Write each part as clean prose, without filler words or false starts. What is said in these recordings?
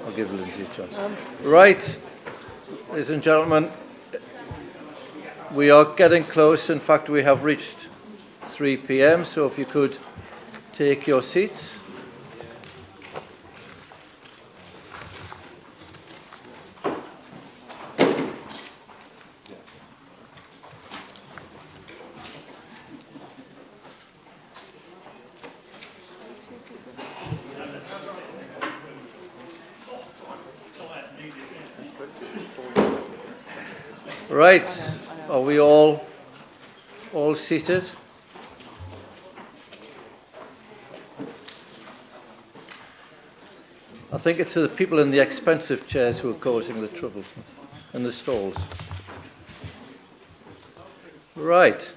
I'll give Lindsay a chance. Right, ladies and gentlemen, we are getting close. In fact, we have reached 3 p.m. So if you could take your seats. Right, are we all seated? I think it's the people in the expensive chairs who are causing the trouble in the stalls. Right,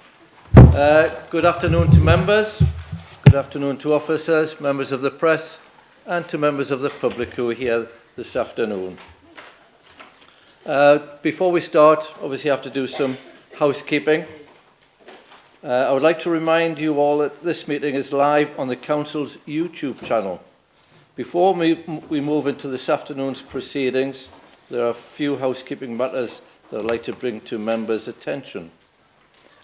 good afternoon to members, good afternoon to officers, members of the press and to members of the public who are here this afternoon. Before we start, obviously I have to do some housekeeping. I would like to remind you all that this meeting is live on the Council's YouTube channel. Before we move into this afternoon's proceedings, there are a few housekeeping matters that I'd like to bring to members' attention.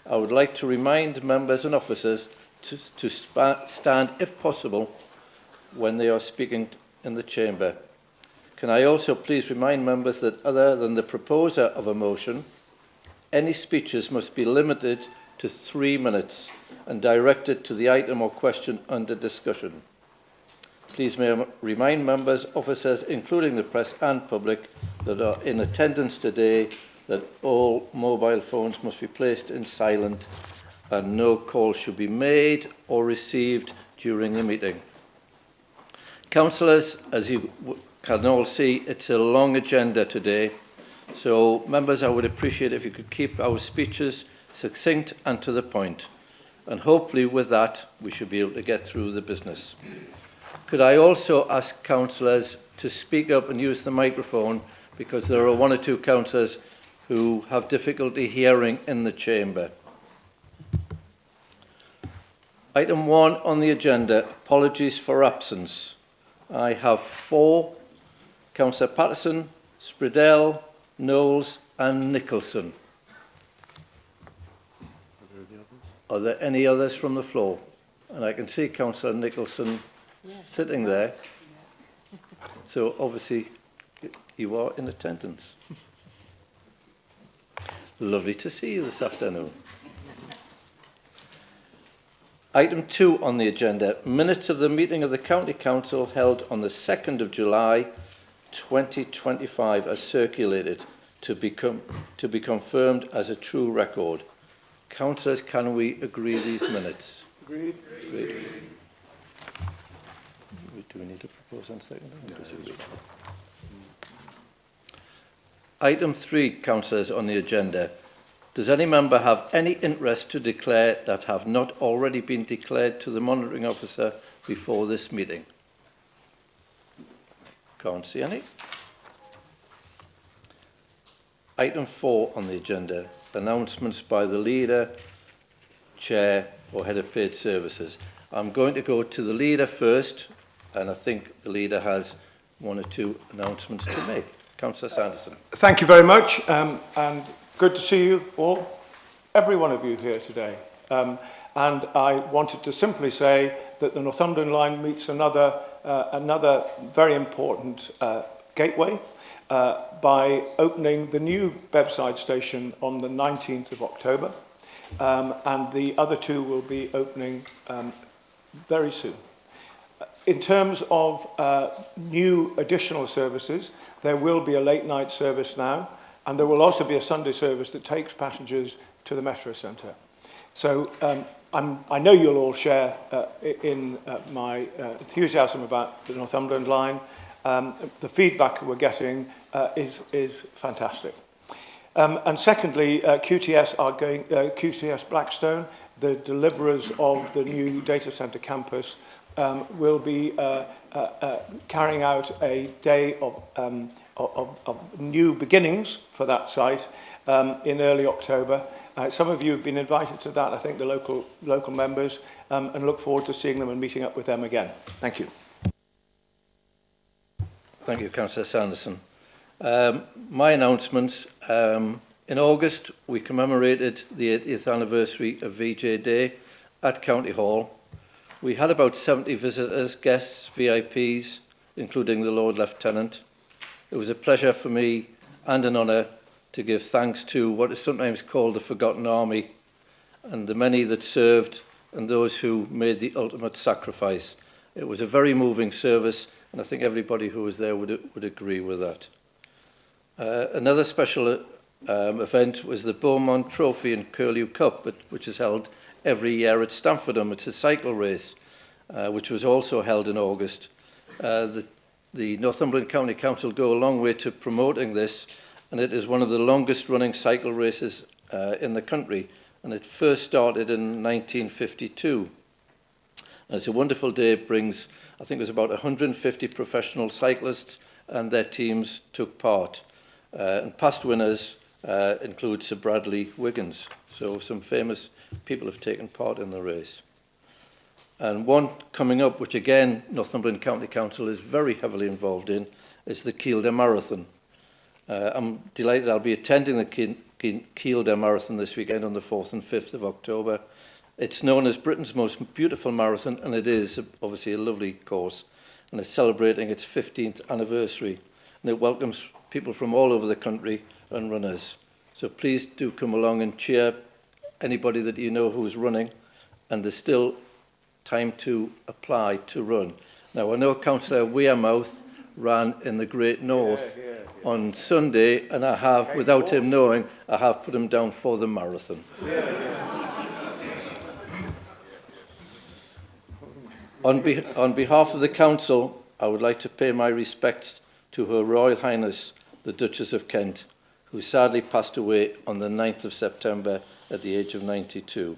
I would like to remind members and officers to stand, if possible, when they are speaking in the chamber. Can I also please remind members that other than the proposer of a motion, any speeches must be limited to 3 minutes and directed to the item or question under discussion. Please may I remind members, officers, including the press and public that are in attendance today that all mobile phones must be placed in silent and no calls should be made or received during the meeting. Councillors, as you can all see, it's a long agenda today. So, members, I would appreciate if you could keep our speeches succinct and to the point. And hopefully with that, we should be able to get through the business. Could I also ask councillors to speak up and use the microphone, because there are 1 or 2 councillors who have difficulty hearing in the chamber. Item 1 on the agenda, apologies for absence. I have 4, Councillor Patterson, Spridell, Knowles and Nicholson. Are there any others from the floor? And I can see Councillor Nicholson sitting there. So obviously you are in attendance. Lovely to see you this afternoon. Item 2 on the agenda, minutes of the meeting of the County Council held on the 2nd of July 2025 as circulated to be confirmed as a true record. Councillors, can we agree these minutes? Agreed. Agreed. Do we need to propose on second? No. Item 3, councillors, on the agenda. Does any member have any interest to declare that have not already been declared to the monitoring officer before this meeting? Can't see any. Item 4 on the agenda, announcements by the leader, chair or head of paid services. I'm going to go to the leader first, and I think the leader has 1 or 2 announcements to make. Councillor Sanderson. Thank you very much, and good to see you all, every one of you here today. And I wanted to simply say that the Northumberland line meets another very important gateway by opening the new Bebbside station on the 19th of October, and the other 2 will be opening very soon. In terms of new additional services, there will be a late night service now, and there will also be a Sunday service that takes passengers to the Metro Centre. So I know you'll all share in my enthusiasm about the Northumberland line. The feedback we're getting is fantastic. And secondly, QTS Blackstone, the deliverers of the new data centre campus, will be carrying out a day of new beginnings for that site in early October. Some of you have been invited to that, I think the local members, and look forward to seeing them and meeting up with them again. Thank you. Thank you, Councillor Sanderson. My announcements. In August, we commemorated the 80th anniversary of VJ Day at County Hall. We had about 70 visitors, guests, VIPs, including the Lord Lieutenant. It was a pleasure for me and an honour to give thanks to what is sometimes called the Forgotten Army and the many that served and those who made the ultimate sacrifice. It was a very moving service, and I think everybody who was there would agree with that. Another special event was the Beaumont Trophy and Curlew Cup, which is held every year at Stamfordham. It's a cycle race, which was also held in August. The Northumberland County Council go a long way to promoting this, and it is one of the longest running cycle races in the country, and it first started in 1952. And it's a wonderful day. It brings, I think it was about 150 professional cyclists and their teams took part. And past winners include Sir Bradley Wiggins. So some famous people have taken part in the race. And one coming up, which again Northumberland County Council is very heavily involved in, is the Kielder Marathon. I'm delighted I'll be attending the Kielder Marathon this weekend on the 4th and 5th of October. It's known as Britain's most beautiful marathon, and it is obviously a lovely course, and it's celebrating its 15th anniversary. And it welcomes people from all over the country and runners. So please do come along and cheer anybody that you know who's running, and there's still time to apply to run. Now, I know Councillor Wearmouth ran in the Great North on Sunday, and I have, without him knowing, I have put him down for the marathon. On behalf of the Council, I would like to pay my respects to Her Royal Highness, the Duchess of Kent, who sadly passed away on the 9th of September at the age of 92.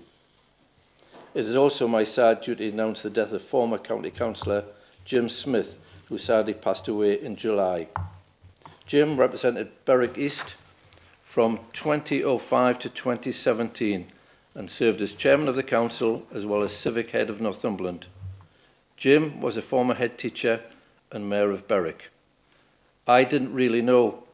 It is also my sad duty to announce the death of former County Councillor Jim Smith, who sadly passed away in July. Jim represented Berwick East from 2005 to 2017 and served as Chairman of the Council as well as Civic Head of Northumberland. Jim was a former head teacher and Mayor of Berwick. I didn't really know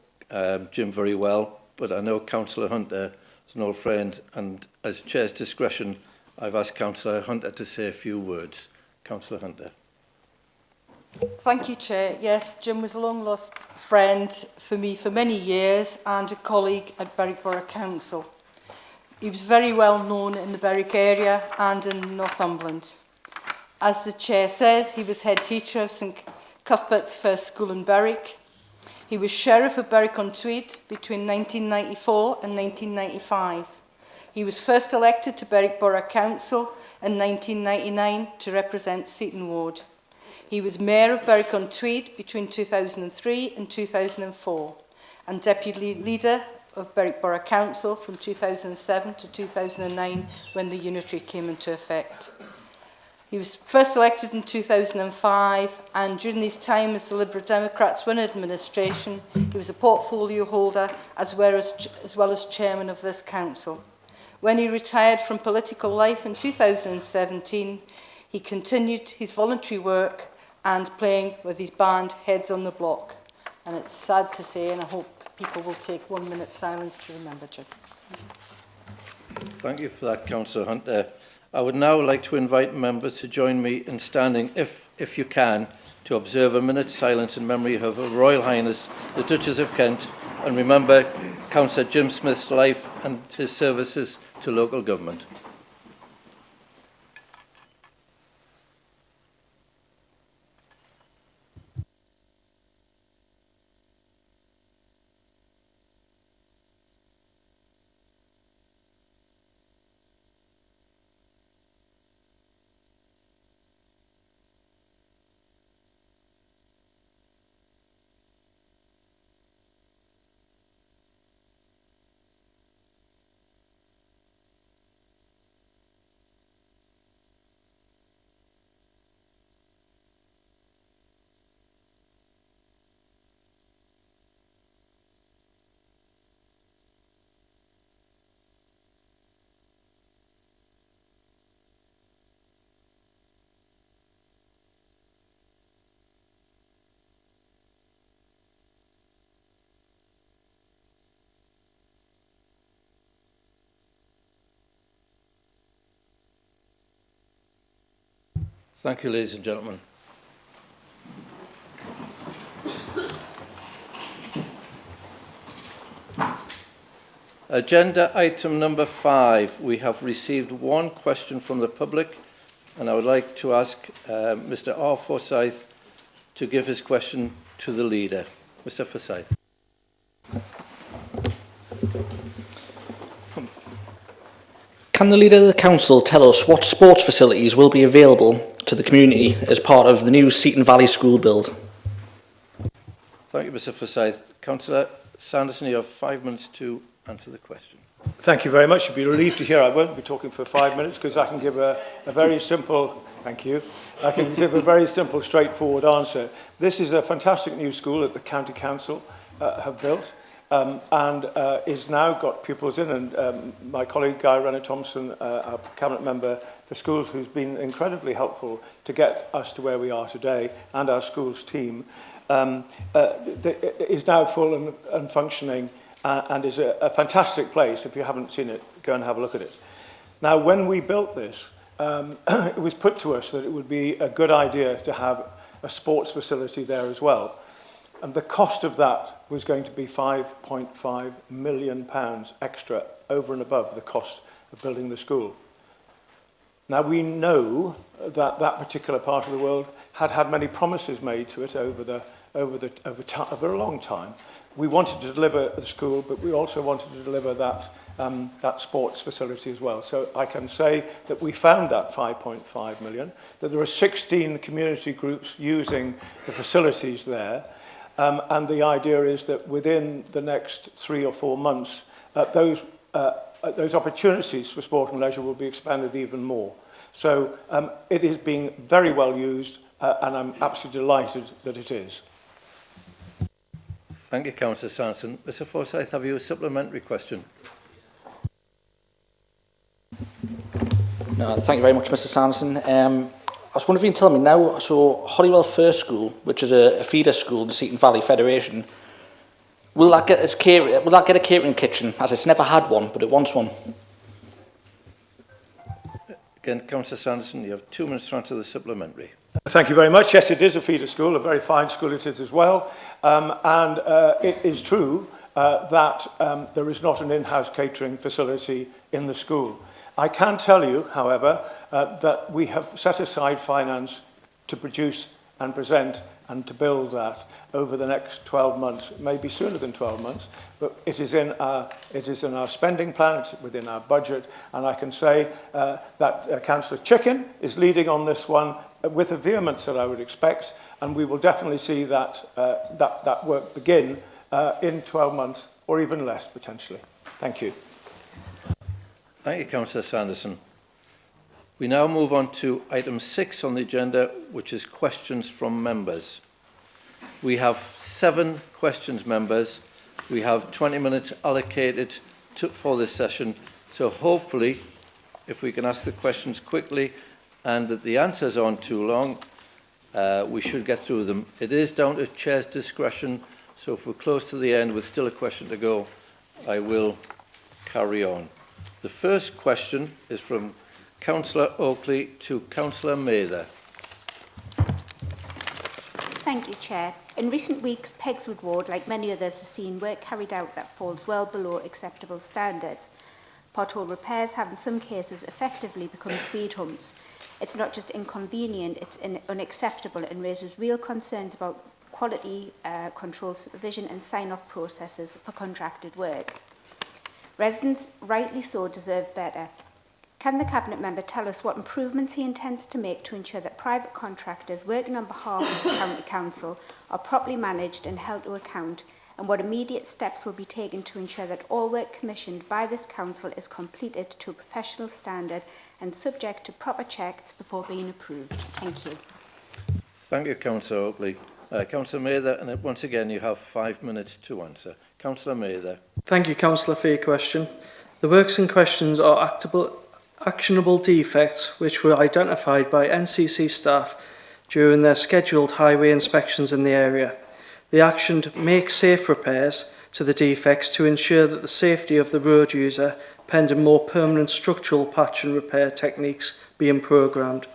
Jim very well, but I know Councillor Hunter is an old friend, and as Chair's discretion, I've asked Councillor Hunter to say a few words. Councillor Hunter. Thank you, Chair. Yes, Jim was a long-lost friend for me for many years and a colleague at Berwick Borough Council. He was very well known in the Berwick area and in Northumberland. As the Chair says, he was head teacher of St Cuthbert's First School in Berwick. He was Sheriff of Berwick-on-Tweed between 1994 and 1995. He was first elected to Berwick Borough Council in 1999 to represent Seaton Ward. He was Mayor of Berwick-on-Tweed between 2003 and 2004 and Deputy Leader of Berwick Borough Council from 2007 to 2009 when the unitary came into effect. He was first elected in 2005, and during his time as the Liberal Democrats were in administration, he was a portfolio holder as well as chairman of this council. When he retired from political life in 2017, he continued his voluntary work and playing with his band Heads on the Block. And it's sad to say, and I hope people will take 1 minute's silence to remember Jim. Thank you for that, Councillor Hunter. I would now like to invite members to join me in standing, if you can, to observe a minute's silence in memory of Her Royal Highness, the Duchess of Kent, and remember Councillor Jim Smith's life and his services to local government. Thank you, ladies and gentlemen. Agenda item number 5. We have received one question from the public, and I would like to ask Mr. R. Forsyth to give his question to the leader. Mr. Forsyth. Can the leader of the council tell us what sports facilities will be available to the community as part of the new Seaton Valley school build? Thank you, Mr. Forsyth. Councillor Sanderson, you have 5 minutes to answer the question. Thank you very much. You'll be relieved to hear I won't be talking for 5 minutes because I can give a very simple, thank you, I can give a very simple, straightforward answer. This is a fantastic new school that the County Council have built. And is now got pupils in, and my colleague Guy Renner-Thompson, our cabinet member for schools, who's been incredibly helpful to get us to where we are today, and our schools team, is now full and functioning, and is a fantastic place. If you haven't seen it, go and have a look at it. Now, when we built this, it was put to us that it would be a good idea to have a sports facility there as well. And the cost of that was going to be £5.5 million extra over and above the cost of building the school. Now, we know that that particular part of the world had many promises made to it over a long time. We wanted to deliver the school, but we also wanted to deliver that sports facility as well. So I can say that we found that 5.5 million, that there are 16 community groups using the facilities there. And the idea is that within the next 3 or 4 months, those opportunities for sport and leisure will be expanded even more. So it is being very well used, and I'm absolutely delighted that it is. Thank you, Councillor Sanderson. Mr. Forsyth, have you a supplementary question? No, thank you very much, Mr. Sanderson. I was wondering if you can tell me now, so Holywell First School, which is a feeder school in the Seaton Valley Federation, will that get a catering kitchen, as it's never had one, but it wants one? Again, Councillor Sanderson, you have 2 minutes to answer the supplementary. Thank you very much. Yes, it is a feeder school, a very fine school it is as well. And it is true that there is not an in-house catering facility in the school. I can tell you, however, that we have set aside finance to produce and present and to build that over the next 12 months, maybe sooner than 12 months, but it is in our spending plan, it's within our budget, and I can say that Councillor Chicken is leading on this one with the vehemence that I would expect, and we will definitely see that work begin in 12 months or even less potentially. Thank you. Thank you, Councillor Sanderson. We now move on to item 6 on the agenda, which is questions from members. We have 7 questions, members. We have 20 minutes allocated for this session. So hopefully, if we can ask the questions quickly and that the answers aren't too long, we should get through them. It is down to Chair's discretion. So if we're close to the end with still a question to go, I will carry on. The first question is from Councillor Oakley to Councillor Mather. Thank you, Chair. In recent weeks, Pegswood Ward, like many others, has seen work carried out that falls well below acceptable standards. Pothole repairs have in some cases effectively become speed humps. It's not just inconvenient, it's unacceptable and raises real concerns about quality control supervision and sign-off processes for contracted work. Residents, rightly so, deserve better. Can the Cabinet Member tell us what improvements he intends to make to ensure that private contractors working on behalf of the County Council are properly managed and held to account, and what immediate steps will be taken to ensure that all work commissioned by this Council is completed to a professional standard and subject to proper checks before being approved? Thank you. Thank you, Councillor Oakley. Councillor Mather, and once again you have 5 minutes to answer. Councillor Mather. Thank you, Councillor, for your question. The works in questions are actionable defects which were identified by NCC staff during their scheduled highway inspections in the area. They actioned make safe repairs to the defects to ensure that the safety of the road user pending more permanent structural patch and repair techniques being programmed.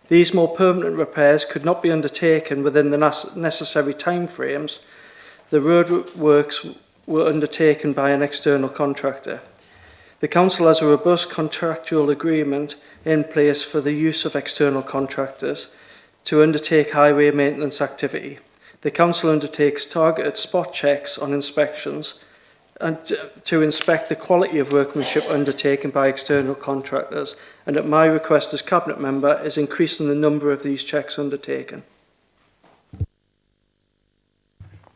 These more permanent repairs could not be undertaken within the necessary timeframes. The road works were undertaken by an external contractor. The Council has a robust contractual agreement in place for the use of external contractors to undertake highway maintenance activity. The Council undertakes targeted spot checks on inspections and to inspect the quality of workmanship undertaken by external contractors, and at my request as Cabinet Member is increasing the number of these checks undertaken.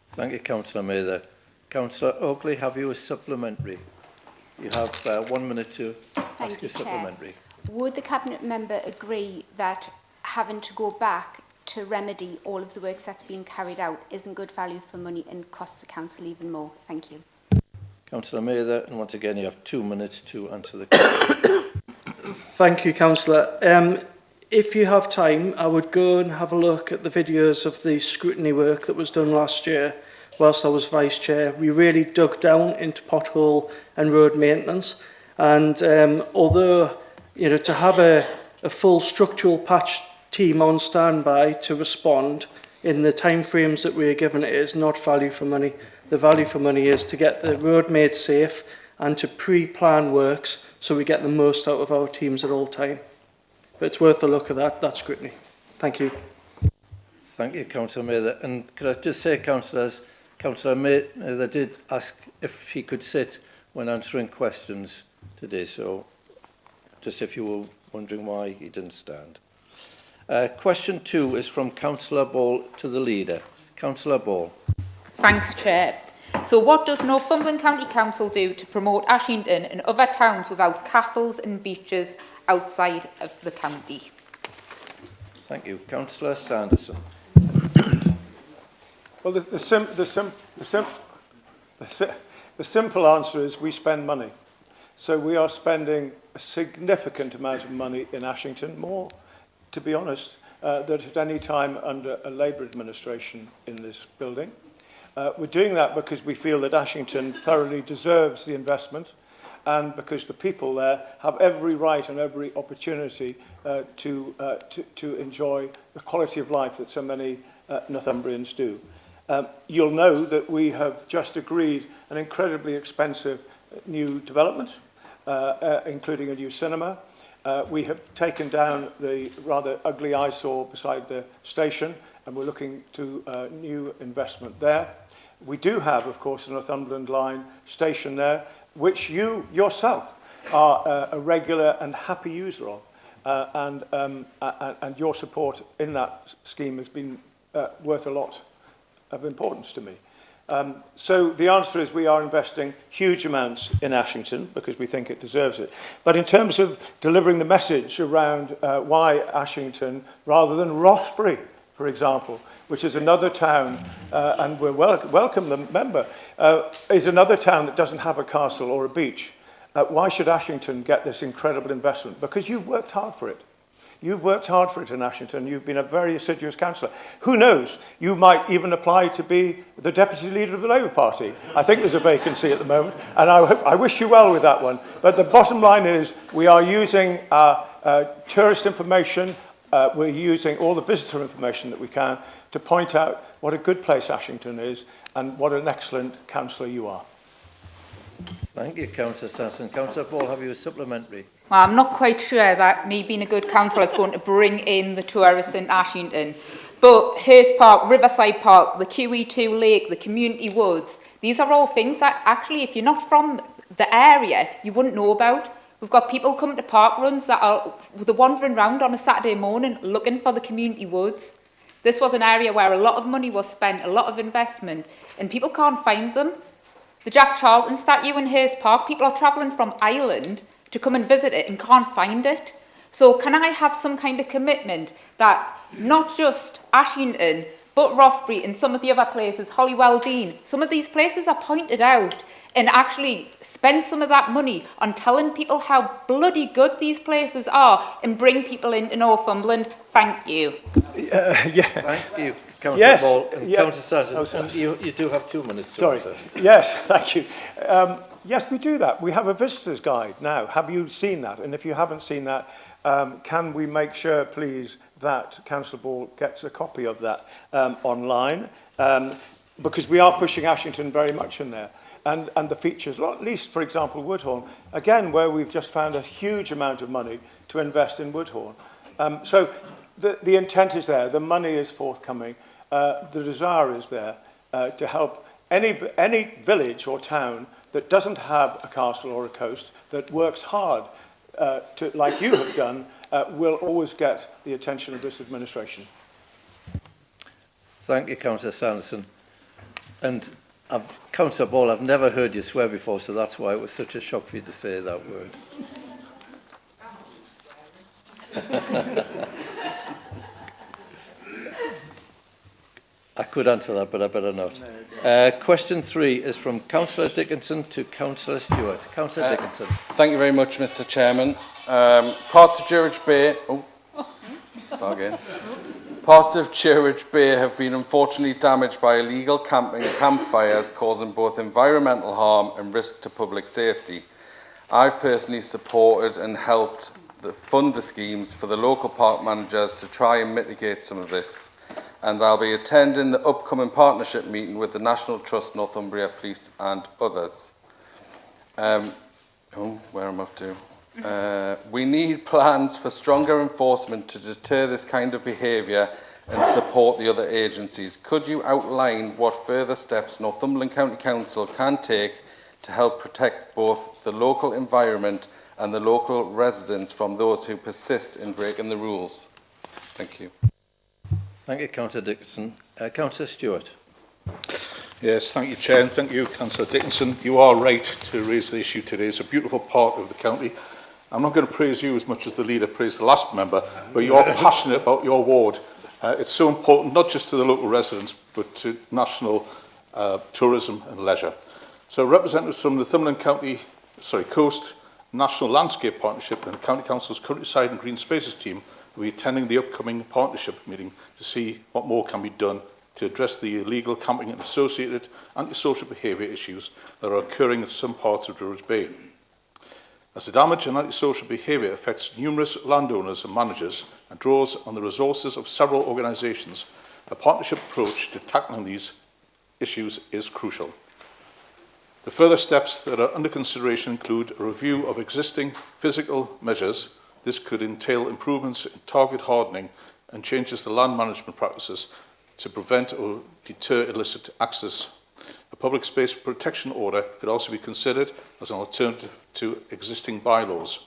Thank you, Councillor Mather. Councillor Oakley, have you a supplementary? You have 1 minute to ask your supplementary. Would the Cabinet Member agree that having to go back to remedy all of the works that's been carried out isn't good value for money and costs the Council even more? Thank you. Councillor Mather, and once again you have 2 minutes to answer the question. Thank you, Councillor. If you have time, I would go and have a look at the videos of the scrutiny work that was done last year whilst I was Vice Chair. We really dug down into pothole and road maintenance, and although to have a full structural patch team on standby to respond in the timeframes that we are given, it is not value for money. The value for money is to get the road made safe and to pre-plan works so we get the most out of our teams at all time. But it's worth a look at that scrutiny. Thank you. Thank you, Councillor Mather. And could I just say, Councillor Mather did ask if he could sit when answering questions today, so just if you were wondering why he didn't stand. Question 2 is from Councillor Ball to the Leader. Councillor Ball. Thanks, Chair. So what does Northumberland County Council do to promote Ashington and other towns without castles and beaches outside of the county? Thank you. Councillor Sanderson. Well, the simple answer is we spend money. So we are spending a significant amount of money in Ashington, more, to be honest, than at any time under a Labour administration in this building. We're doing that because we feel that Ashington thoroughly deserves the investment, and because the people there have every right and every opportunity to enjoy the quality of life that so many Northumbrians do. You'll know that we have just agreed an incredibly expensive new development, including a new cinema. We have taken down the rather ugly eyesore beside the station, and we're looking to new investment there. We do have, of course, the Northumberland Line station there, which you yourself are a regular and happy user of, and your support in that scheme has been worth a lot of importance to me. So the answer is we are investing huge amounts in Ashington because we think it deserves it. But in terms of delivering the message around why Ashington rather than Rothbury, for example, which is another town, and we're welcome the member, is another town that doesn't have a castle or a beach. Why should Ashington get this incredible investment? Because you've worked hard for it. You've worked hard for it in Ashington. You've been a very assiduous councillor. Who knows? You might even apply to be the deputy leader of the Labour Party. I think there's a vacancy at the moment, and I wish you well with that one. But the bottom line is we are using tourist information. We're using all the visitor information that we can to point out what a good place Ashington is and what an excellent councillor you are. Thank you, Councillor Sanderson. Councillor Ball, have you a supplementary? Well, I'm not quite sure that me being a good councillor is going to bring in the tourists in Ashington. But Hurst Park, Riverside Park, the QE2 Lake, the community woods, these are all things that actually, if you're not from the area, you wouldn't know about. We've got people coming to park runs that are wandering around on a Saturday morning looking for the community woods. This was an area where a lot of money was spent, a lot of investment, and people can't find them. The Jack Charlton statue in Hurst Park, people are travelling from Ireland to come and visit it and can't find it. So can I have some kind of commitment that not just Ashington, but Rothbury and some of the other places, Holywell Dean, some of these places are pointed out, and actually spend some of that money on telling people how bloody good these places are and bring people into Northumberland? Thank you. Yeah. Thank you, Councillor Yes. Ball. And Yeah. Councillor Sanderson, you do have 2 minutes to Sorry. answer. Yes, thank you. Yes, we do that. We have a visitor's guide now. Have you seen that? And if you haven't seen that, can we make sure, please, that Councillor Ball gets a copy of that online? Because we are pushing Ashington very much in there. And the features, well, at least, for example, Woodhorn, again, where we've just found a huge amount of money to invest in Woodhorn. So the intent is there, the money is forthcoming, the desire is there to help any village or town that doesn't have a castle or a coast, that works hard, like you have done, will always get the attention of this administration. Thank you, Councillor Sanderson. And Councillor Ball, I've never heard you swear before, so that's why it was such a shock for you to say that word. I could answer that, but I better not. Question 3 is from Councillor Dickinson to Councillor Stewart. Councillor Dickinson. Thank you very much, Mr. Chairman. Parts of George Bay... Oh, start again. Parts of Cheridge Bay have been unfortunately damaged by illegal camping and campfires, causing both environmental harm and risk to public safety. I've personally supported and helped fund the schemes for the local park managers to try and mitigate some of this. And I'll be attending the upcoming partnership meeting with the National Trust, Northumbria Police and others. Where am I up to? We need plans for stronger enforcement to deter this kind of behaviour and support the other agencies. Could you outline what further steps Northumberland County Council can take to help protect both the local environment and the local residents from those who persist in breaking the rules? Thank you. Thank you, Councillor Dickinson. Councillor Stewart. Yes, thank you, Chair, and thank you, Councillor Dickinson. You are right to raise the issue today. It's a beautiful part of the county. I'm not going to praise you as much as the leader praised the last member, but you are passionate about your ward. It's so important, not just to the local residents, but to national tourism and leisure. So representatives from the Northumberland Coast National Landscape Partnership and the County Council's Countryside and Green Spaces team will be attending the upcoming partnership meeting to see what more can be done to address the illegal camping and associated antisocial behaviour issues that are occurring in some parts of George Bay. As the damage and antisocial behaviour affects numerous landowners and managers and draws on the resources of several organisations, a partnership approach to tackling these issues is crucial. The further steps that are under consideration include a review of existing physical measures. This could entail improvements in target hardening and changes to land management practices to prevent or deter illicit access. A public space protection order could also be considered as an alternative to existing bylaws,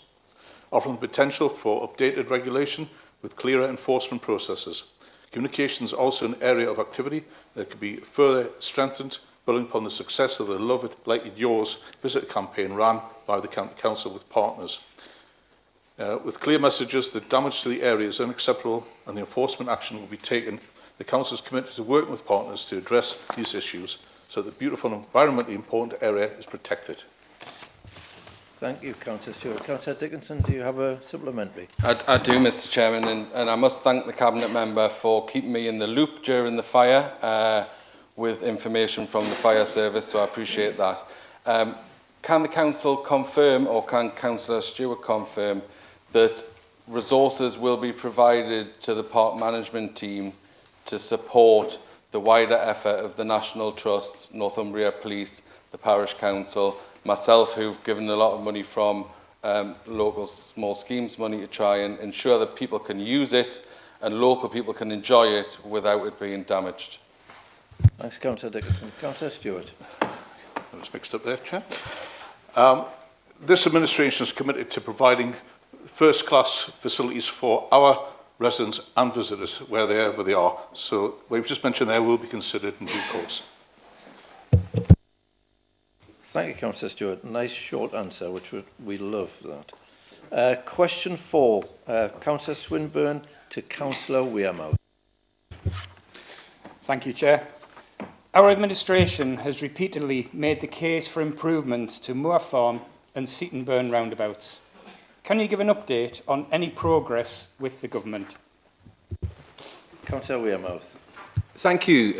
offering the potential for updated regulation with clearer enforcement processes. Communication is also an area of activity that could be further strengthened, building upon the success of the Love It Like It Yours visit campaign run by the County Council with partners. With clear messages that damage to the area is unacceptable and the enforcement action will be taken, the Council is committed to working with partners to address these issues so that the beautiful and environmentally important area is protected. Thank you, Councillor Stewart. Councillor Dickinson, do you have a supplementary? I do, Mr. Chairman, and I must thank the Cabinet member for keeping me in the loop during the fire with information from the fire service, so I appreciate that. Can the Council confirm, or can Councillor Stewart confirm, that resources will be provided to the park management team to support the wider effort of the National Trust, Northumbria Police, the Parish Council, myself, who've given a lot of money from local small schemes money to try and ensure that people can use it and local people can enjoy it without it being damaged? Thanks, Councillor Dickinson. Councillor Stewart. I was mixed up there, Chair. This administration is committed to providing first-class facilities for our residents and visitors wherever they are. So what we've just mentioned there will be considered in due course. Thank you, Councillor Stewart. Nice short answer, which we love that. Question 4, Councillor Swinburne to Councillor Wearmouth. Thank you, Chair. Our administration has repeatedly made the case for improvements to Moor Farm and Seatonburn roundabouts. Can you give an update on any progress with the government? Councillor Wearmouth. Thank you,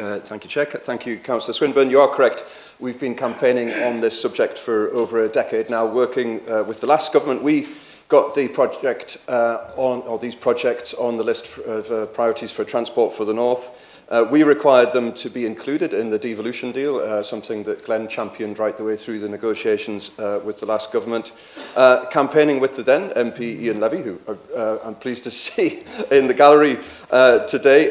Chair. Thank you, Councillor Swinburne. You are correct. We've been campaigning on this subject for over a decade now, working with the last government. We got the project these projects on the list of priorities for transport for the North. We required them to be included in the devolution deal, something that Glenn championed right the way through the negotiations with the last government. Campaigning with the then MP Ian Levy, who I'm pleased to see in the gallery today,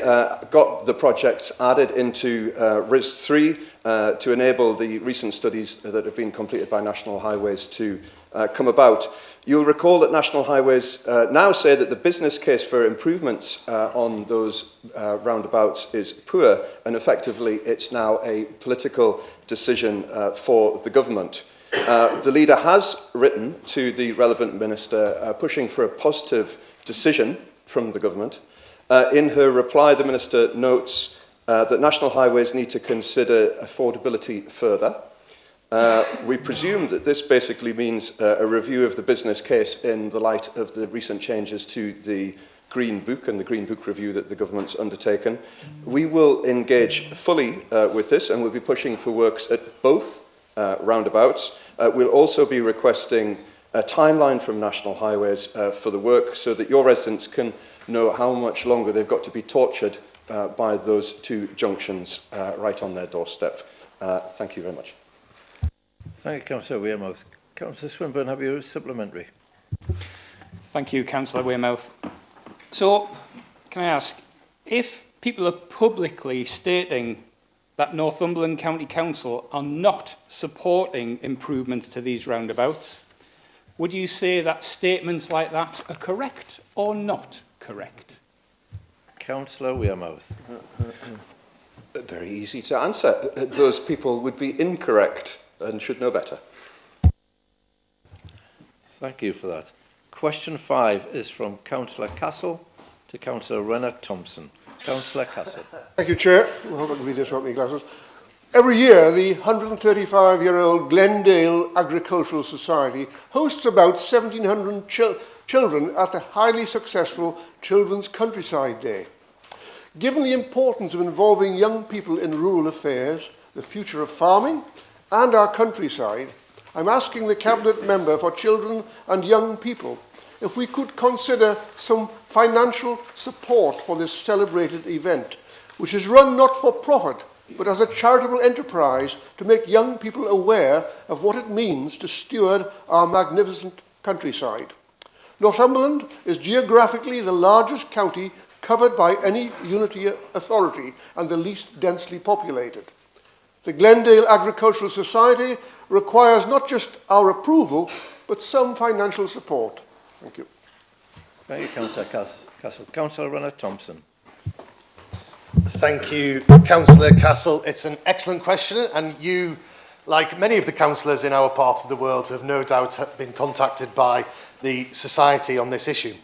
got the projects added into RIS 3 to enable the recent studies that have been completed by National Highways to come about. You'll recall that National Highways now say that the business case for improvements on those roundabouts is poor, and effectively it's now a political decision for the government. The leader has written to the relevant minister pushing for a positive decision from the government. In her reply, the minister notes that National Highways need to consider affordability further. We presume that this basically means a review of the business case in the light of the recent changes to the Green Book and the Green Book review that the government's undertaken. We will engage fully with this, and we'll be pushing for works at both roundabouts. We'll also be requesting a timeline from National Highways for the work so that your residents can know how much longer they've got to be tortured by those two junctions right on their doorstep. Thank you very much. Thank you, Councillor Wearmouth. Councillor Swinburne, have you a supplementary? Thank you, Councillor Wearmouth. So, can I ask, if people are publicly stating that Northumberland County Council are not supporting improvements to these roundabouts, would you say that statements like that are correct or not correct? Councillor Wearmouth. Very easy to answer. Those people would be incorrect and should know better. Thank you for that. Question 5 is from Councillor Castle to Councillor Renner-Thompson. Councillor Castle. Thank you, Chair. I hope I can read this without my glasses. Every year, the 135-year-old Glendale Agricultural Society hosts about 1,700 children at the highly successful Children's Countryside Day. Given the importance of involving young people in rural affairs, the future of farming, and our countryside, I'm asking the Cabinet Member for Children and Young People if we could consider some financial support for this celebrated event, which is run not for profit, but as a charitable enterprise to make young people aware of what it means to steward our magnificent countryside. Northumberland is geographically the largest county covered by any unity authority and the least densely populated. The Glendale Agricultural Society requires not just our approval, but some financial support. Thank you. Thank you, Councillor Castle. Councillor Renner-Thompson. Thank you, Councillor Castle. It's an excellent question, and you, like many of the councillors in our part of the world, have no doubt been contacted by the Society on this issue.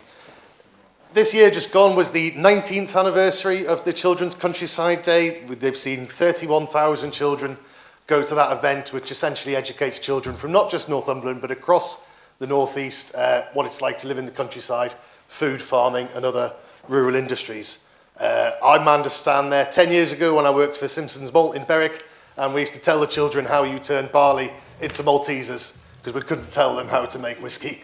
This year just gone was the 19th anniversary of the Children's Countryside Day. They've seen 31,000 children go to that event, which essentially educates children from not just Northumberland, but across the North East, what it's like to live in the countryside, food, farming, and other rural industries. I manned a stand there 10 years ago when I worked for Simpson's Malt in Berwick, and we used to tell the children how you turn barley into Maltesers, because we couldn't tell them how to make whiskey.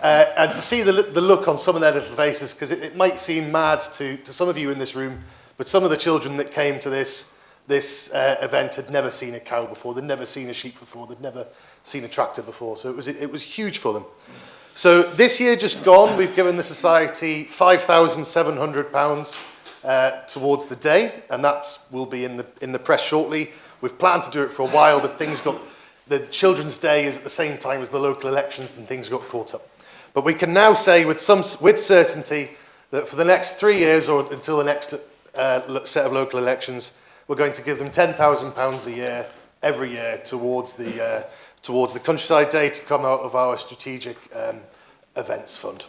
And to see the look on some of their little faces, because it might seem mad to some of you in this room, but some of the children that came to this event had never seen a cow before, they'd never seen a sheep before, they'd never seen a tractor before, so it was huge for them. So this year just gone, we've given the Society £5,700 towards the day, and that will be in the press shortly. We've planned to do it for a while, but the Children's Day is at the same time as the local elections, and things got caught up. But we can now say with certainty that for the next 3 years, or until the next set of local elections, we're going to give them £10,000 a year, every year, towards the Countryside Day to come out of our strategic events fund.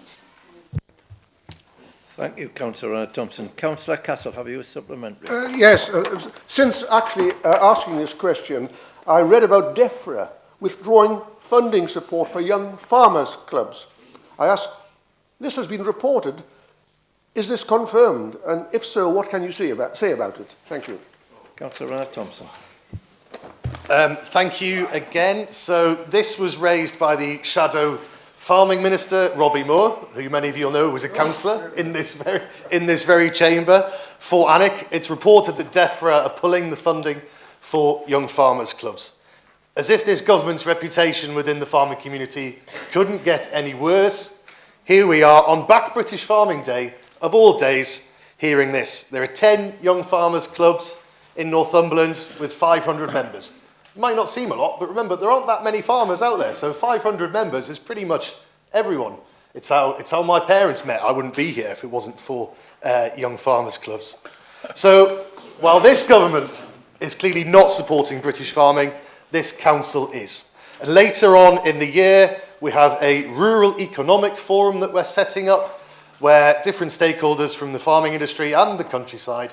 Thank you, Councillor Thompson. Councillor Castle, have you a supplementary? Yes, since actually asking this question, I read about DEFRA withdrawing funding support for young farmers' clubs. I asked, this has been reported Is this confirmed? And if so, what can you say about it? Thank you. Councillor Rannert-Thompson. Thank you again. So this was raised by the Shadow Farming Minister, Robbie Moore, who many of you will know was a councillor in this very chamber. For ANIC, it's reported that DEFRA are pulling the funding for young farmers' clubs. As if this government's reputation within the farming community couldn't get any worse, here we are on Back British Farming Day, of all days, hearing this. There are 10 young farmers' clubs in Northumberland with 500 members. It might not seem a lot, but remember, there aren't that many farmers out there, so 500 members is pretty much everyone. It's how my parents met. I wouldn't be here if it wasn't for young farmers' clubs. So, while this government is clearly not supporting British farming, this council is. And later on in the year, we have a rural economic forum that we're setting up, where different stakeholders from the farming industry and the countryside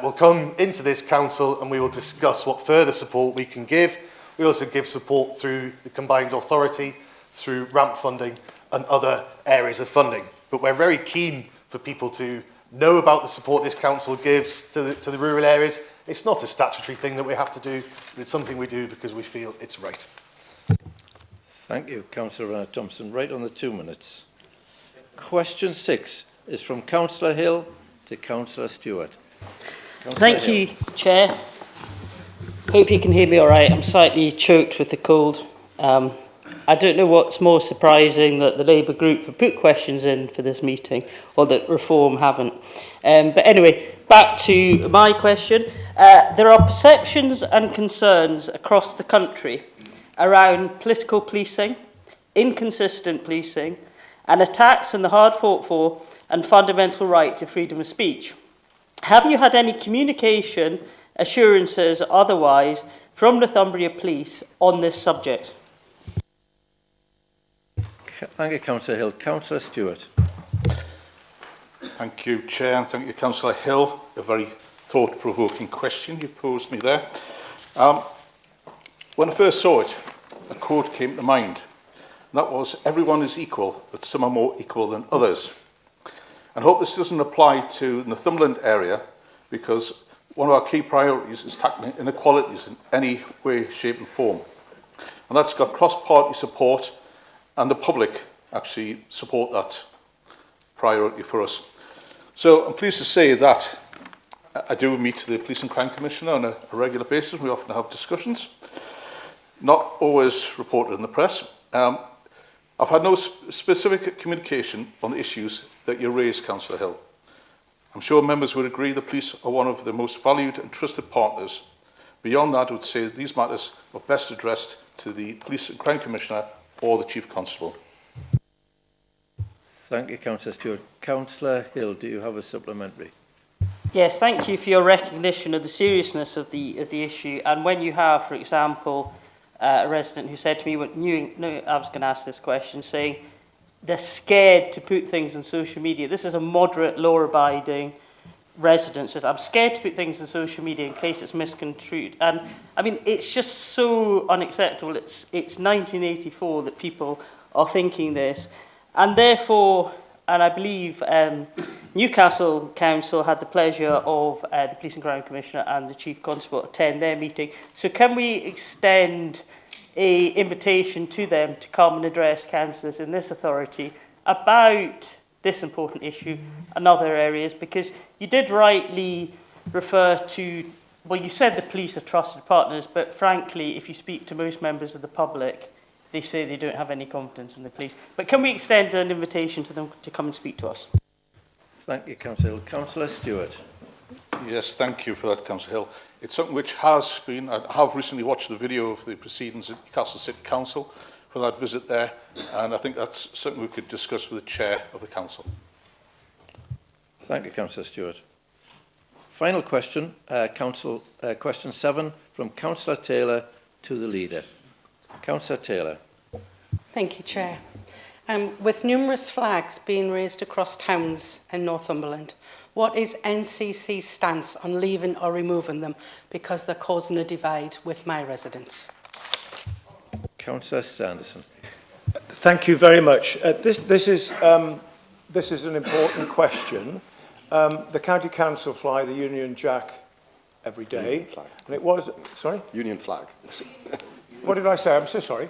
will come into this council, and we will discuss what further support we can give. We also give support through the combined authority, through ramp funding and other areas of funding. But we're very keen for people to know about the support this council gives to the rural areas. It's not a statutory thing that we have to do, but it's something we do because we feel it's right. Thank you, Councillor Rannert-Thompson. Right on the 2 minutes. Question 6 is from Councillor Hill to Councillor Stewart. Thank you, Chair. Hope you can hear me all right. I'm slightly choked with the cold. I don't know what's more surprising, that the Labour group have put questions in for this meeting, or that Reform haven't. But anyway, back to my question. There are perceptions and concerns across the country around political policing, inconsistent policing, and attacks on the hard-fought-for and fundamental right to freedom of speech. Have you had any communication, assurances, otherwise, from Northumbria Police on this subject? Thank you, Councillor Hill. Councillor Stewart. Thank you, Chair, and thank you, Councillor Hill. A very thought-provoking question you posed me there. When I first saw it, a quote came to mind. And that was, "Everyone is equal, but some are more equal than others." And I hope this doesn't apply to the Northumberland area, because one of our key priorities is tackling inequalities in any way, shape and form. And that's got cross-party support, and the public actually support that priority for us. So I'm pleased to say that I do meet the Police and Crime Commissioner on a regular basis. We often have discussions, not always reported in the press. I've had no specific communication on the issues that you raised, Councillor Hill. I'm sure members would agree the police are one of the most valued and trusted partners. Beyond that, I would say these matters are best addressed to the Police and Crime Commissioner or the Chief Constable. Thank you, Councillor Stewart. Councillor Hill, do you have a supplementary? Yes, thank you for your recognition of the seriousness of the issue. And when you have, for example, a resident who said to me, I was going to ask this question, saying they're scared to put things on social media. This is a moderate, law-abiding resident says, I'm scared to put things on social media in case it's misconstrued. And I mean, it's just so unacceptable. It's 1984 that people are thinking this. And therefore, and I believe Newcastle Council had the pleasure of the Police and Crime Commissioner and the Chief Constable attend their meeting. So can we extend an invitation to them to come and address councillors in this authority about this important issue and other areas? Because you did rightly refer to, well, you said the police are trusted partners, but frankly, if you speak to most members of the public, they say they don't have any confidence in the police. But can we extend an invitation to them to come and speak to us? Thank you, Councillor Hill. Councillor Stewart. Yes, thank you for that, Councillor Hill. It's something which has been, I have recently watched the video of the proceedings at Newcastle City Council for that visit there, and I think that's something we could discuss with the Chair of the Council. Thank you, Councillor Stewart. Final question, question 7 from Councillor Taylor to the Leader. Councillor Taylor. Thank you, Chair. With numerous flags being raised across towns in Northumberland, what is NCC's stance on leaving or removing them because they're causing a divide with my residents? Councillor Sanderson. Thank you very much. This is this is an important question. The County Council fly the Union Jack every day. Union flag. And it was, sorry? Union flag. What did I say? I'm so sorry.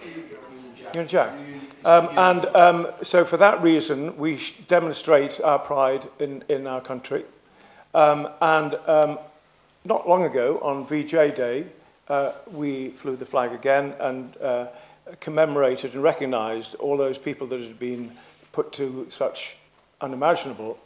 Union Jack. So for that reason, we demonstrate our pride in our country. Not long ago, on VJ Day, we flew the flag again and commemorated and recognised all those people that had been put to such unimaginable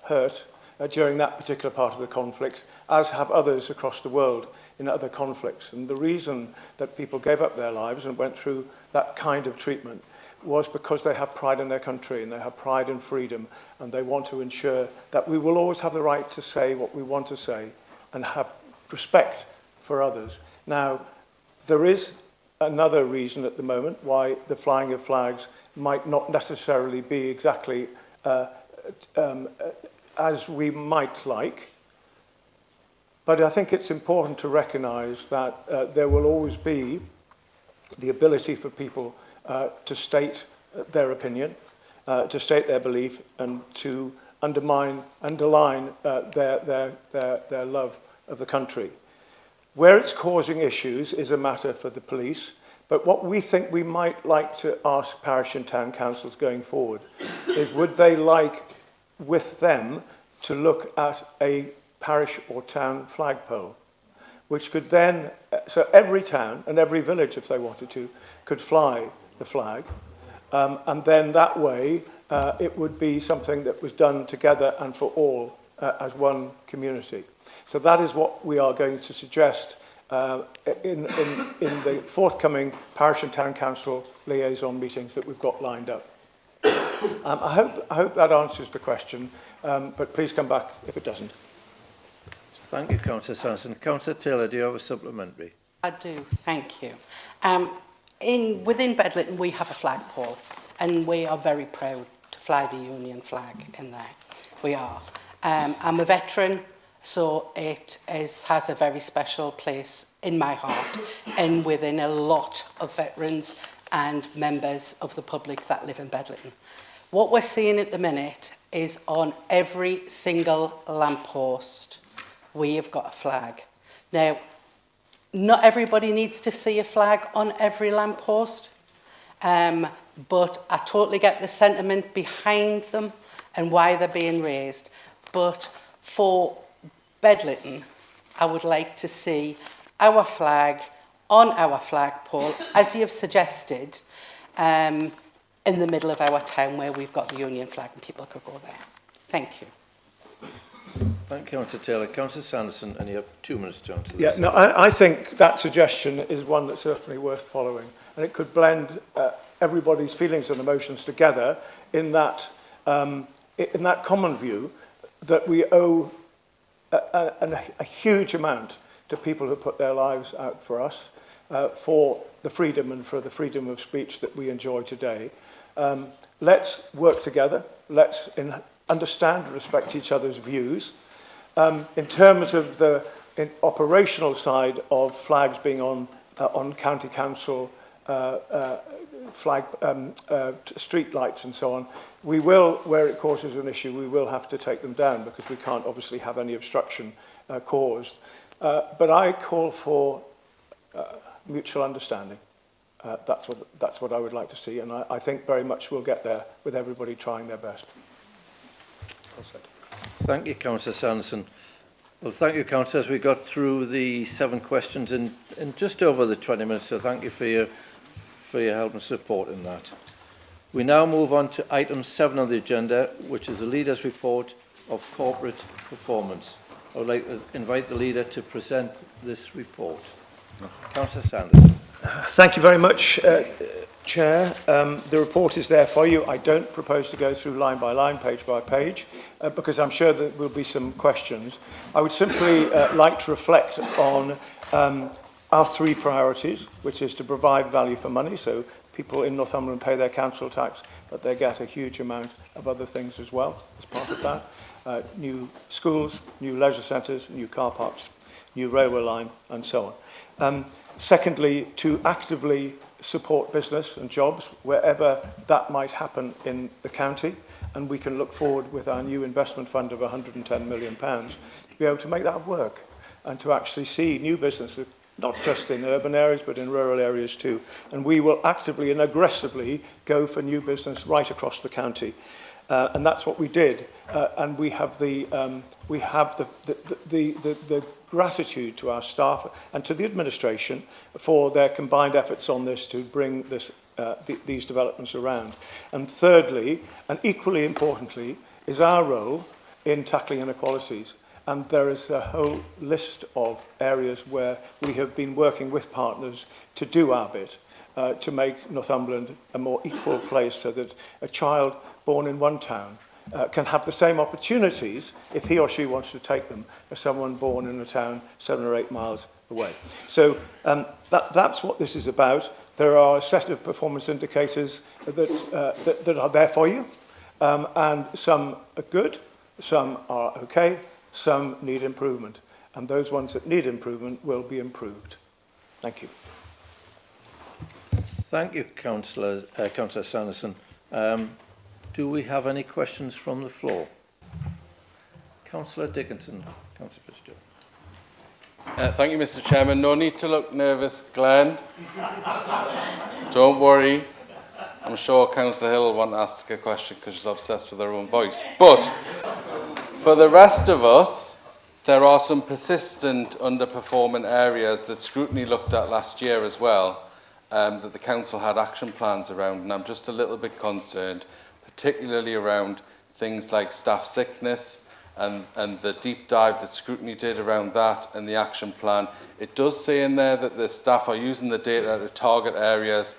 hurt during that particular part of the conflict, as have others across the world in other conflicts. And the reason that people gave up their lives and went through that kind of treatment was because they have pride in their country and they have pride in freedom, and they want to ensure that we will always have the right to say what we want to say and have respect for others. Now, there is another reason at the moment why the flying of flags might not necessarily be exactly as we might like. But I think it's important to recognise that there will always be the ability for people to state their opinion, to state their belief, and to underline their love of the country. Where it's causing issues is a matter for the police, but what we think we might like to ask parish and town councils going forward is, would they like with them to look at a parish or town flagpole, which could then, so every town and every village, if they wanted to, could fly the flag, and then that way it would be something that was done together and for all as one community. So that is what we are going to suggest in the forthcoming parish and town council liaison meetings that we've got lined up. I hope that answers the question, but please come back if it doesn't. Thank you, Councillor Sanderson. Councillor Taylor, do you have a supplementary? I do, thank you. Within Bedlington, we have a flagpole, and we are very proud to fly the Union flag in there. We are. I'm a veteran, so it has a very special place in my heart and within a lot of veterans and members of the public that live in Bedlington. What we're seeing at the minute is on every single lamppost, we have got a flag. Now, not everybody needs to see a flag on every lamppost, but I totally get the sentiment behind them and why they're being raised. But for Bedlington, I would like to see our flag on our flagpole, as you've suggested, in the middle of our town where we've got the Union flag and people could go there. Thank you. Thank you, Councillor Taylor. Councillor Sanderson, and you have 2 minutes to answer this. Yeah, no, I think that suggestion is one that's certainly worth following, and it could blend everybody's feelings and emotions together in that common view that we owe a huge amount to people who put their lives out for us, for the freedom and for the freedom of speech that we enjoy today. Let's work together. Let's understand and respect each other's views. In terms of the operational side of flags being on county council flag street lights and so on, we will, where it causes an issue, we will have to take them down because we can't obviously have any obstruction caused. But I call for mutual understanding. That's what I would like to see, and I think very much we'll get there with everybody trying their best. Well said. Thank you, Councillor Sanderson. Well, thank you, councillors. We got through the 7 questions in just over the 20 minutes, so thank you for your help and support in that. We now move on to item 7 on the agenda, which is the Leader's Report of Corporate Performance. I would like to invite the Leader to present this report. Councillor Sanderson. Thank you very much, Chair. The report is there for you. I don't propose to go through line by line, page by page, because I'm sure there will be some questions. I would simply like to reflect on our 3 priorities, which is to provide value for money, so people in Northumberland pay their council tax, but they get a huge amount of other things as well as part of that. New schools, new leisure centres, new car parks, new railway line, and so on. Secondly, to actively support business and jobs wherever that might happen in the county, and we can look forward with our new investment fund of £110 million to be able to make that work and to actually see new businesses, not just in urban areas but in rural areas too. And we will actively and aggressively go for new business right across the county. And that's what we did. And we have the gratitude to our staff and to the administration for their combined efforts on this to bring this, these developments around. And thirdly, and equally importantly, is our role in tackling inequalities. And there is a whole list of areas where we have been working with partners to do our bit, to make Northumberland a more equal place so that a child born in one town can have the same opportunities if he or she wants to take them as someone born in a town 7 or 8 miles away. So that's what this is about. There are a set of performance indicators that are there for you, and some are good, some are okay, some need improvement, and those ones that need improvement will be improved. Thank you. Thank you, Councillor Sanderson. Do we have any questions from the floor? Councillor Dickinson. Councillor Fitzgerald. Thank you, Mr. Chairman. No need to look nervous, Glenn. Don't worry. I'm sure Councillor Hill will want to ask a question because she's obsessed with her own voice. But for the rest of us, there are some persistent underperforming areas that scrutiny looked at last year as well, that the council had action plans around, and I'm just a little bit concerned, particularly around things like staff sickness and the deep dive that scrutiny did around that and the action plan. It does say in there that the staff are using the data to target areas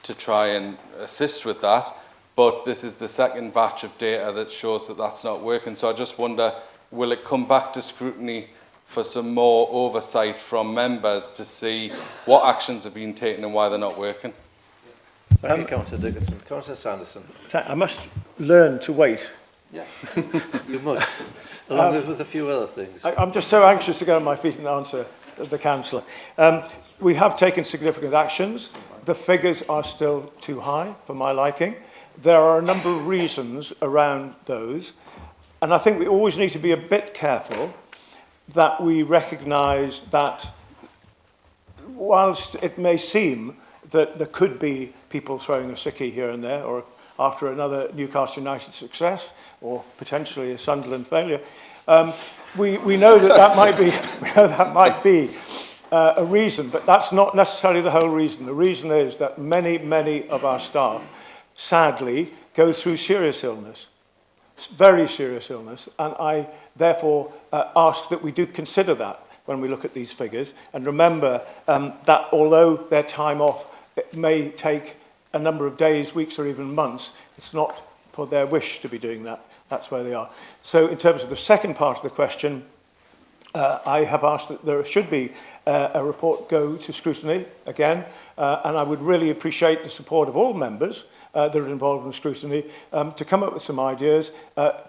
to try and assist with that, but this is the second batch of data that shows that that's not working. So I just wonder, will it come back to scrutiny for some more oversight from members to see what actions have been taken and why they're not working? Thank you, Councillor Dickinson. Councillor Sanderson. I must learn to wait. Yeah, you must, along with a few other things. I'm just so anxious to get on my feet and answer the councillor. We have taken significant actions. The figures are still too high for my liking. There are a number of reasons around those, and I think we always need to be a bit careful that we recognise that whilst it may seem that there could be people throwing a sickie here and there, or after another Newcastle United success, or potentially a Sunderland failure, we know that might be a reason, but that's not necessarily the whole reason. The reason is that many of our staff, sadly, go through serious illness, very serious illness, and I therefore ask that we do consider that when we look at these figures, and remember that although their time off it may take a number of days, weeks, or even months, it's not for their wish to be doing that. That's where they are. So in terms of the second part of the question, I have asked that there should be a report go to scrutiny again, and I would really appreciate the support of all members that are involved in scrutiny to come up with some ideas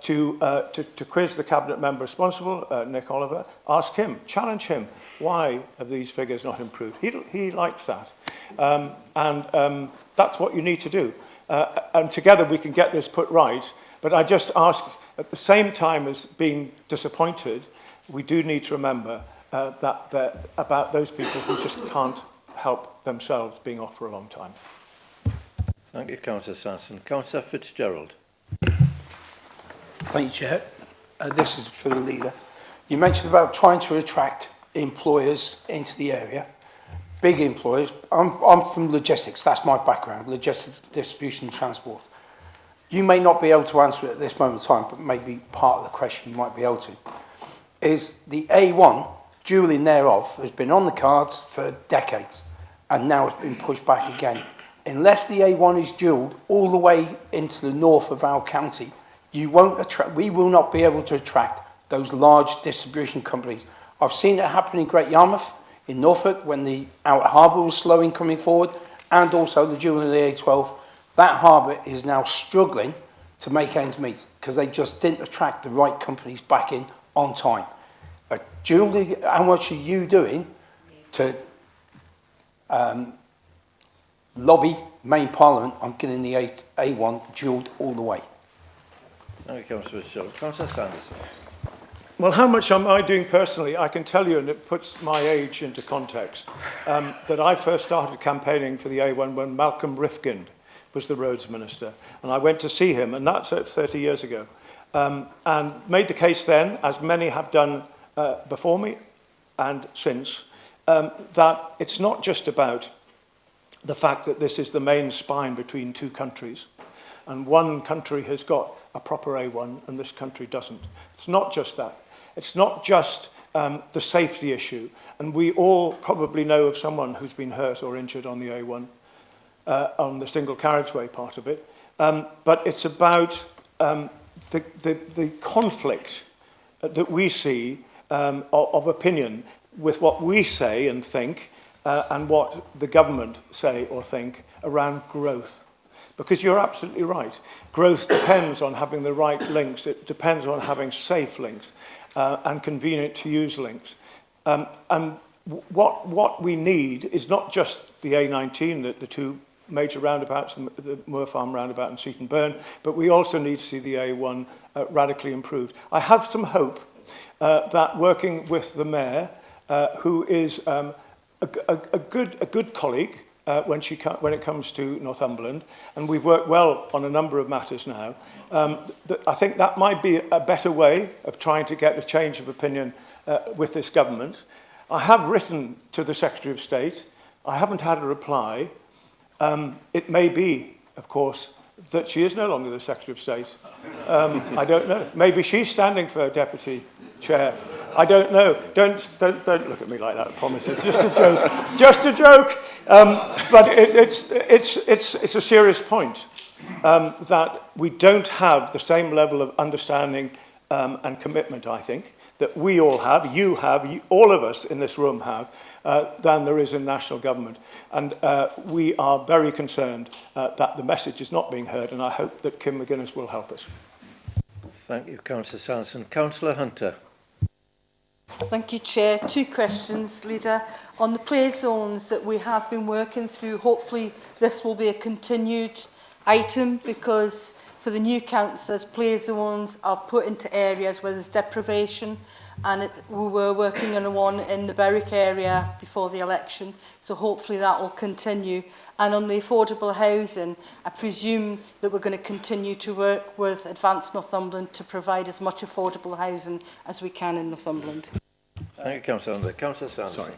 to quiz the cabinet member responsible, Nick Oliver, ask him, challenge him, why have these figures not improved? He likes that. And that's what you need to do. And together we can get this put right. But I just ask, at the same time as being disappointed, we do need to remember about those people who just can't help themselves being off for a long time. Thank you, Councillor Sanderson. Councillor Fitzgerald. Thank you, Chair. This is for the leader. You mentioned about trying to attract employers into the area, big employers. I'm from logistics, that's my background, logistics, distribution, transport. You may not be able to answer it at this moment in time, but maybe part of the question you might be able to. Is the A1, dualling thereof, has been on the cards for decades, and now it's been pushed back again. Unless the A1 is dualled all the way into the north of our county, we will not be able to attract those large distribution companies. I've seen it happen in Great Yarmouth, in Norfolk, when the Outer Harbour was slow in coming forward, and also the dualling of the A12. That harbour is now struggling to make ends meet because they just didn't attract the right companies back in on time. Julie, how much are you doing to lobby main parliament on getting the A1 dualled all the way. Thank you, Councillor Shaw. Councillor Sanderson. Well, how much am I doing personally? I can tell you, and it puts my age into context, that I first started campaigning for the A1 when Malcolm Rifkind was the roads minister. And I went to see him, and that's 30 years ago. And made the case then, as many have done before me and since, that it's not just about the fact that this is the main spine between two countries, and one country has got a proper A1 and this country doesn't. It's not just that. It's not just the safety issue, and we all probably know of someone who's been hurt or injured on the A1, on the single carriageway part of it, but it's about the conflict that we see of opinion with what we say and think and what the government say or think around growth. Because you're absolutely right. Growth depends on having the right links. It depends on having safe links and convenient to use links. And what we need is not just the A19, the two major roundabouts, the Moor Farm roundabout and Seaton Burn, but we also need to see the A1 radically improved. I have some hope that working with the Mayor, who is a good colleague when it comes to Northumberland, and we've worked well on a number of matters now, I think that might be a better way of trying to get a change of opinion with this government. I have written to the Secretary of State. I haven't had a reply. It may be, of course, that she is no longer the Secretary of State. I don't know. Maybe she's standing for Deputy Chair. I don't know. Don't look at me like that, I promise. It's just a joke. Just a joke. But it's a serious point that we don't have the same level of understanding and commitment, I think, that we all have, all of us in this room have, than there is in national government. And we are very concerned that the message is not being heard, and I hope that Kim McGuinness will help us. Thank you, Councillor Sanderson. Councillor Hunter. Thank you, Chair. Two questions, Leader. On the play zones that we have been working through, hopefully this will be a continued item, because for the new councillors, play zones are put into areas where there's deprivation, and we were working on one in the Berwick area before the election, so hopefully that will continue. And on the affordable housing, I presume that we're going to continue to work with Advanced Northumberland to provide as much affordable housing as we can in Northumberland. Thank you, Councillor Hunter. Councillor Sanderson.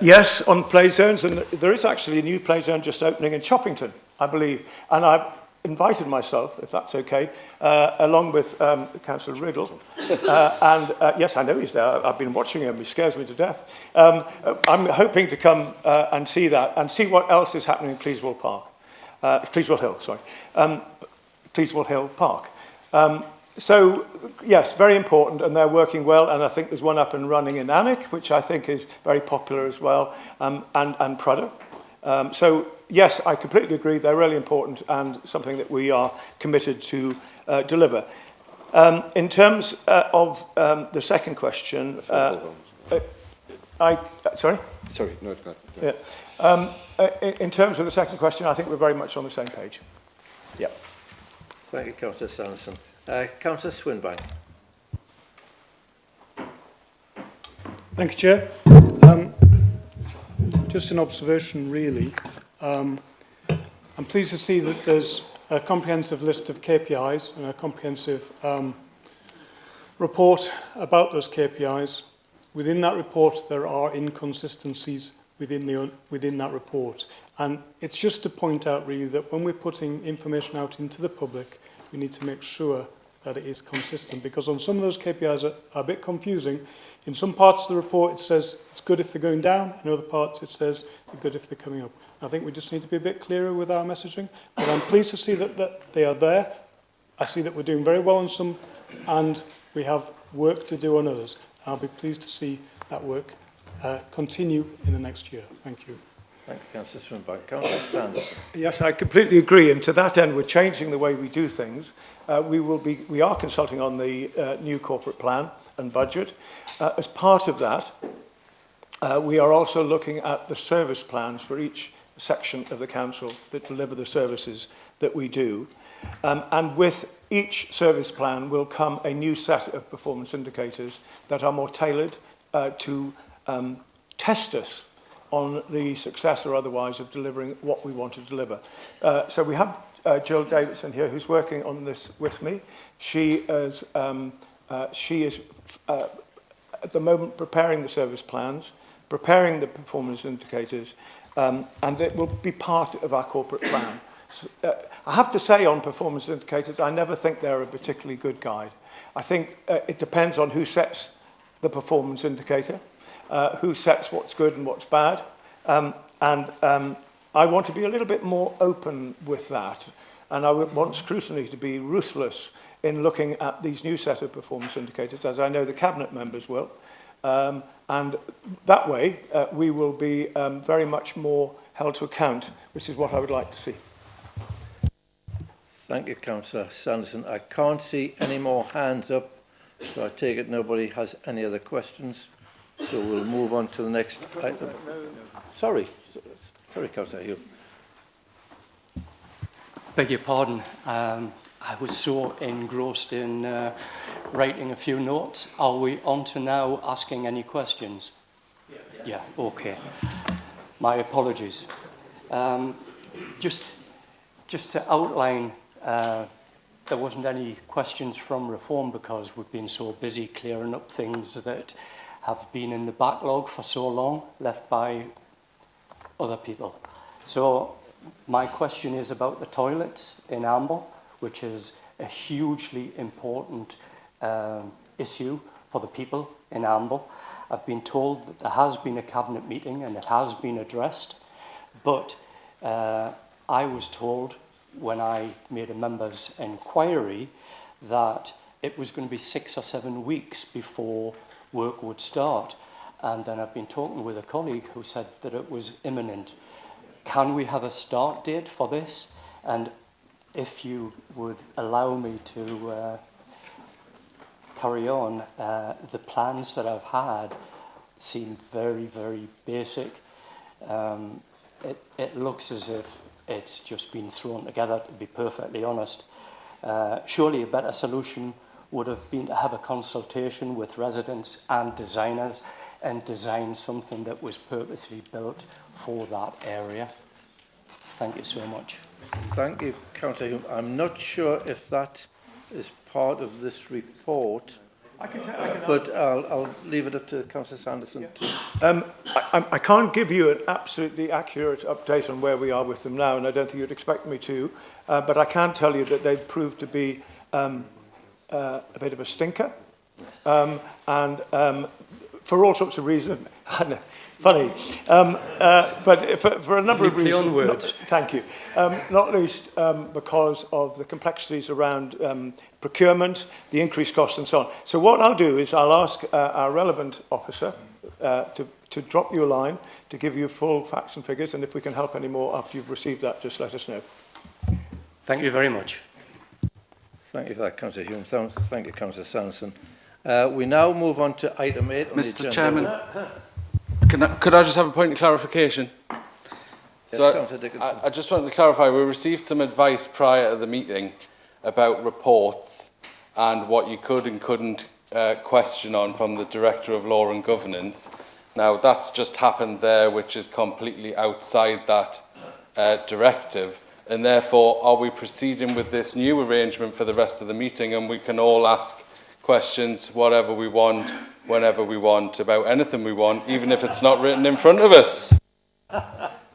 Yes, on play zones, and there is actually a new play zone just opening in Choppington, I believe, and I've invited myself, if that's okay, along with Councillor Riddle. Yes, I know he's there. I've been watching him. He scares me to death. I'm hoping to come and see that and see what else is happening in Cleeswell Park. Cleeswell Hill, sorry. Cleeswell Hill Park. So, yes, very important, and they're working well, and I think there's one up and running in Alnwick, which I think is very popular as well, and Prudhoe. So, yes, I completely agree. They're really important and something that we are committed to deliver. In terms of the second question, sorry? Sorry, no, it's not. Yeah. In terms of the second question, I think we're very much on the same page. Yeah. Thank you, Councillor Sanderson. Councillor Swinbank. Thank you, Chair. Just an observation, really. I'm pleased to see that there's a comprehensive list of KPIs and a comprehensive report about those KPIs. Within that report, there are inconsistencies within that report. And it's just to point out, really, that when we're putting information out into the public, we need to make sure that it is consistent, because on some of those KPIs are a bit confusing. In some parts of the report, it says it's good if they're going down. In other parts, it says they're good if they're coming up. I think we just need to be a bit clearer with our messaging. But I'm pleased to see that they are there. I see that we're doing very well on some, and we have work to do on others. I'll be pleased to see that work continue in the next year. Thank you. Thank you, Councillor Swinbank. Councillor Sanderson. Yes, I completely agree. And to that end, we're changing the way we do things. We are consulting on the new corporate plan and budget. As part of that, we are also looking at the service plans for each section of the council that deliver the services that we do. And with each service plan will come a new set of performance indicators that are more tailored to test us on the success or otherwise of delivering what we want to deliver. So we have Jill Davidson here, who's working on this with me. She is at the moment preparing the service plans, preparing the performance indicators, and it will be part of our corporate plan. So, I have to say on performance indicators, I never think they're a particularly good guide. I think it depends on who sets the performance indicator, who sets what's good and what's bad, I want to be a little bit more open with that, and I would want scrutiny to be ruthless in looking at these new set of performance indicators, as I know the Cabinet members will, and that way we will be very much more held to account, which is what I would like to see. Thank you, Councillor Sanderson. I can't see any more hands up, so I take it nobody has any other questions. So we'll move on to the next item. Sorry, Councillor Hugh. Beg your pardon. I was so engrossed in writing a few notes. Are we on to now asking any questions? Yes. Yeah, okay. My apologies. Just to outline, there wasn't any questions from Reform because we've been so busy clearing up things that have been in the backlog for so long, left by other people. So my question is about the toilets in Amble, which is a hugely important issue for the people in Amble. I've been told that there has been a cabinet meeting and it has been addressed, but I was told when I made a member's inquiry that it was going to be 6 or 7 weeks before work would start. And then I've been talking with a colleague who said that it was imminent. Can we have a start date for this? And if you would allow me to carry on, the plans that I've had seem very, very basic. It looks as if it's just been thrown together, to be perfectly honest. Surely a better solution would have been to have a consultation with residents and designers and design something that was purposely built for that area. Thank you so much. Thank you, Councillor Hume. I'm not sure if that is part of this report, but I'll leave it up to Councillor Sanderson. Yeah. I can't give you an absolutely accurate update on where we are with them now, and I don't think you'd expect me to, but I can tell you that they've proved to be a bit of a stinker, and for all sorts of reasons. Funny, but for a number of reasons. Words. Thank you. Not least because of the complexities around procurement, the increased costs and so on. So what I'll do is I'll ask our relevant officer to drop you a line, to give you full facts and figures, and if we can help any more after you've received that, just let us know. Thank you very much. Thank you for that, Councillor Hume. Thank you, Councillor Sanderson. We now move on to item 8 on the agenda. Mr. Chairman, could I just have a point of clarification? Yes, so Councillor Dickinson. I just wanted to clarify, we received some advice prior to the meeting about reports and what you could and couldn't question on from the Director of Law and Governance. Now, that's just happened there, which is completely outside that directive. And therefore, are we proceeding with this new arrangement for the rest of the meeting, and we can all ask questions, whatever we want, whenever we want, about anything we want, even if it's not written in front of us?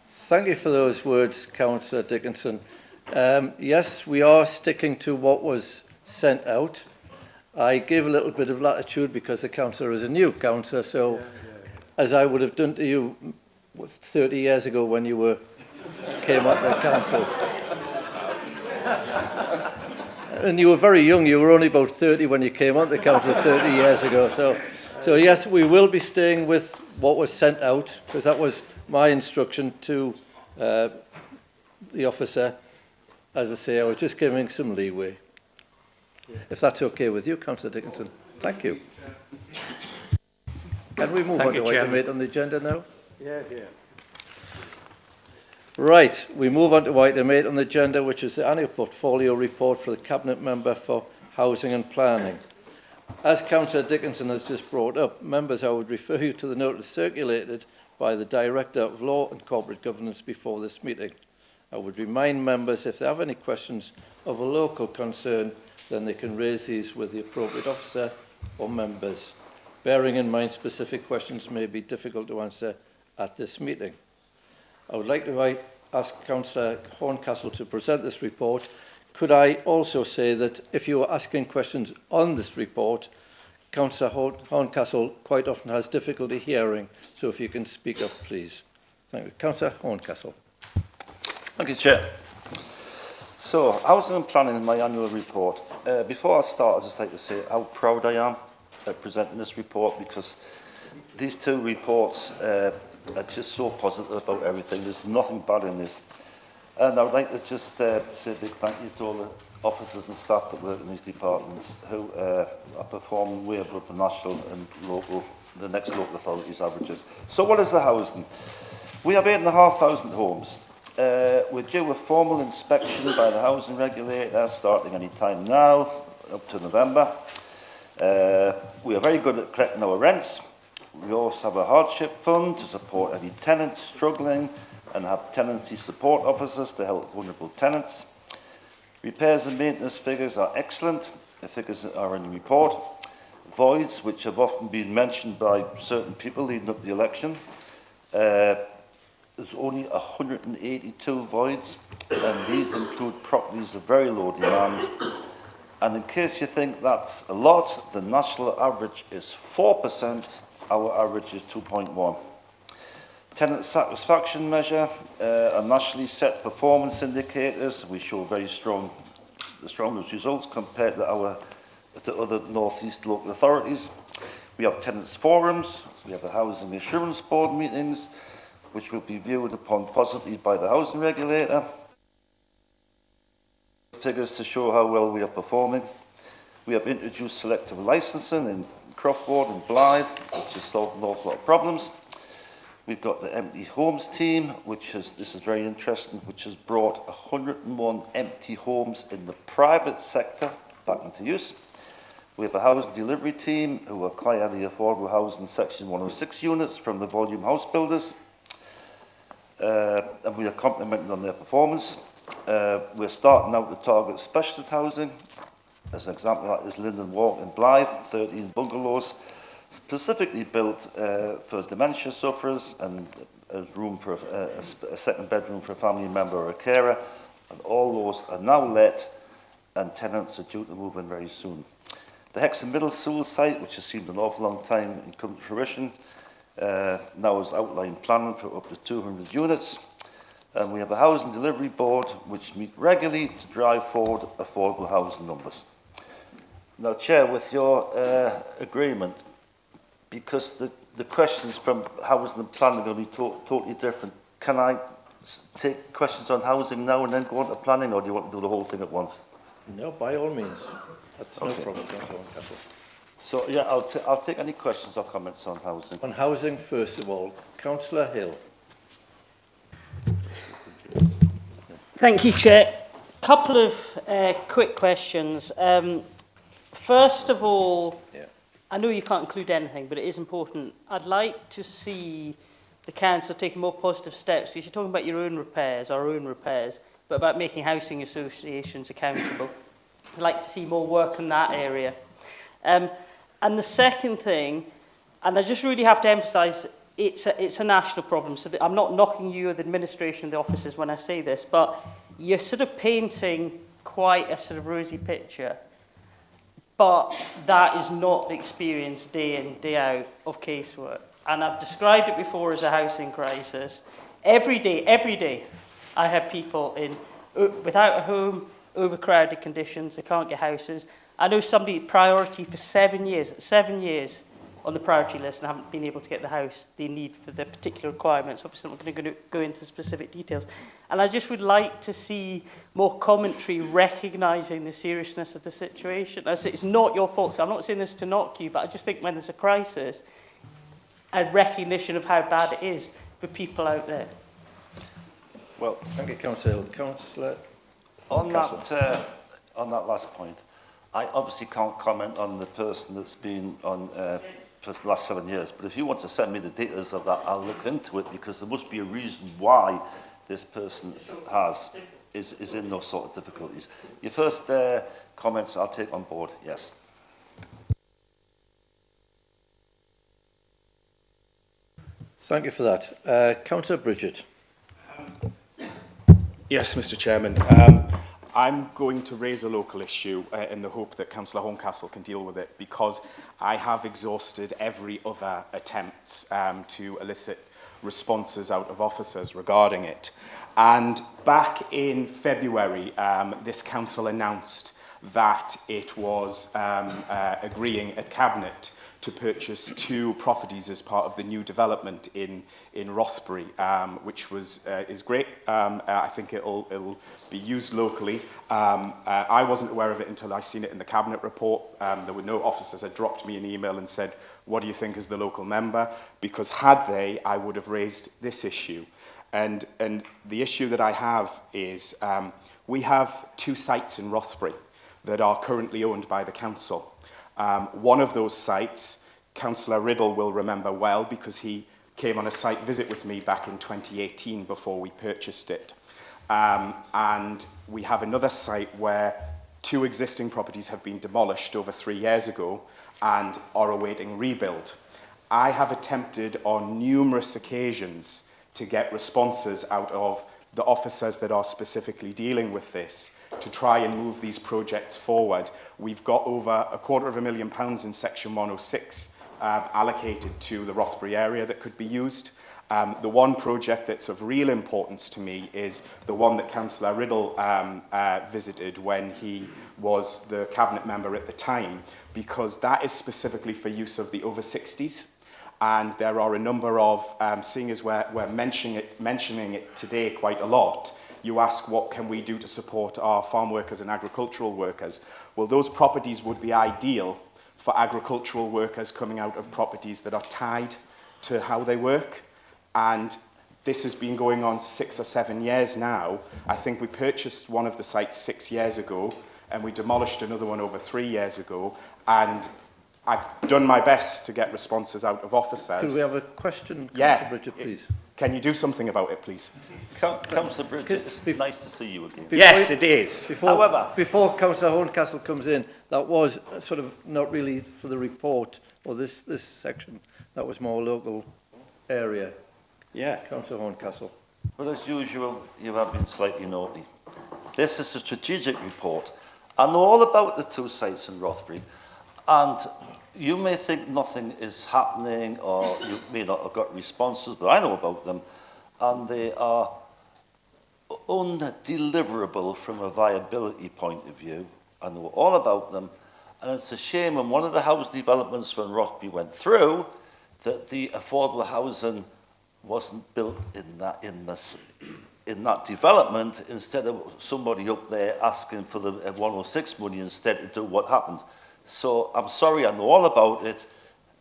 Thank you for those words, Councillor Dickinson. Yes, we are sticking to what was sent out. I gave a little bit of latitude because the councillor is a new councillor, so as I would have done to you 30 years ago when you came up the council. And you were very young, you were only about 30 when you came on the council 30 years ago. So yes, we will be staying with what was sent out, because that was my instruction to the officer. As I say, I was just giving some leeway. If that's okay with you, Councillor Dickinson. Thank you. Can we move on to item 8 on the agenda now? Yeah. Right, we move on to item 8 on the agenda, which is the annual portfolio report for the Cabinet Member for Housing and Planning. As Councillor Dickinson has just brought up, members, I would refer you to the notice circulated by the Director of Law and Corporate Governance before this meeting. I would remind members, if they have any questions of a local concern, then they can raise these with the appropriate officer or members, bearing in mind specific questions may be difficult to answer at this meeting. I would like to ask Councillor Horncastle to present this report. Could I also say that if you are asking questions on this report, Councillor Horncastle quite often has difficulty hearing, so if you can speak up, please. Thank you. Councillor Horncastle. Thank you, Chair. So, housing and planning in my annual report. Before I start, I'd just like to say how proud I am at presenting this report, because these two reports are just so positive about everything. There's nothing bad in this. And I would like to just say a big thank you to all the officers and staff that work in these departments who are performing way above the national and local, the next local authorities' averages. So what is the housing? We have 8,500 homes. We're due a formal inspection by the housing regulator starting any time now, up to November. We are very good at collecting our rents. We also have a hardship fund to support any tenants struggling and have tenancy support officers to help vulnerable tenants. Repairs and maintenance figures are excellent. The figures are in the report. Voids, which have often been mentioned by certain people leading up to the election. There's only 182 voids, and these include properties of very low demand. And in case you think that's a lot, the national average is 4%, our average is 2.1. Tenant satisfaction measure are nationally set performance indicators. We show the strongest results compared to other North East local authorities. We have tenants forums, we have the Housing Assurance Board meetings, which will be viewed upon positively by the housing regulator. Figures to show how well we are performing. We have introduced selective licensing in Croftward and Blythe, which has solved an awful lot of problems. We've got the empty homes team, this is very interesting, which has brought 101 empty homes in the private sector back into use. We have a housing delivery team who acquire the affordable housing section 106 units from the volume house builders. And we are complimented on their performance. We're starting out to target specialist housing. As an example of that is Linden Walk in Blythe, 13 bungalows, specifically built for dementia sufferers and a room for a second bedroom for a family member or a carer. And all those are now let, and tenants are due to move in very soon. The Hexham Middle School site, which has seemed an awful long time in come to fruition, now has outlined planning for up to 200 units. And we have a housing delivery board which meet regularly to drive forward affordable housing numbers. Now, Chair, with your agreement, because the questions from housing and planning are going to be totally different, can I take questions on housing now and then go on to planning, or do you want to do the whole thing at once? No, by all means. That's no Okay. problem, Councillor Horncastle. So, yeah, I'll take any questions or comments on housing. On housing, first of all, Councillor Hill. Thank you, Chair. Couple of quick questions. First of all, I know you can't include anything, but it is important. I'd like to see the council taking more positive steps. You're talking about your own repairs, our own repairs, but about making housing associations accountable. I'd like to see more work in that area. And the second thing, and I just really have to emphasise, it's a national problem. So I'm not knocking you or the administration of the offices when I say this, but you're sort of painting quite a sort of rosy picture. But that is not the experience day in, day out of casework. And I've described it before as a housing crisis. Every day, I have people without a home, overcrowded conditions, they can't get houses. I know somebody priority for 7 years on the priority list and haven't been able to get the house they need for their particular requirements. Obviously, I'm not going to go into the specific details. And I just would like to see more commentary recognising the seriousness of the situation. I say it's not your fault. So I'm not saying this to knock you, but I just think when there's a crisis, a recognition of how bad it is for people out there. Well, thank you, Councillor. Councillor on Castle. on that last point, I obviously can't comment on the person that's been on for the last 7 years, but if you want to send me the details of that, I'll look into it, because there must be a reason why this person is in those sort of difficulties. Your first comments I'll take on board, yes. Thank you for that. Councillor Bridget. Yes, Mr. Chairman. I'm going to raise a local issue in the hope that Councillor Horncastle can deal with it, because I have exhausted every other attempt to elicit responses out of officers regarding it. And back in February, this council announced that it was agreeing at Cabinet to purchase 2 properties as part of the new development in Rothbury, which is great. I think it'll be used locally. I wasn't aware of it until I seen it in the Cabinet report. There were no officers had dropped me an email and said, what do you think as the local member? Because had they, I would have raised this issue. And the issue that I have is we have 2 sites in Rothbury that are currently owned by the council. One of those sites, Councillor Riddle will remember well, because he came on a site visit with me back in 2018 before we purchased it. And we have another site where 2 existing properties have been demolished over 3 years ago and are awaiting rebuild. I have attempted on numerous occasions to get responses out of the officers that are specifically dealing with this to try and move these projects forward. We've got over £250,000 in Section 106 allocated to the Rothbury area that could be used. The one project that's of real importance to me is the one that Councillor Riddle visited when he was the Cabinet member at the time, because that is specifically for use of the over 60s. And there are a number of, seeing as we're mentioning it today quite a lot, you ask what can we do to support our farm workers and agricultural workers. Well, those properties would be ideal for agricultural workers coming out of properties that are tied to how they work. And this has been going on 6 or 7 years now. I think we purchased one of the sites 6 years ago, and we demolished another one over 3 years ago. And I've done my best to get responses out of officers. Could we have a question, yeah. Councillor Bridget, please? Can you do something about it, please? Councillor Bridget, it's nice to see you again. Yes, it is. Before Councillor Horncastle comes in, that was sort of not really for the report or this section. That was more local area. Yeah. Councillor Horncastle. But as usual, you have been slightly naughty. This is a strategic report. I know all about the 2 sites in Rothbury, and you may think nothing is happening, or you may not have got responses, but I know about them, and they are undeliverable from a viability point of view. I know all about them, and it's a shame when one of the house developments when Rothbury went through, that the affordable housing wasn't built in that development, instead of somebody up there asking for the 106 money instead to do what happened. So I'm sorry, I know all about it,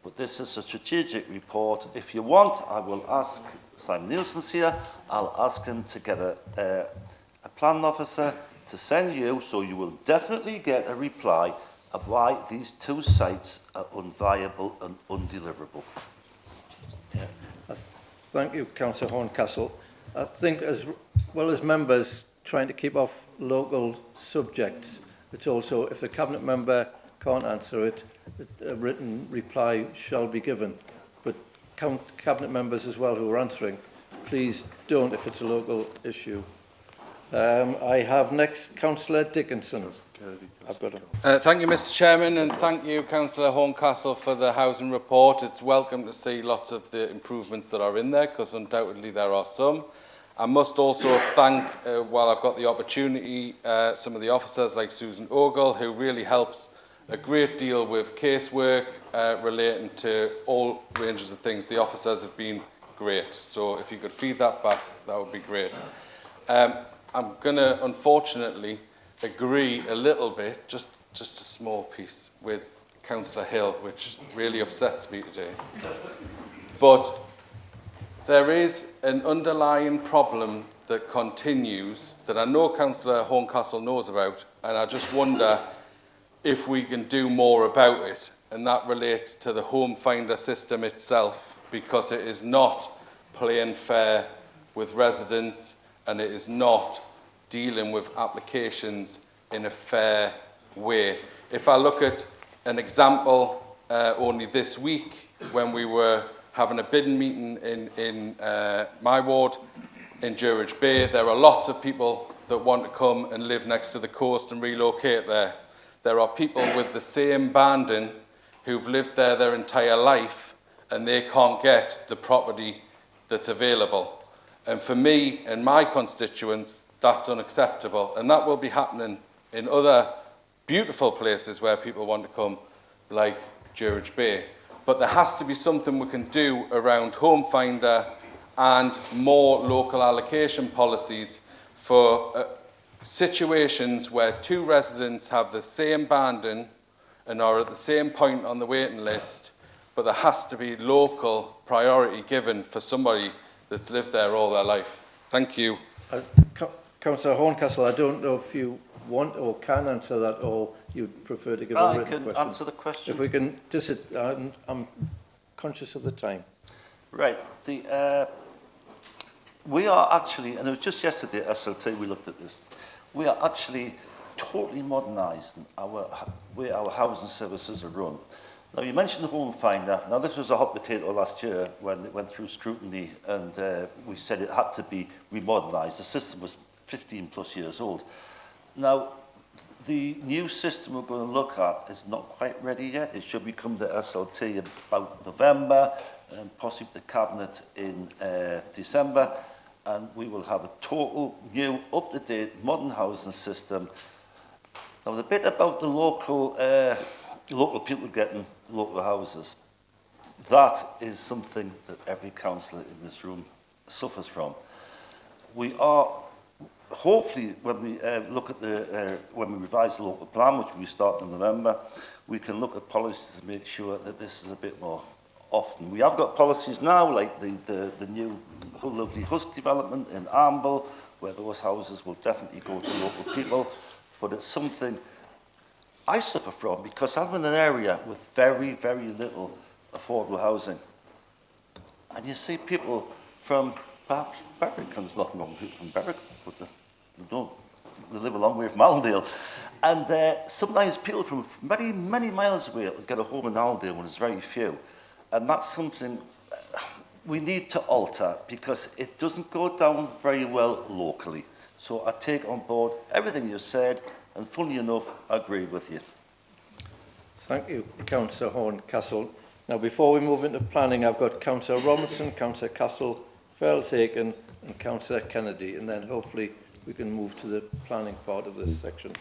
but this is a strategic report. If you want, I will ask Simon Nielsen's here. I'll ask him to get a planning officer to send you, so you will definitely get a reply of why these 2 sites are unviable and undeliverable. Yeah. Thank you, Councillor Horncastle. I think as well as members trying to keep off local subjects, it's also, if the Cabinet member can't answer it, a written reply shall be given. But Cabinet members as well who are answering, please don't if it's a local issue. I have next Councillor Dickinson. I've got Thank you, Mr. Chairman, and thank you, Councillor Horncastle, for the housing report. It's welcome to see lots of the improvements that are in there, because undoubtedly there are some. I must also thank, while I've got the opportunity, some of the officers like Susan Ogle, who really helps a great deal with casework relating to all ranges of things. The officers have been great, so if you could feed that back, that would be great. I'm going to, unfortunately, agree a little bit, just a small piece, with Councillor Hill, which really upsets me today. But there is an underlying problem that continues that I know Councillor Horncastle knows about, and I just wonder if we can do more about it, and that relates to the home finder system itself, because it is not playing fair with residents and it is not dealing with applications in a fair way. If I look at an example only this week, when we were having a bidding meeting in my ward in Durridge Bay, there are lots of people that want to come and live next to the coast and relocate there. There are people with the same banding who've lived there their entire life and they can't get the property that's available. And for me and my constituents, that's unacceptable. And that will be happening in other beautiful places where people want to come, like Durridge Bay. But there has to be something we can do around Home Finder and more local allocation policies for situations where two residents have the same banding and are at the same point on the waiting list, but there has to be local priority given for somebody that's lived there all their life. Thank you. Councillor Horncastle, I don't know if you want or can answer that, or you'd prefer to give a written question. I can answer the question. If we can, just, I'm conscious of the time. Right. We are actually, and it was just yesterday at SLT we looked at this, we are actually totally modernising our way our housing services are run. Now, you mentioned the Home Finder. Now, this was a hot potato last year when it went through scrutiny, and we said it had to be remodernised. The system was 15 plus years old. Now, the new system we're going to look at is not quite ready yet. It should be come to SLT about November, and possibly the Cabinet in December, and we will have a total new, up-to-date, modern housing system. Now, the bit about the local people getting local houses, that is something that every councillor in this room suffers from. We are, hopefully, when we look at when we revise the local plan, which we start in November, we can look at policies to make sure that this is a bit more often. We have got policies now, like the new lovely Husk development in Amble, where those houses will definitely go to local people, but it's something I suffer from because I'm in an area with very, very little affordable housing. And you see people from perhaps Berwick, and there's nothing wrong with people from Berwick, but they live a long way from Allendale. And sometimes people from many, many miles away get a home in Allendale when there's very few. And that's something we need to alter because it doesn't go down very well locally. So I take on board everything you said, and funnily enough, I agree with you. Thank you, Councillor Horncastle. Now, before we move into planning, I've got Councillor Robinson, Councillor Castle, Fairltaken, and Councillor Kennedy, and then hopefully we can move to the planning part of this section.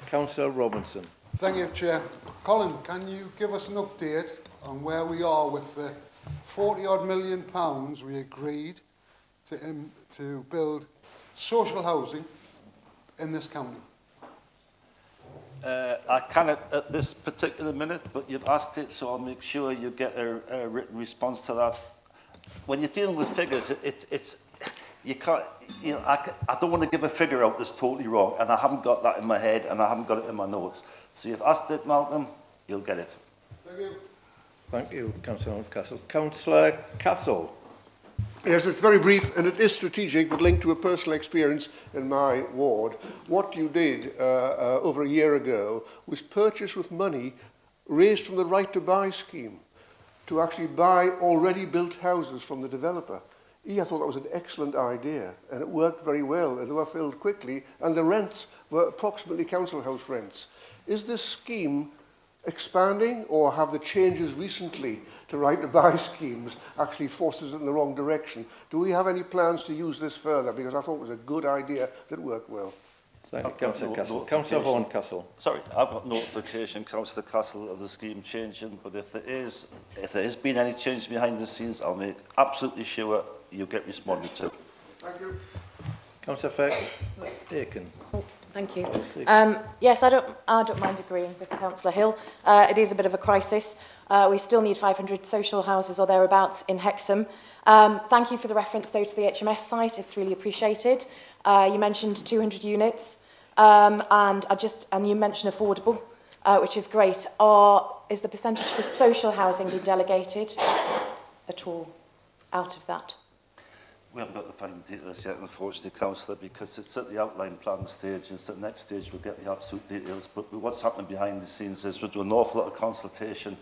Councillor Robinson. Thank you, Chair. Colin, can you give us an update on where we are with the £40-odd million we agreed to build social housing in this county? I cannot at this particular minute, but you've asked it, so I'll make sure you get a written response to that. When you're dealing with figures, you can't, I don't want to give a figure out that's totally wrong, and I haven't got that in my head, and I haven't got it in my notes. So you've asked it, Malcolm, you'll get it. Thank you. Thank you, Councillor Castle. Councillor Castle. Yes, it's very brief and it is strategic, but linked to a personal experience in my ward. What you did over a year ago was purchase with money raised from the Right to Buy scheme to actually buy already built houses from the developer. I thought that was an excellent idea, and it worked very well, and they were filled quickly, and the rents were approximately council house rents. Is this scheme expanding, or have the changes recently to right-to-buy schemes actually forced us in the wrong direction? Do we have any plans to use this further? Because I thought it was a good idea that worked well. Thank you, Councillor Castle. Councillor Horncastle. Sorry, I've got notification, Councillor Castle, of the scheme changing, but if there has been any change behind the scenes, I'll make absolutely sure you get responded to. Thank you. Councillor Fairltaken. Thank you. Yes, I don't mind agreeing with Councillor Hill. It is a bit of a crisis. We still need 500 social houses or thereabouts in Hexham. Thank you for the reference, though, to the HMS site. It's really appreciated. You mentioned 200 units, and you mentioned affordable, which is great. Is the percentage for social housing being delegated at all out of that? We haven't got the final details yet, unfortunately, Councillor, because it's at the outline plan stage. It's at the next stage we'll get the absolute details. But what's happening behind the scenes is we're doing an awful lot of consultation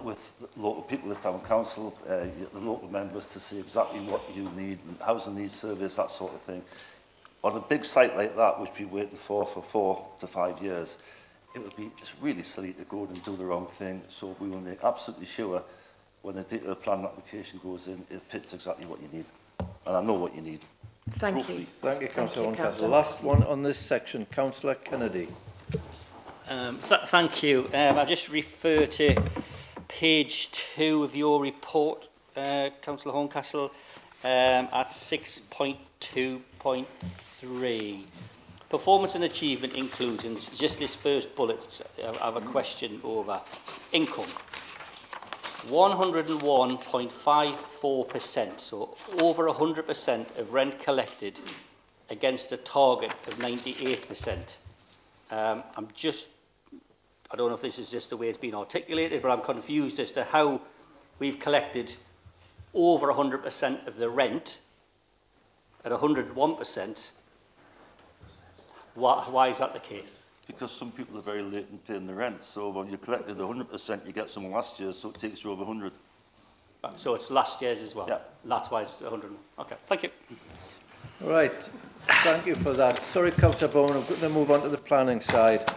with local people, the town council, the local members, to see exactly what you need, and housing needs surveys, that sort of thing. On a big site like that, which we've been waiting for 4 to 5 years, it would be really silly to go and do the wrong thing. So we will make absolutely sure when the detailed plan application goes in, it fits exactly what you need. And I know what you need. Thank you. Thank you, Councillor Horncastle. Last one on this section, Councillor Kennedy. Thank you. I'll just refer to page 2 of your report, Councillor Horncastle, at 6.2.3. Performance and achievement inclusions. Just this first bullet, I have a question over income. 101.54%, so over 100% of rent collected against a target of 98%. I don't know if this is just the way it's been articulated, but I'm confused as to how we've collected over 100% of the rent at 101%. Why is that the case? Because some people are very late in paying the rent. So when you collected 100%, you get some last year, so it takes you over 100. So it's last year's as well? Yeah. That's why it's 100. Okay, thank you. All right, thank you for that. Sorry, Councillor Bowman, I'm going to move on to the planning side.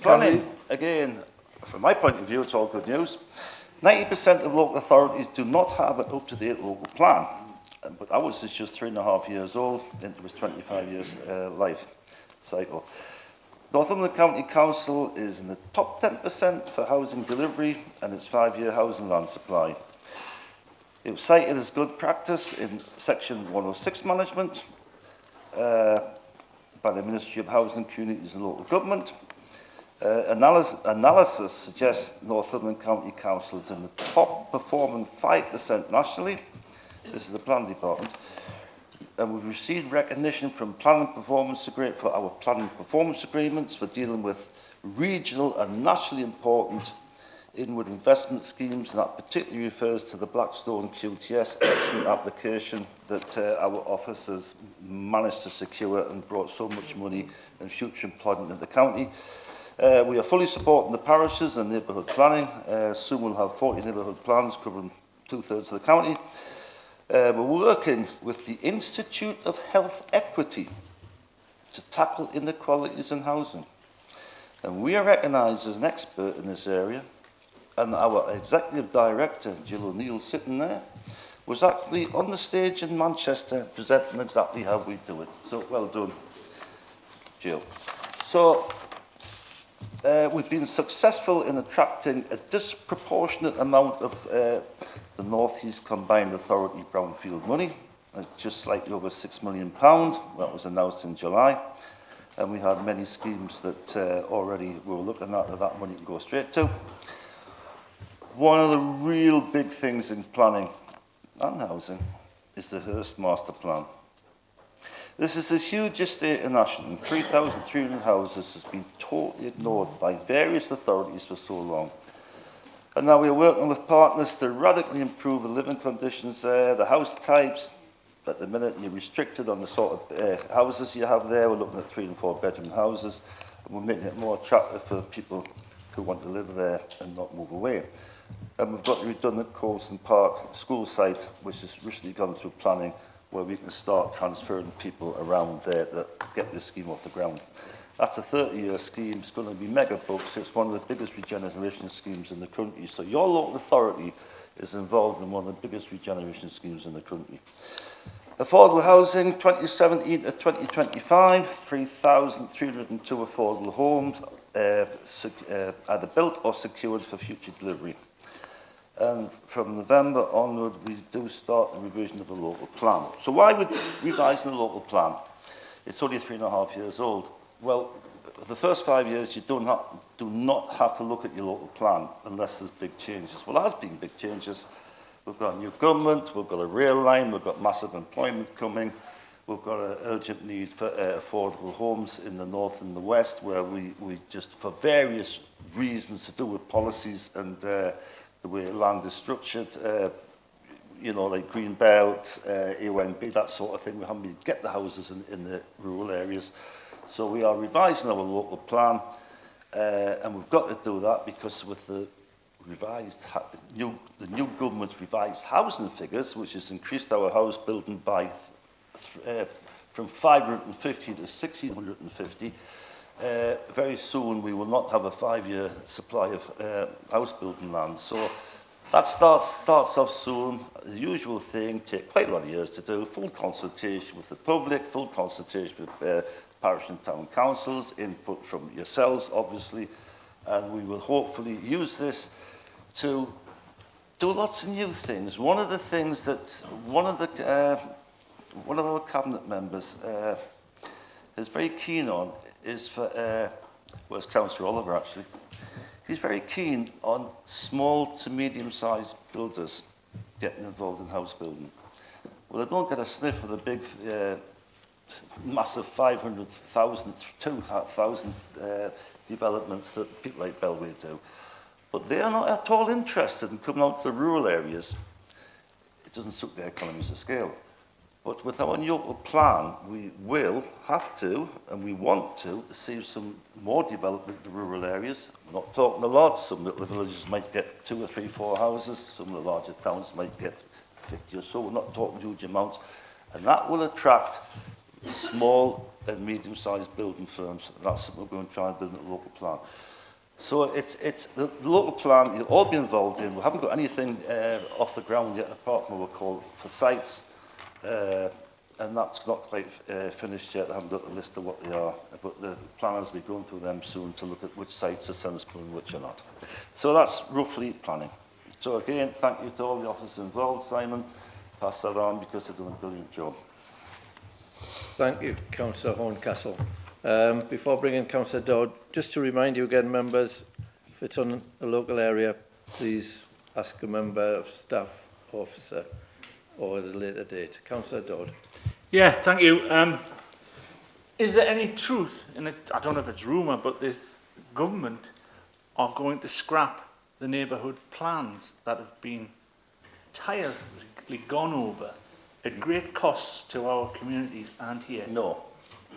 Planning, again, from my point of view, it's all good news. 90% of local authorities do not have an up-to-date local plan. But ours is just 3.5 years old into its 25 years life cycle. Northumberland County Council is in the top 10% for housing delivery and its 5-year housing land supply. It was cited as good practice in section 106 management by the Ministry of Housing, Communities and Local Government. Analysis suggests Northumberland County Council is in the top performing 5% nationally. This is the planning department. And we've received recognition from planning performance for our planning performance agreements for dealing with regional and nationally important inward investment schemes, and that particularly refers to the Blackstone QTS excellent application that our office has managed to secure and brought so much money and future employment in the county. We are fully supporting the parishes and neighbourhood planning. Soon we'll have 40 neighbourhood plans covering 2/3 of the county. We're working with the Institute of Health Equity to tackle inequalities in housing. And we are recognised as an expert in this area. And our Executive Director, Jill O'Neill, sitting there, was actually on the stage in Manchester presenting exactly how we do it. So well done, Jill. So we've been successful in attracting a disproportionate amount of the North East Combined Authority brownfield money. It's just slightly over £6 million. That was announced in July. And we had many schemes that already we were looking at that money can go straight to. One of the real big things in planning and housing is the Hurst Master Plan. This is a huge estate in Ashton. 3,300 houses has been totally ignored by various authorities for so long. And now we're working with partners to radically improve the living conditions there, the house types. At the minute, you're restricted on the sort of houses you have there. We're looking at 3 and 4 bedroom houses. And we're making it more attractive for people who want to live there and not move away. And we've got the redundant Colston Park school site, which has recently gone through planning, where we can start transferring people around there to get this scheme off the ground. That's a 30-year scheme. It's going to be mega bucks. It's one of the biggest regeneration schemes in the country. So your local authority is involved in one of the biggest regeneration schemes in the country. Affordable housing, 2017 to 2025, 3,302 affordable homes either built or secured for future delivery. And from November onward, we do start the revision of the local plan. So why would revising the local plan? it's only 3.5 years old. Well, the first 5 years, you do not have to look at your local plan unless there's big changes. Well, there has been big changes. We've got a new government, we've got a rail line, we've got massive employment coming, we've got an urgent need for affordable homes in the north and the west, where we just, for various reasons to do with policies and the way land is structured, you know, like Green Belt, AONB, that sort of thing, we haven't been able to get the houses in the rural areas. So we are revising our local plan, and we've got to do that because with the new government's revised housing figures, which has increased our house building by from 550 to 1,650, very soon we will not have a 5-year supply of house building land. So that starts off soon. The usual thing, take quite a lot of years to do, full consultation with the public, full consultation with parish and town councils, input from yourselves, obviously, and we will hopefully use this to do lots of new things. One of the things that one of our cabinet members is very keen on is for, well, it's Councillor Oliver actually. He's very keen on small to medium-sized builders getting involved in house building. Well, they don't get a sniff of the big, massive 500,000, 2,000 developments that people like Belway do. But they are not at all interested in coming out to the rural areas. It doesn't suit their economies of scale. But with our new local plan, we will have to, and we want to, see some more development in the rural areas. We're not talking a lot. Some little villages might get 2 or 3, 4 houses. Some of the larger towns might get 50 or so. We're not talking huge amounts. And that will attract small and medium-sized building firms. And that's something we're going to try and build in the local plan. So it's the local plan you'll all be involved in. We haven't got anything off the ground yet, apart from what we're called for sites. And that's not quite finished yet. I haven't got the list of what they are, but the planners will be going through them soon to look at which sites are sensible and which are not. So that's roughly planning. So again, thank you to all the officers involved. Simon, pass that on because they've done a brilliant job. Thank you, Councillor Horncastle. Before bringing Councillor Dodd, just to remind you again, members, if it's on a local area, please ask a member of staff, officer, or at a later date. Councillor Dodd. Yeah, thank you. Is there any truth in it? I don't know if it's rumour, but this government are going to scrap the neighbourhood plans that have been tirelessly gone over at great costs to our communities and here? No.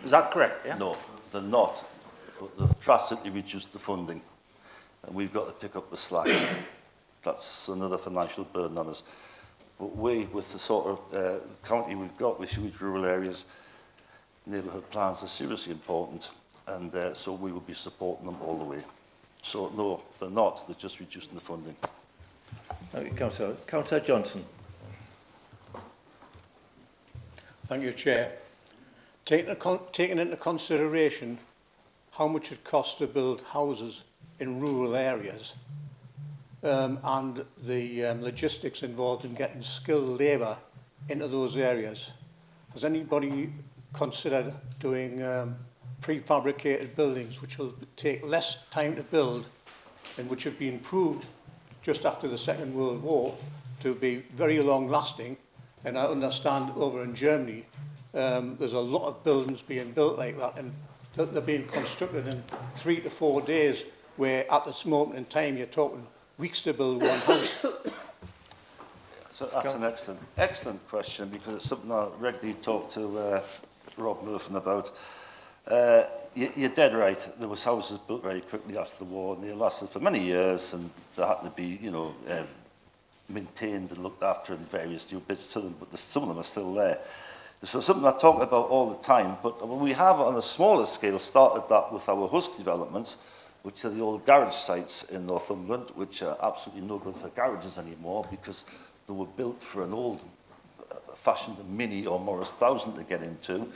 Is that correct? Yeah? No, they're not. But they've drastically reduced the funding, and we've got to pick up the slack. That's another financial burden on us. But we, with the sort of county we've got with huge rural areas, neighbourhood plans are seriously important, and so we will be supporting them all the way. So no, they're not. They're just reducing the funding. Thank you, Councillor. Councillor Johnson. Thank you, Chair. Taking into consideration how much it costs to build houses in rural areas and the logistics involved in getting skilled labour into those areas, has anybody considered doing prefabricated buildings which will take less time to build and which have been proved just after the Second World War to be very long lasting? And I understand over in Germany there's a lot of buildings being built like that, and they're being constructed in 3 to 4 days, where at this moment in time you're talking weeks to build one house. So that's an excellent question, because it's something I regularly talk to Rob Murphy about. You're dead right. There was houses built very quickly after the war, and they lasted for many years, and they had to be, you know, maintained and looked after, and various new bits to them, but some of them are still there. So something I talk about all the time, but we have on a smaller scale started that with our Husk developments, which are the old garage sites in Northumberland, which are absolutely no good for garages anymore because they were built for an old-fashioned Mini or Morris 1000 to get into,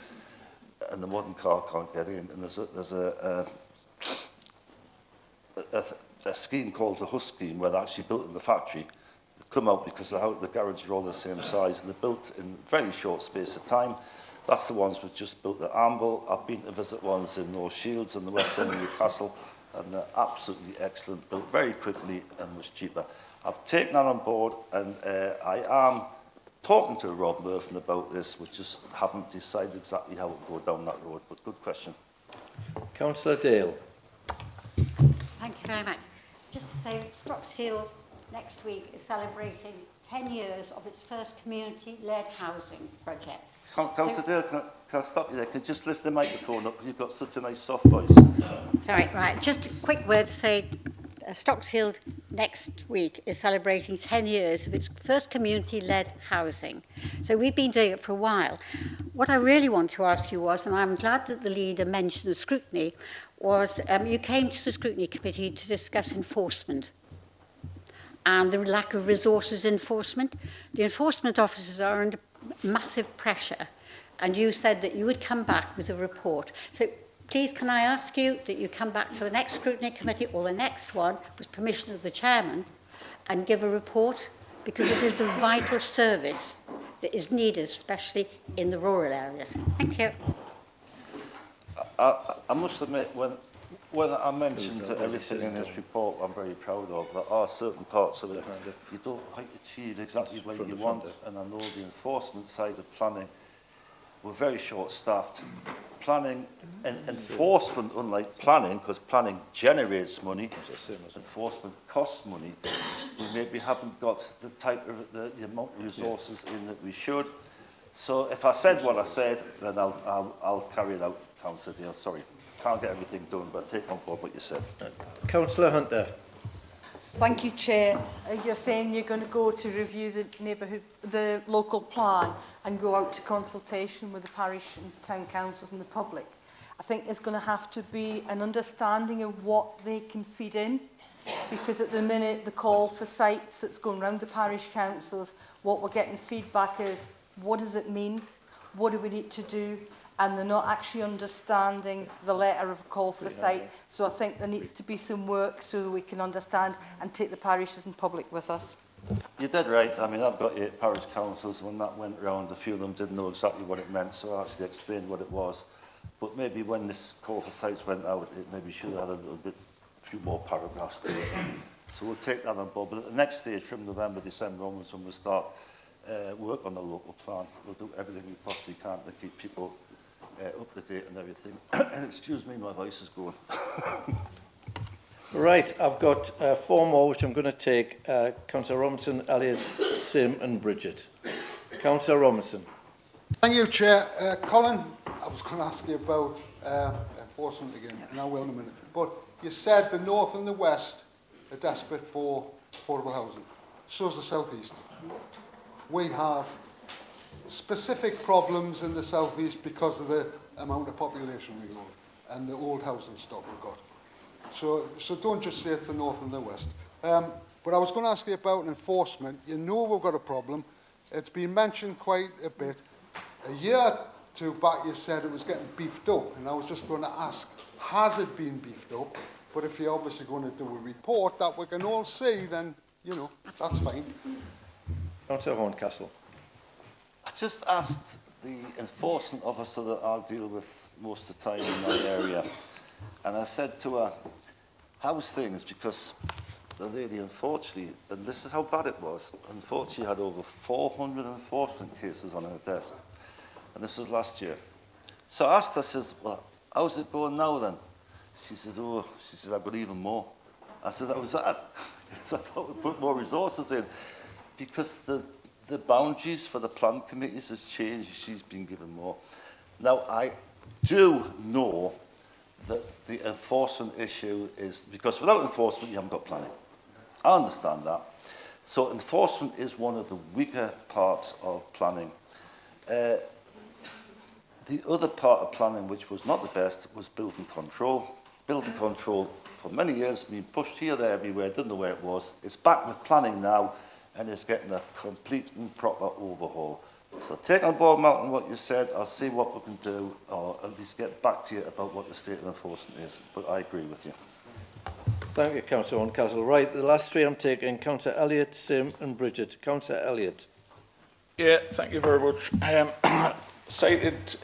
and the modern car can't get in. And there's a scheme called the Husk scheme, where they're actually built in the factory. They come out because the garage are all the same size, and they're built in a very short space of time. That's the ones we've just built at Amble. I've been to visit ones in North Shields and the West End of Newcastle, and they're absolutely excellent, built very quickly and much cheaper. I've taken that on board, and I am talking to Rob Murphy about this. We just haven't decided exactly how to go down that road, but good question. Councillor Dale. Thank you very much. Just to say, Stocksfield next week is celebrating 10 years of its first community-led housing project. Councillor Dale, can I stop you there? Can you just lift the microphone up? You've got such a nice soft voice. Sorry, right. Just a quick word to say, Stocksfield next week is celebrating 10 years of its first community-led housing. So we've been doing it for a while. What I really want to ask you was, and I'm glad that the leader mentioned the scrutiny, was you came to the scrutiny committee to discuss enforcement and the lack of resources enforcement. The enforcement officers are under massive pressure, and you said that you would come back with a report. So please, can I ask you that you come back to the next scrutiny committee or the next one with permission of the chairman and give a report, because it is a vital service that is needed, especially in the rural areas. Thank you. I must admit, when I mentioned everything in this report I'm very proud of, there are certain parts of it you don't quite achieve exactly what you want, and I know the enforcement side of planning, we're very short-staffed. Planning and enforcement, unlike planning, because planning generates money, enforcement costs money, we maybe haven't got the type of the amount of resources in that we should. So if I said what I said, then I'll carry it out, Councillor Dale. Sorry, can't get everything done, but take on board what you said. Councillor Hunter. Thank you, Chair. You're saying you're going to go to review the local plan and go out to consultation with the parish and town councils and the public. I think there's going to have to be an understanding of what they can feed in, because at the minute the call for sites that's going around the parish councils, what we're getting feedback is, what does it mean? What do we need to do? And they're not actually understanding the letter of call for site. So I think there needs to be some work so that we can understand and take the parishes and public with us. You're dead right. I mean, I've got 8 parish councils. When that went round, a few of them didn't know exactly what it meant, so I actually explained what it was. But maybe when this call for sites went out, it maybe should have had a few more paragraphs to it. So we'll take that on board. But at the next stage, from November, December onwards, when we start work on the local plan, we'll do everything we possibly can to keep people up to date and everything. And excuse me, my voice is going. Right, I've got 4 more which I'm going to take. Councillor Robinson, Elliott, Sim and Bridget. Councillor Robinson. Thank you, Chair. Colin, I was going to ask you about enforcement again, and I will in a minute. But you said the north and the west are desperate for affordable housing. So is the southeast. We have specific problems in the southeast because of the amount of population we hold and the old housing stock we've got. So don't just say it's the north and the west. But I was going to ask you about enforcement. You know we've got a problem. It's been mentioned quite a bit. A year or 2 back you said it was getting beefed up, and I was just going to ask, has it been beefed up? But if you're obviously going to do a report that we can all see, then, you know, that's fine. Councillor Horncastle. I just asked the enforcement officer that I deal with most of the time in that area, and I said to her, how's things? Because the lady, unfortunately, and this is how bad it was, unfortunately had over 400 enforcement cases on her desk, and this was last year. So I asked her, I says, well, how's it going now then? She says, I've got even more. I said, how was that? Because I thought we'd put more resources in, because the boundaries for the plan committees has changed. She's been given more. Now, I do know that the enforcement issue is, because without enforcement, you haven't got planning. I understand that. So enforcement is one of the weaker parts of planning. The other part of planning, which was not the best, was building control. Building control, for many years, been pushed here, there, everywhere, didn't know where it was. It's back with planning now, and it's getting a complete and proper overhaul. So take on board, Martin, what you said. I'll see what we can do, or at least get back to you about what the state of enforcement is. But I agree with you. Thank you, Councillor Horncastle. Right, the last 3 I'm taking, Councillor Elliott, Sim and Bridget. Councillor Elliott. Yeah, thank you very much. cited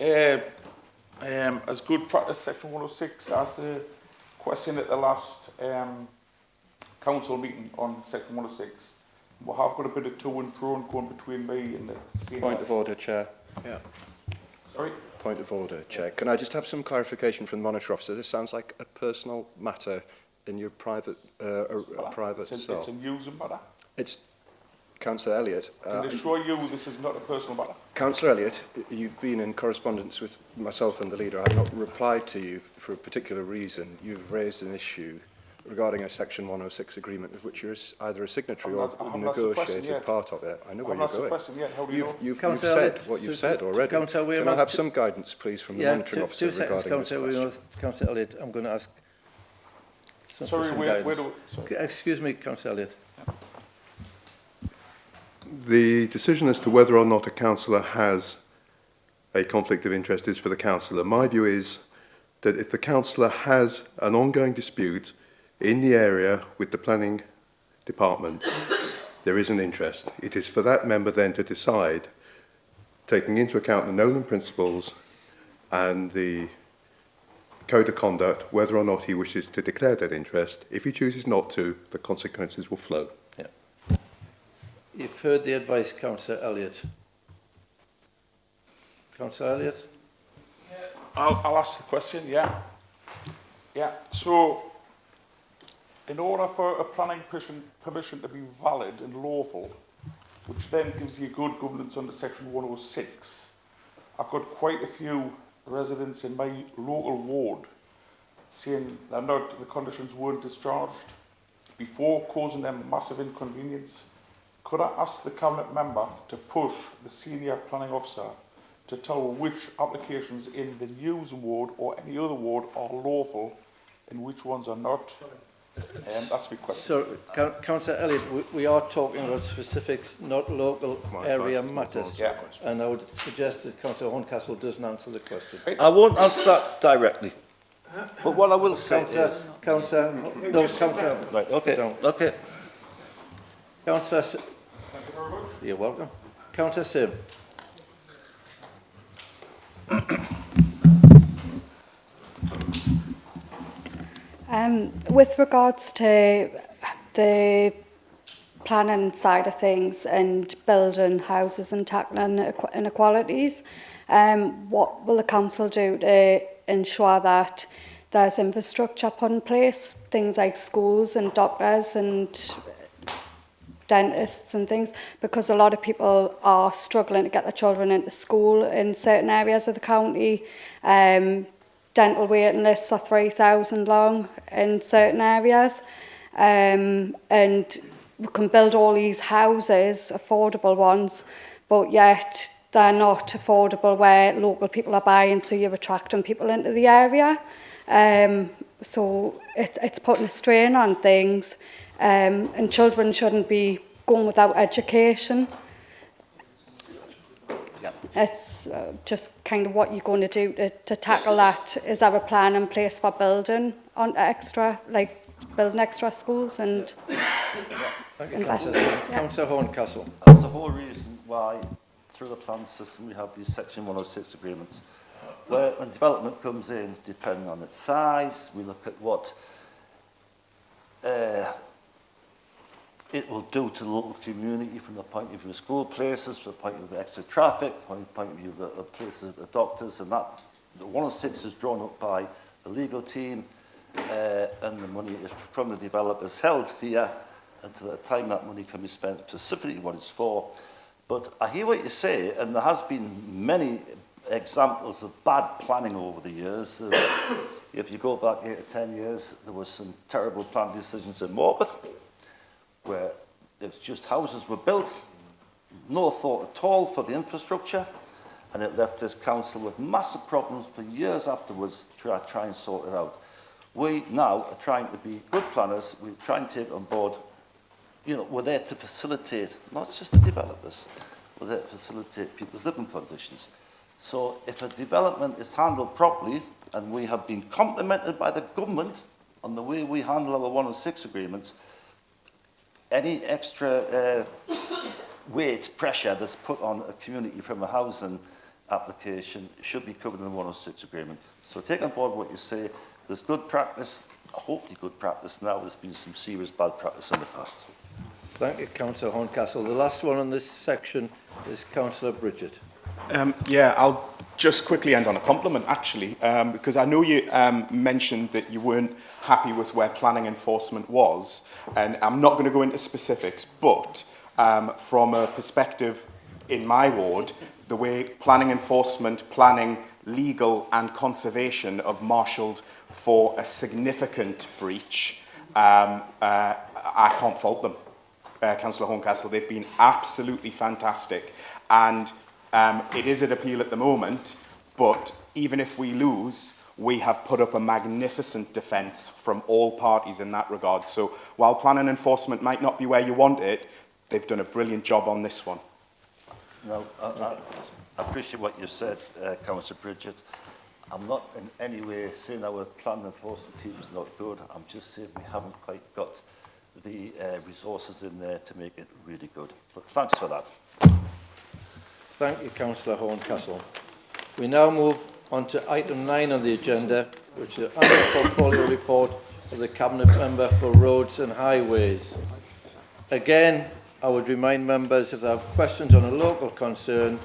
as good practice Section 106 as the question at the last council meeting on Section 106. We have got a bit of to and fro going between me and the senior. Point of order, Chair. Yeah. Sorry? Point of order, Chair. Can I just have some clarification from the Monitor Officer? This sounds like a personal matter in your private cell. It's a using matter. It's Councillor Elliott. Can I assure you this is not a personal matter? Councillor Elliott, you've been in correspondence with myself and the leader. I've not replied to you for a particular reason. You've raised an issue regarding a Section 106 agreement of which you're either a signatory or a negotiated part of it. I know where you're going. How do you know? You've said what you've said already. Can I have some guidance, please, from the monitoring officer regarding this question? Councillor Elliott, I'm going to ask some guidance. Excuse me, Councillor Elliott. The decision as to whether or not a councillor has a conflict of interest is for the councillor. My view is that if the councillor has an ongoing dispute in the area with the planning department, there is an interest. It is for that member then to decide, taking into account the Nolan principles and the code of conduct, whether or not he wishes to declare that interest. If he chooses not to, the consequences will flow. Yeah. You've heard the advice, Councillor Elliott. Councillor Elliott? I'll ask the question, yeah. Yeah, so in order for a planning permission to be valid and lawful, which then gives you good governance under Section 106, I've got quite a few residents in my local ward saying the conditions weren't discharged before causing them massive inconvenience. Could I ask the Cabinet member to push the senior planning officer to tell which applications in the News ward or any other ward are lawful and which ones are not? That's my question. So, Councillor Elliott, we are talking about specifics, not local area matters. Yeah. And I would suggest that Councillor Horncastle doesn't answer the question. I won't answer that directly. But what I will say is... Councillor, Right, okay, okay. Councillor... Thank you very much. You're welcome. Councillor Sim. With regards to the planning side of things and building houses and tackling inequalities, what will the council do to ensure that there's infrastructure put in place, things like schools and doctors and dentists and things, because a lot of people are struggling to get their children into school in certain areas of the county. Dental waiting lists are 3,000 long in certain areas, and we can build all these houses, affordable ones, but yet they're not affordable where local people are buying, so you're attracting people into the area. So it's putting a strain on things, and children shouldn't be going without education. It's just kind of what you're going to do to tackle that. Is there a plan in place for building on extra, like building extra schools and investment? Councillor Horncastle. That's the whole reason why, through the plan system, we have these Section 106 agreements, where when development comes in, depending on its size, we look at what it will do to the local community from the point of view of school places, from the point of view of extra traffic, from the point of view of the places, the doctors, and that. The 106 is drawn up by the legal team, and the money is from the developers held here until the time that money can be spent specifically what it's for. But I hear what you say, and there has been many examples of bad planning over the years. If you go back 8 or 10 years, there was some terrible planning decisions in Morpeth, where it's just houses were built, no thought at all for the infrastructure, and it left this council with massive problems for years afterwards to try and sort it out. We now are trying to be good planners. We try and take on board, you know, we're there to facilitate, not just the developers, we're there to facilitate people's living conditions. So if a development is handled properly, and we have been complimented by the government on the way we handle our 106 agreements, any extra weight, pressure that's put on a community from a housing application should be covered in the 106 agreement. So take on board what you say. There's good practice, hopefully good practice now. There's been some serious bad practice in the past. Thank you, Councillor Horncastle. The last one on this section is Councillor Bridget. Yeah, I'll just quickly end on a compliment, actually, because I know you mentioned that you weren't happy with where planning enforcement was, and I'm not going to go into specifics, but from a perspective in my ward, the way planning enforcement, planning, legal and conservation have marshalled for a significant breach, I can't fault them. Councillor Horncastle, they've been absolutely fantastic, and it is at appeal at the moment, but even if we lose, we have put up a magnificent defence from all parties in that regard. So while planning enforcement might not be where you want it, they've done a brilliant job on this one. No, I appreciate what you said, Councillor Bridget. I'm not in any way saying our planning enforcement team is not good. I'm just saying we haven't quite got the resources in there to make it really good. But thanks for that. Thank you, Councillor Horncastle. We now move on to item 9 on the agenda, which is the annual portfolio report of the Cabinet Member for Roads and Highways. Again, I would remind members if they have questions on a local concern,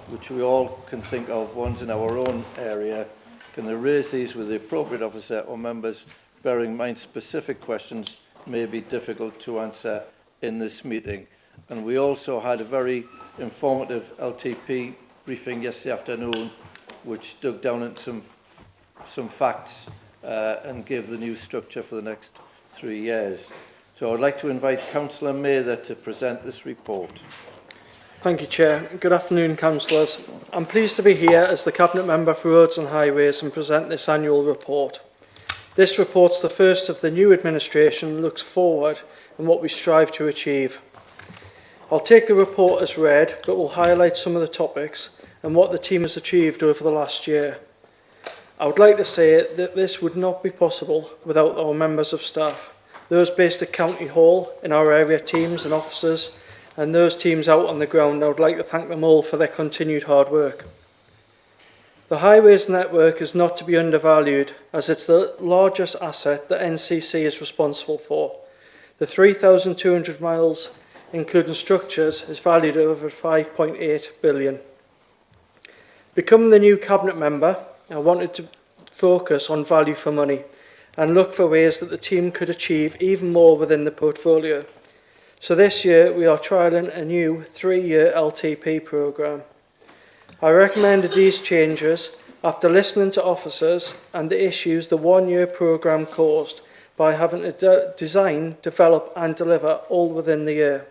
which we all can think of, ones in our own area, can they raise these with the appropriate officer or members, bearing in mind specific questions may be difficult to answer in this meeting. And we also had a very informative LTP briefing yesterday afternoon, which dug down into some facts and gave the new structure for the next 3 years. So I'd like to invite Councillor Mather to present this report. Thank you, Chair. Good afternoon, Councillors. I'm pleased to be here as the Cabinet Member for Roads and Highways and present this annual report. This report's the first of the new administration and looks forward and what we strive to achieve. I'll take the report as read, but will highlight some of the topics and what the team has achieved over the last year. I would like to say that this would not be possible without our members of staff, those based at County Hall, in our area teams and officers, and those teams out on the ground. I would like to thank them all for their continued hard work. The highways network is not to be undervalued, as it's the largest asset that NCC is responsible for. The 3,200 miles, including structures, is valued at over 5.8 billion. Becoming the new Cabinet Member, I wanted to focus on value for money and look for ways that the team could achieve even more within the portfolio. So this year we are trialling a new 3-year LTP programme. I recommended these changes after listening to officers and the issues the 1-year programme caused by having to design, develop and deliver all within the year.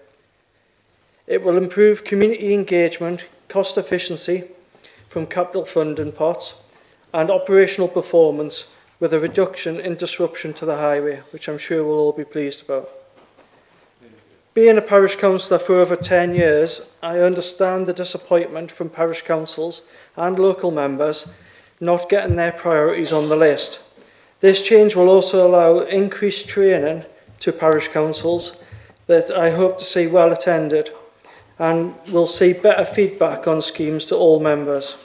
It will improve community engagement, cost efficiency from capital funding pots and operational performance with a reduction in disruption to the highway, which I'm sure we'll all be pleased about. Being a parish councillor for over 10 years, I understand the disappointment from parish councils and local members not getting their priorities on the list. This change will also allow increased training to parish councils that I hope to see well attended, and will see better feedback on schemes to all members,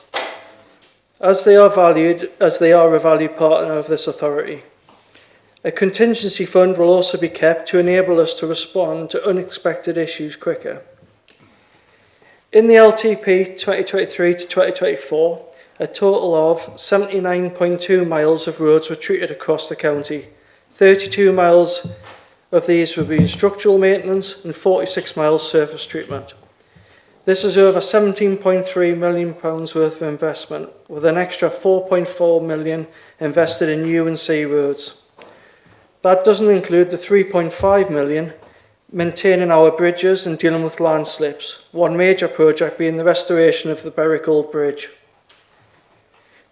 as they are a valued partner of this authority. A contingency fund will also be kept to enable us to respond to unexpected issues quicker. In the LTP 2023 to 2024, a total of 79.2 miles of roads were treated across the county. 32 miles of these will be in structural maintenance and 46 miles surface treatment. This is over £17.3 million worth of investment, with an extra £4.4 million invested in U&C roads. That doesn't include the £3.5 million maintaining our bridges and dealing with landslips, one major project being the restoration of the Berwick Old Bridge.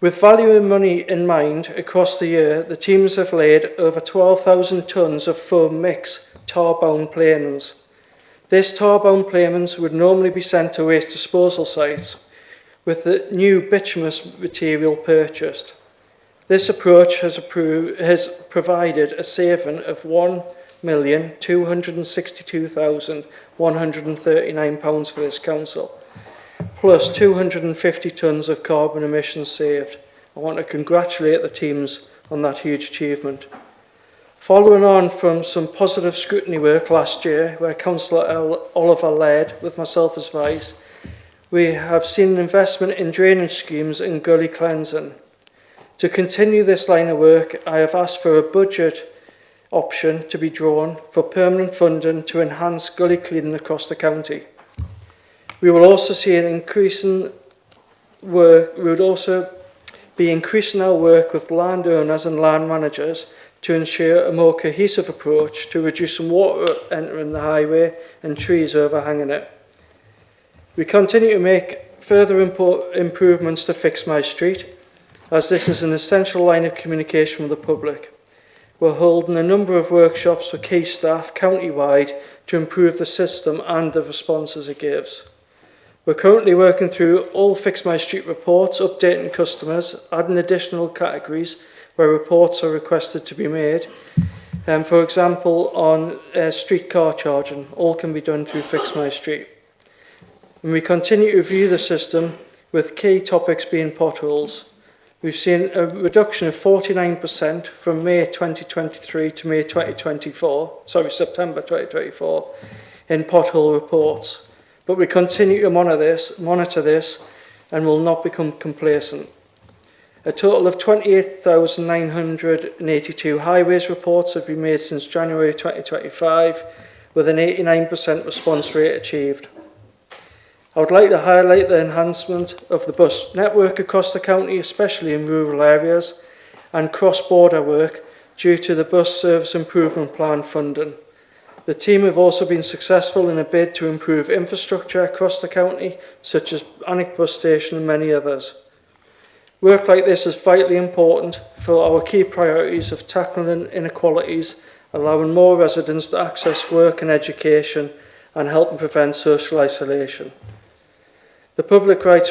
With value and money in mind, across the year, the teams have laid over 12,000 tonnes of foam mix tar-bound planings. This tar-bound planings would normally be sent to waste disposal sites, with the new bituminous material purchased. This approach has provided a saving of £1,262,139 for this council. plus 250 tonnes of carbon emissions saved. I want to congratulate the teams on that huge achievement. Following on from some positive scrutiny work last year, where Councillor Oliver led, with myself as vice, we have seen an investment in drainage schemes and gully cleansing. To continue this line of work, I have asked for a budget option to be drawn for permanent funding to enhance gully cleaning across the county. We will also see an increasing work. We would also be increasing our work with landowners and land managers to ensure a more cohesive approach to reducing water entering the highway and trees overhanging it. We continue to make further improvements to Fix My Street, as this is an essential line of communication with the public. We're holding a number of workshops for key staff county-wide to improve the system and the responses it gives. We're currently working through all Fix My Street reports, updating customers, adding additional categories where reports are requested to be made. For example, on streetcar charging, all can be done through Fix My Street. And we continue to review the system with key topics being potholes. We've seen a reduction of 49% from May 2023 to May 2024, September 2024, in pothole reports. But we continue to monitor this and will not become complacent. A total of 28,982 highways reports have been made since January 2025, with an 89% response rate achieved. I would like to highlight the enhancement of the bus network across the county, especially in rural areas, and cross-border work due to the bus service improvement plan funding. The team have also been successful in a bid to improve infrastructure across the county, such as Alnwick Bus Station and many others. Work like this is vitally important for our key priorities of tackling inequalities, allowing more residents to access work and education, and helping prevent social isolation. The Public Rights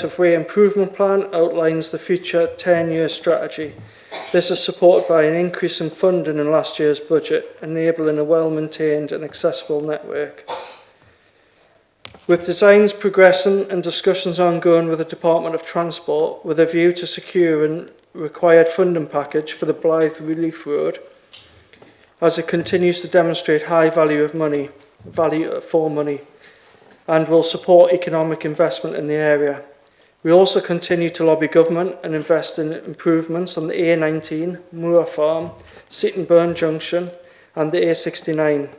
of Way Improvement Plan outlines the future 10-year strategy. This is supported by an increase in funding in last year's budget, enabling a well-maintained and accessible network. With designs progressing and discussions ongoing with the Department of Transport with a view to securing required funding package for the Blythe Relief Road, as it continues to demonstrate high value for money, and will support economic investment in the area. We also continue to lobby government and invest in improvements on the A19, Moor Farm, Seatonburn Junction and the A69.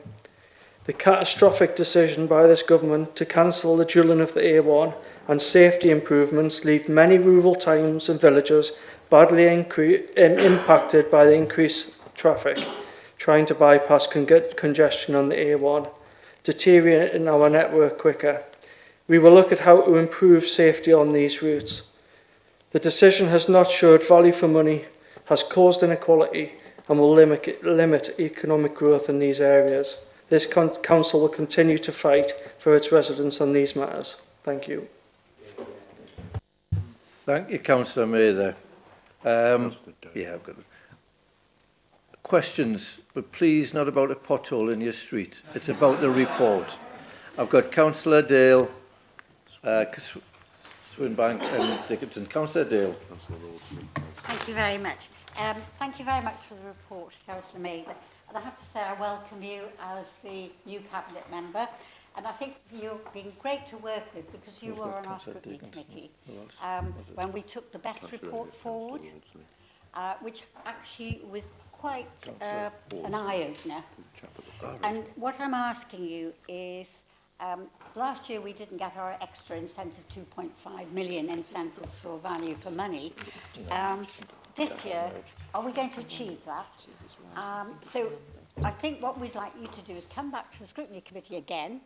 The catastrophic decision by this government to cancel the dualling of the A1 and safety improvements leave many rural towns and villages badly impacted by the increased traffic, trying to bypass congestion on the A1, deteriorating our network quicker. We will look at how to improve safety on these routes. The decision has not showed value for money, has caused inequality, and will limit economic growth in these areas. This council will continue to fight for its residents on these matters. Thank you. Thank you, Councillor Mather. I've got questions, but please not about a pothole in your street. It's about the report. I've got Councillor Dale, Swinbank and Dickinson. Councillor Dale. Thank you very much. Thank you very much for the report, Councillor Mather. And I have to say I welcome you as the new Cabinet member. And I think you've been great to work with because you were on our scrutiny committee when we took the best report forward, which actually was quite an eye-opener. And what I'm asking you is, last year we didn't get our extra incentive, 2.5 million incentive for value for money. This year, are we going to achieve that? So I think what we'd like you to do is come back to the scrutiny committee again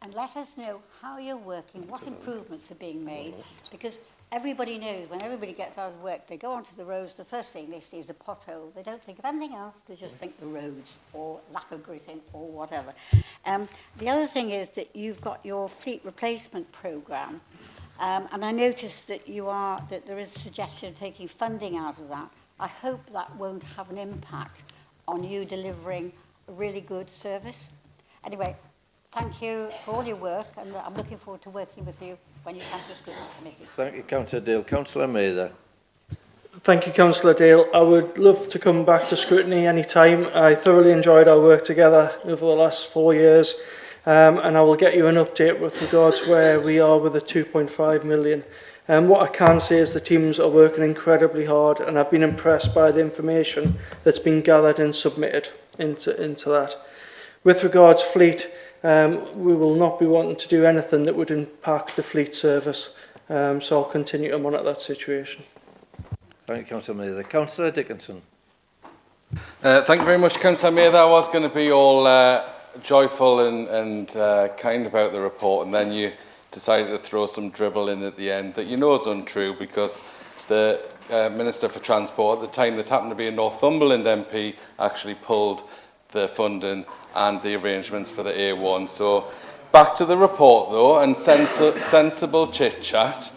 and let us know how you're working, what improvements are being made, because everybody knows when everybody gets out of work, they go onto the roads, the first thing they see is a pothole. They don't think of anything else, they just think the roads or lack of gritting or whatever. The other thing is that you've got your fleet replacement programme, and I noticed that there is a suggestion of taking funding out of that. I hope that won't have an impact on you delivering a really good service. Anyway, Thank you for all your work, and I'm looking forward to working with you when you come to the Scrutiny Committee. Thank you, Councillor Dale. Councillor Mather. Thank you, Councillor Dale. I would love to come back to scrutiny any time. I thoroughly enjoyed our work together over the last 4 years, and I will get you an update with regards where we are with the 2.5 million. What I can say is the teams are working incredibly hard, and I've been impressed by the information that's been gathered and submitted into that. With regards fleet, we will not be wanting to do anything that would impact the fleet service, so I'll continue to monitor that situation. Thank you, Councillor Mather. Councillor Dickinson. Thank you very much, Councillor Mather. I was going to be all joyful and kind about the report, and then you decided to throw some dribble in at the end that you know is untrue, because the Minister for Transport at the time, that happened to be a Northumberland MP, actually pulled the funding and the arrangements for the A1. So back to the report though, and sensible chit-chat.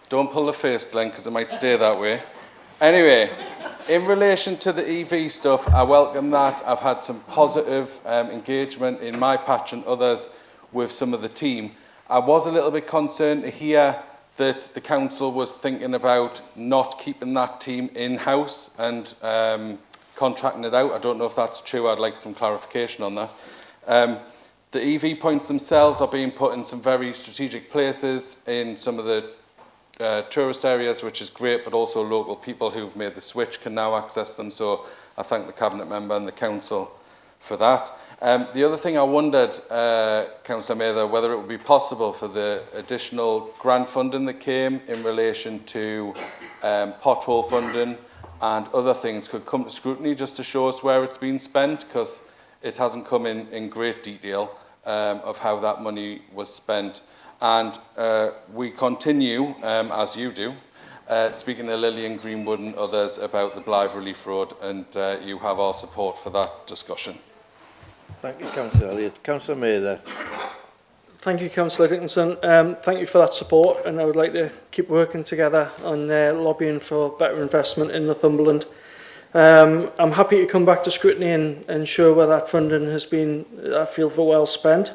Don't pull the face, Glenn, because it might stay that way. Anyway, in relation to the EV stuff, I welcome that. I've had some positive engagement in my patch and others with some of the team. I was a little bit concerned to hear that the council was thinking about not keeping that team in-house and contracting it out. I don't know if that's true. I'd like some clarification on that. The EV points themselves are being put in some very strategic places in some of the tourist areas, which is great, but also local people who've made the switch can now access them. So I thank the Cabinet Member and the Council for that. The other thing I wondered, Councillor Mather, whether it would be possible for the additional grant funding that came in relation to pothole funding and other things could come to scrutiny just to show us where it's been spent, because it hasn't come in great detail of how that money was spent. And we continue, as you do, speaking to Lillian Greenwood and others about the Blythe Relief Road, and you have our support for that discussion. Thank you, Councillor Elliott. Councillor Mather. Thank you, Councillor Dickinson. Thank you for that support, and I would like to keep working together on lobbying for better investment in Northumberland. I'm happy to come back to scrutiny and show where that funding has been, I feel, for well spent.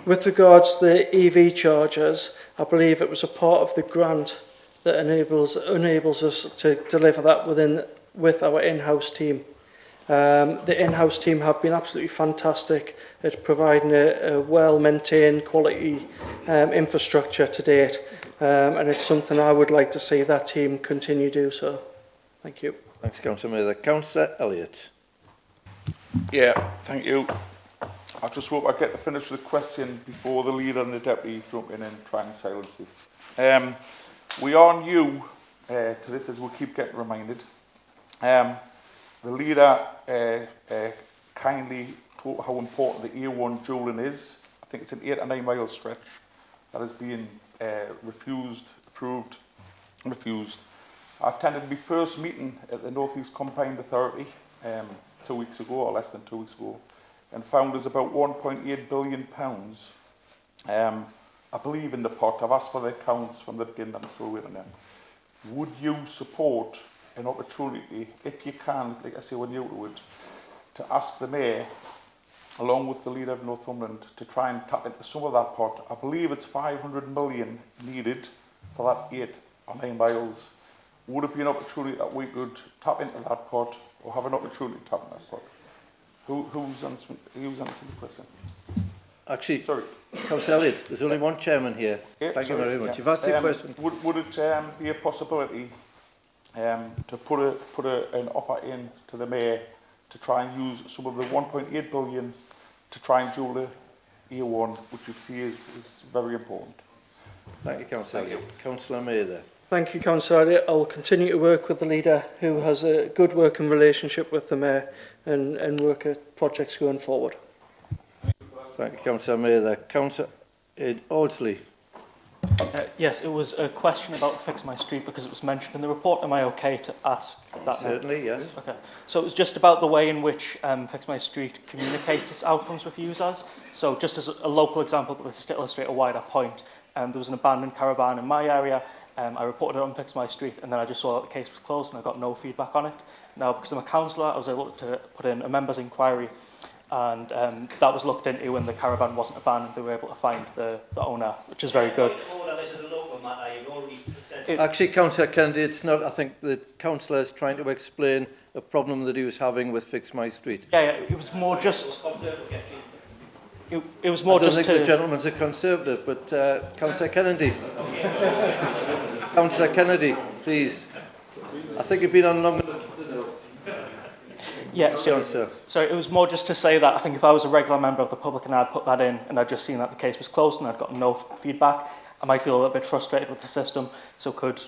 With regards to the EV chargers, I believe it was a part of the grant that enables us to deliver that with our in-house team. The in-house team have been absolutely fantastic at providing a well-maintained quality infrastructure to date, and it's something I would like to see that team continue to do so. Thank you. Thanks, Councillor Mather. Councillor Elliott. Yeah, thank you. I just hope I get to finish the question before the leader and the deputy jump in and try and silence it. We are new to this, as we'll keep getting reminded. The leader kindly talked how important the A1 dualling is. I think it's an 8 or 9 mile stretch that has been refused, approved, and refused. I attended my first meeting at the North East Combined Authority 2 weeks ago, or less than 2 weeks ago, and found there's about £1.8 billion. I believe in the pot. I've asked for the accounts from the beginning. I'm still waiting on them. Would you support an opportunity, if you can, like I say, when you would, to ask the Mayor, along with the leader of Northumberland, to try and tap into some of that pot? I believe it's 500 million needed for that 8 or 9 miles. Would it be an opportunity that we could tap into that pot, or have an opportunity to tap into that pot? Who's answering the question? Actually, sorry, Councillor Elliott, there's only one chairman here. Yeah, Thank you very much. Yeah. You've asked the question. Would it be a possibility to put an offer in to the Mayor to try and use some of the 1.8 billion to try and dual the A1, which you see is very important? Thank you, Councillor Elliott. Councillor Mather. Thank you, Councillor Elliott. I will continue to work with the leader, who has a good working relationship with the Mayor, and work at projects going forward. Thank you, Councillor Mather. Councillor Audsley. Yes, it was a question about Fix My Street because it was mentioned in the report. Am I okay to ask that? Certainly, yes. Okay. So it was just about the way in which Fix My Street communicates its outcomes with users. So just as a local example, but to illustrate a wider point, there was an abandoned caravan in my area. I reported it on Fix My Street, and then I just saw that the case was closed and I got no feedback on it. Now, because I'm a councillor, I was able to put in a member's inquiry and that was looked into when the caravan wasn't abandoned. They were able to find the owner, which is very good. Actually, Councillor Kennedy, it's not. I think the councillor is trying to explain a problem that he was having with Fix My Street. Yeah, it was more just... It was more just I don't think the gentleman's a Conservative, but Councillor Kennedy. Councillor Kennedy, please. I think you've been on long enough. Yeah, so it was more just to say that I think if I was a regular member of the public and I'd put that in and I'd just seen that the case was closed and I'd got no feedback, I might feel a little bit frustrated with the system. So could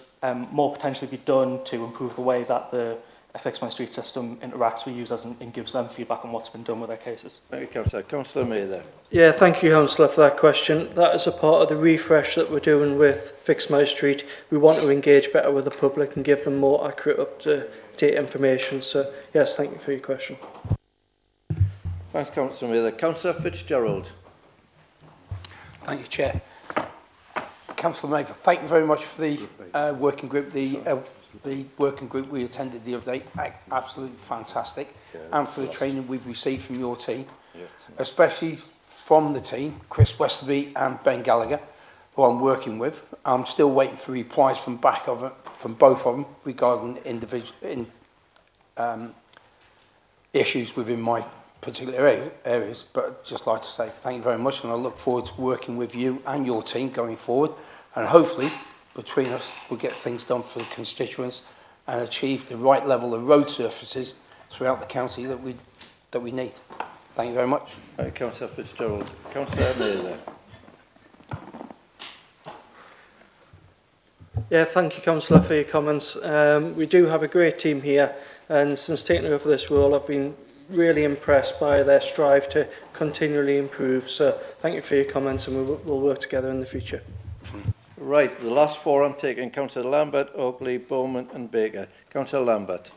more potentially be done to improve the way that the Fix My Street system interacts with users and gives them feedback on what's been done with their cases? Thank you, Councillor. Councillor May there. Yeah, thank you, Councillor, for that question. That is a part of the refresh that we're doing with Fix My Street. We want to engage better with the public and give them more accurate, up-to-date information. So, yes, thank you for your question. Thanks, Councillor May there. Councillor Fitzgerald. Thank you, Chair. Councillor Mather, thank you very much for the working group, the working group we attended the other day. Absolutely fantastic. And for the training we've received from your team, especially from the team, Chris Westerby and Ben Gallagher, who I'm working with. I'm still waiting for replies from both of them regarding individual issues within my particular areas, but I'd just like to say thank you very much, and I look forward to working with you and your team going forward, and hopefully between us we'll get things done for the constituents and achieve the right level of road surfaces throughout the county that we need. Thank you very much. Thank you, Councillor Fitzgerald. Councillor May there. Yeah, thank you, Councillor, for your comments. We do have a great team here, and since taking over this role, I've been really impressed by their strive to continually improve. So thank you for your comments, and we'll work together in the future. Right, the last four I'm taking, Councillor Lambert, Oakley, Bowman and Baker. Councillor Lambert.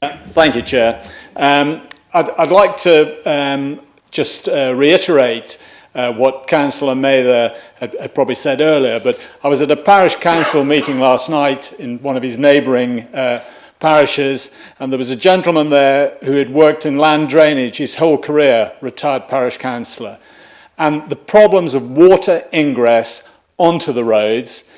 Thank you, Chair. I'd like to just reiterate what Councillor Mather had probably said earlier, but I was at a parish council meeting last night in one of his neighbouring parishes, and there was a gentleman there who had worked in land drainage his whole career, retired parish councillor. And the problems of water ingress onto the roads,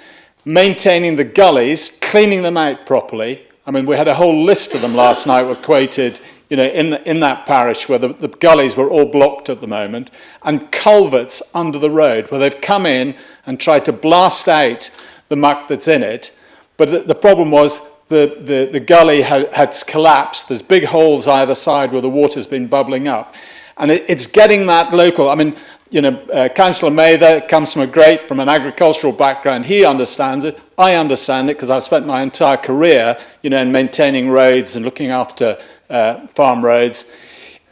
maintaining the gullies, cleaning them out properly. I mean, we had a whole list of them last night were quoted, you know, in that parish where the gullies were all blocked at the moment, and culverts under the road where they've come in and tried to blast out the muck that's in it. But the problem was the gully had collapsed. There's big holes either side where the water's been bubbling up. And it's getting that local. I mean, you know, Councillor Mather comes from an agricultural background. He understands it. I understand it because I've spent my entire career, you know, in maintaining roads and looking after farm roads.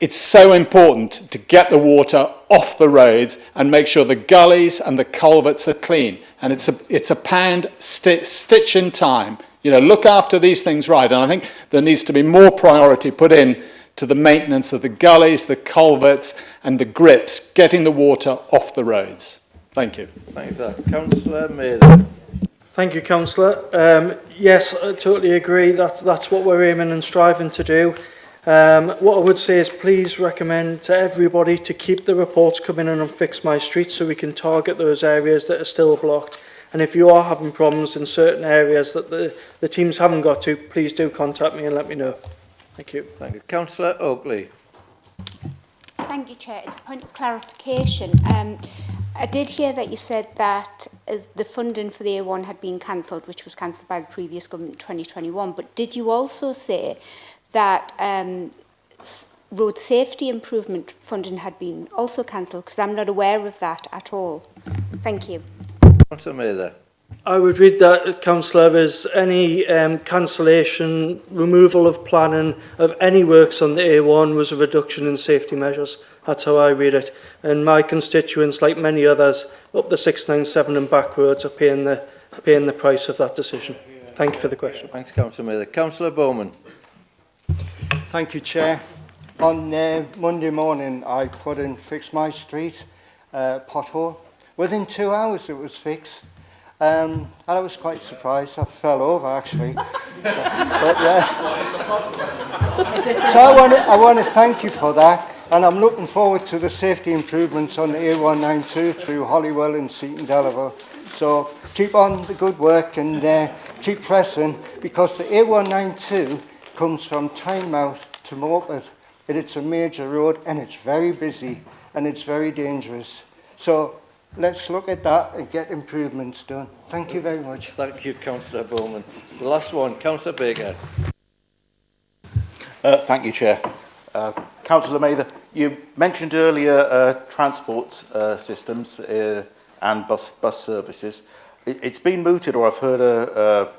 It's so important to get the water off the roads and make sure the gullies and the culverts are clean. And it's a pound stitch in time. You know, look after these things right. And I think there needs to be more priority put in to the maintenance of the gullies, the culverts and the grips, getting the water off the roads. Thank you. Thank you for that. Councillor Mather. Thank you, Councillor. Yes, I totally agree. That's what we're aiming and striving to do. What I would say is please recommend to everybody to keep the reports coming in on Fix My Street so we can target those areas that are still blocked. And if you are having problems in certain areas that the teams haven't got to, please do contact me and let me know. Thank you. Thank you. Councillor Oakley. Thank you, Chair. It's a point of clarification. I did hear that you said that as the funding for the A1 had been cancelled, which was cancelled by the previous government in 2021, but did you also say that road safety improvement funding had been also cancelled? Because I'm not aware of that at all. Thank you. Councillor Mather. I would read that, Councillor, as any cancellation, removal of planning of any works on the A1 was a reduction in safety measures. That's how I read it. And my constituents, like many others, up the 697 and back roads are paying the price of that decision. Thank you for the question. Thanks, Councillor Mather. Councillor Bowman. Thank you, Chair. On Monday morning, I put in Fix My Street pothole. Within 2 hours, it was fixed. And I was quite surprised. I fell over, actually. but yeah. So I want to thank you for that, and I'm looking forward to the safety improvements on the A192 through Holywell and Seaton Delaval. So keep on the good work and keep pressing, because the A192 comes from Tynemouth to Morpeth, and it's a major road, and it's very busy and it's very dangerous. So let's look at that and get improvements done. Thank you very much. Thank you, Councillor Bowman. The last one, Councillor Baker. Thank you, Chair. Councillor Mather, you mentioned earlier transport systems and bus services. It's been mooted, or I've heard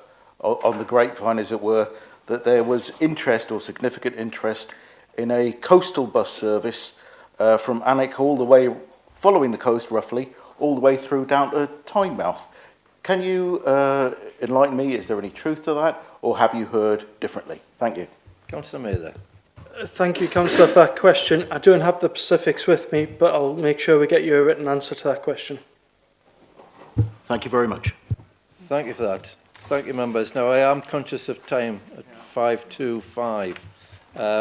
on the grapevine, as it were, that there was interest or significant interest in a coastal bus service from Alnwick all the way, following the coast roughly, all the way through down to Tynemouth. Can you enlighten me? Is there any truth to that, or have you heard differently? Thank you. Councillor Mather. Thank you, Councillor, for that question. I don't have the specifics with me, but I'll make sure we get you a written answer to that question. Thank you very much. Thank you for that. Thank you, members. Now, I am conscious of time at 5:25.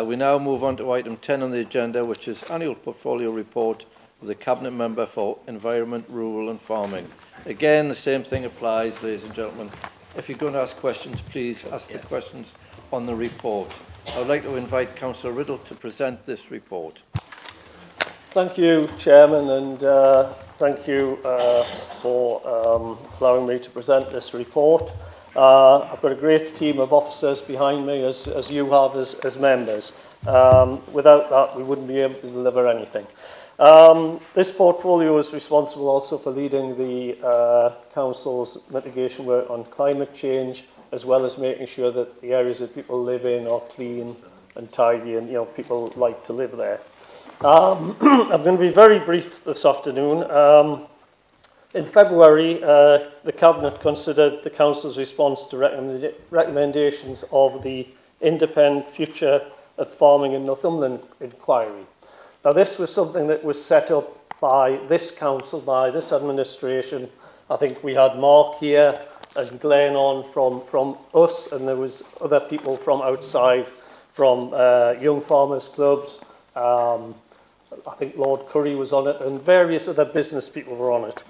We now move on to item 10 on the agenda, which is Annual Portfolio Report of the Cabinet Member for Environment, Rural and Farming. Again, the same thing applies, ladies and gentlemen. If you're going to ask questions, please ask the questions on the report. I would like to invite Councillor Riddle to present this report. Thank you, Chairman, and thank you for allowing me to present this report. I've got a great team of officers behind me, as you have as members. Without that, we wouldn't be able to deliver anything. This portfolio is responsible also for leading the Council's mitigation work on climate change, as well as making sure that the areas that people live in are clean and tidy, and people like to live there. I'm going to be very brief this afternoon. In February, the Cabinet considered the Council's response to recommendations of the Independent Future of Farming in Northumberland inquiry. Now, this was something that was set up by this Council, by this administration. I think we had Mark here and Glenn on from us, and there was other people from outside, from Young Farmers Clubs. I think Lord Curry was on it, and various other business people were on it.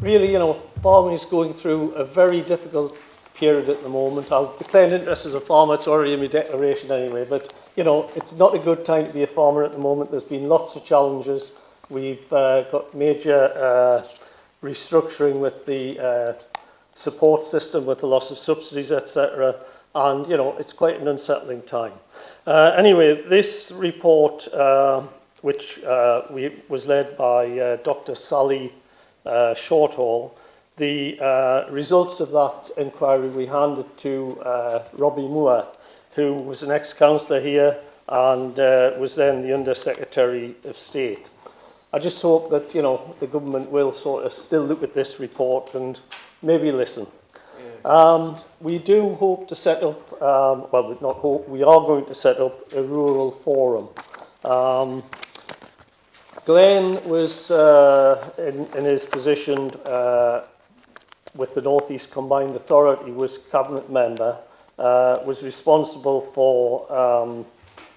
Really, farming is going through a very difficult period at the moment. I'll declare an interest as a farmer. It's already in my declaration anyway, but, it's not a good time to be a farmer at the moment. There's been lots of challenges. We've got major restructuring with the support system, with the loss of subsidies, etc. And, it's quite an unsettling time. Anyway, this report, which was led by Dr. Sally Shorthall, the results of that inquiry we handed to Robbie Moore, who was an ex-councillor here and was then the Under-Secretary of State. I just hope that, the government will sort of still look at this report and maybe listen. We do hope to set up, well, not hope, we are going to set up a rural forum. Glenn was, in his position with the North East Combined Authority, was Cabinet Member, was responsible for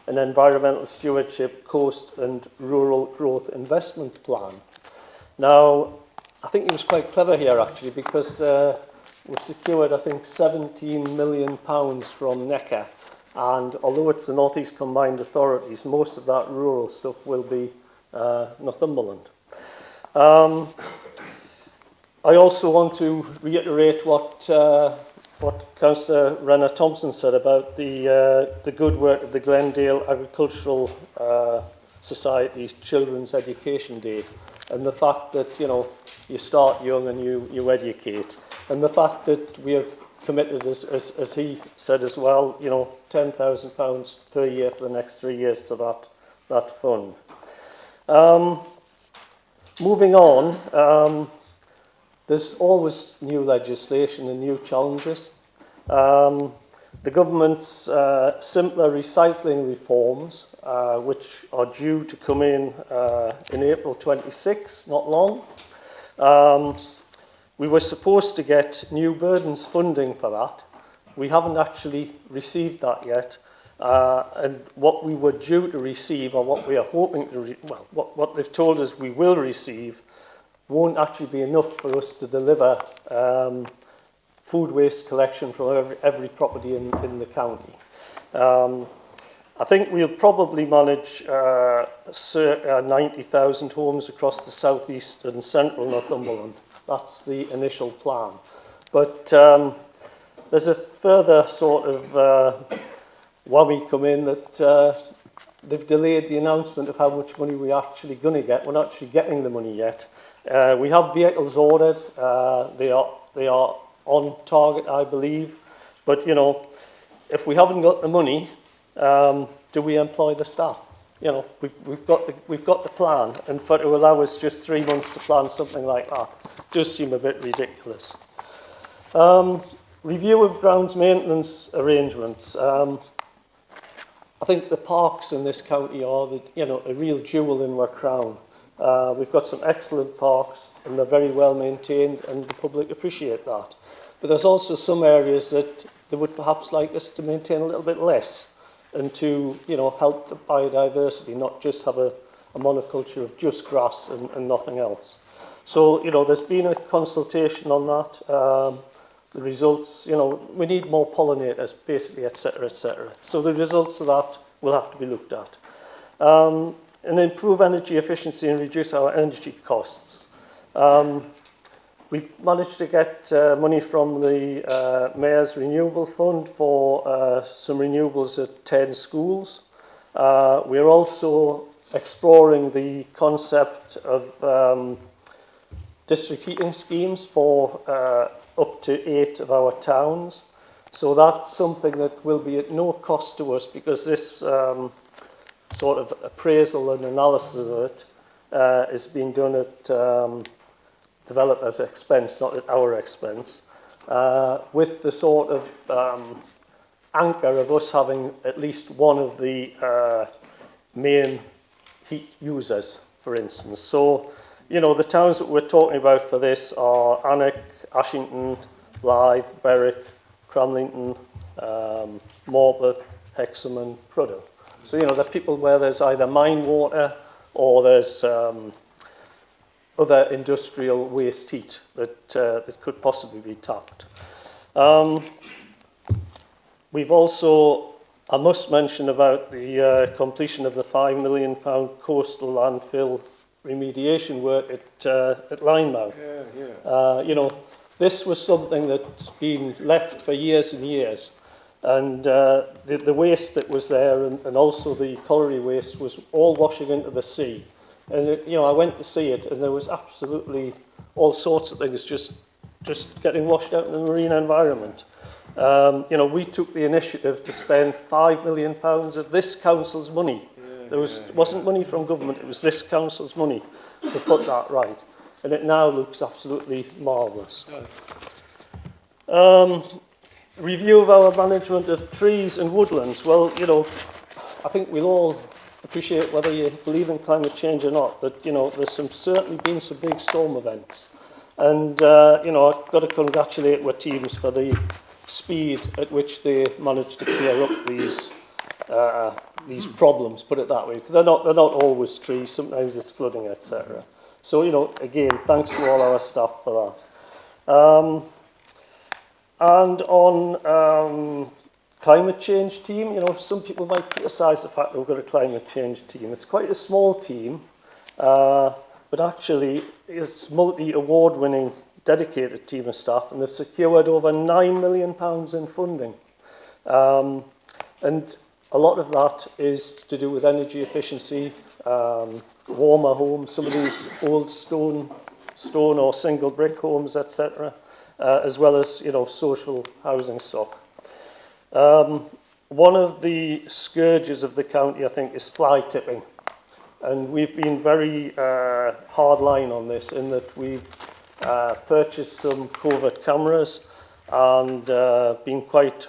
an environmental stewardship, coast and rural growth investment plan. Now, I think he was quite clever here, actually, because we've secured, I think, £17 million from NECA. And although it's the North East Combined Authorities, most of that rural stuff will be Northumberland. I also want to reiterate what Councillor Renner Thompson said about the good work of the Glendale Agricultural Society's Children's Education Day, and the fact that you start young and you educate, and the fact that we have committed, as he said as well, £10,000 per year for the next 3 years to that fund. Moving on, there's always new legislation and new challenges. The government's simpler recycling reforms, which are due to come in April 26, not long. We were supposed to get new burdens funding for that. We haven't actually received that yet. And what we were due to receive, or what we are hoping to, what they've told us we will receive, won't actually be enough for us to deliver food waste collection from every property in the county. I think we'll probably manage circa 90,000 homes across the southeast and central Northumberland. That's the initial plan. But there's a further sort of whammy come in that they've delayed the announcement of how much money we're actually going to get. We're not actually getting the money yet. We have vehicles ordered. They are on target, I believe. But, you know, if we haven't got the money, do we employ the staff? You know, we've got the plan, and for to allow us just 3 months to plan something like that does seem a bit ridiculous. Review of grounds maintenance arrangements. I think the parks in this county are a real jewel in our crown. We've got some excellent parks, and they're very well maintained, and the public appreciate that. But there's also some areas that they would perhaps like us to maintain a little bit less, and to help the biodiversity, not just have a monoculture of just grass and nothing else. So there's been a consultation on that. The results, we need more pollinators, basically, etc., etc. So the results of that will have to be looked at. And improve energy efficiency and reduce our energy costs. We've managed to get money from the Mayor's Renewable Fund for some renewables at 10 schools. We're also exploring the concept of district heating schemes for up to 8 of our towns. So that's something that will be at no cost to us, because this sort of appraisal and analysis of it is being done at developers' expense, not at our expense, with the sort of anchor of us having at least one of the main heat users, for instance. So, the towns that we're talking about for this are Alnwick, Ashington, Blythe, Berwick, Cramlington, Morpeth, Hexham and Prudhoe. So, there are people where there's either mine water or there's other industrial waste heat that could possibly be tapped. We've also, I must mention about the completion of the £5 million coastal landfill remediation work at Linemouth. This was something that's been left for years and years. And the waste that was there, and also the colliery waste, was all washing into the sea. And I went to see it, and there was absolutely all sorts of things just getting washed out in the marine environment. We took the initiative to spend £5 million of this council's money. There wasn't money from government, it was this council's money to put that right. And it now looks absolutely marvellous. Review of our management of trees and woodlands. Well, I think we'll all appreciate, whether you believe in climate change or not, that, there's certainly been some big storm events. And, I've got to congratulate our teams for the speed at which they managed to clear up these problems, put it that way. They're not always trees, sometimes it's flooding, etc. So, again, thanks to all our staff for that. And on climate change team, some people might criticise the fact that we've got a climate change team. It's quite a small team, but actually it's multi-award-winning dedicated team of staff, and they've secured over £9 million in funding. And a lot of that is to do with energy efficiency, warmer homes, some of these old stone or single brick homes, etc., as well as social housing stock. One of the scourges of the county, I think, is fly tipping, and we've been very hard line on this, in that we've purchased some covert cameras and been quite,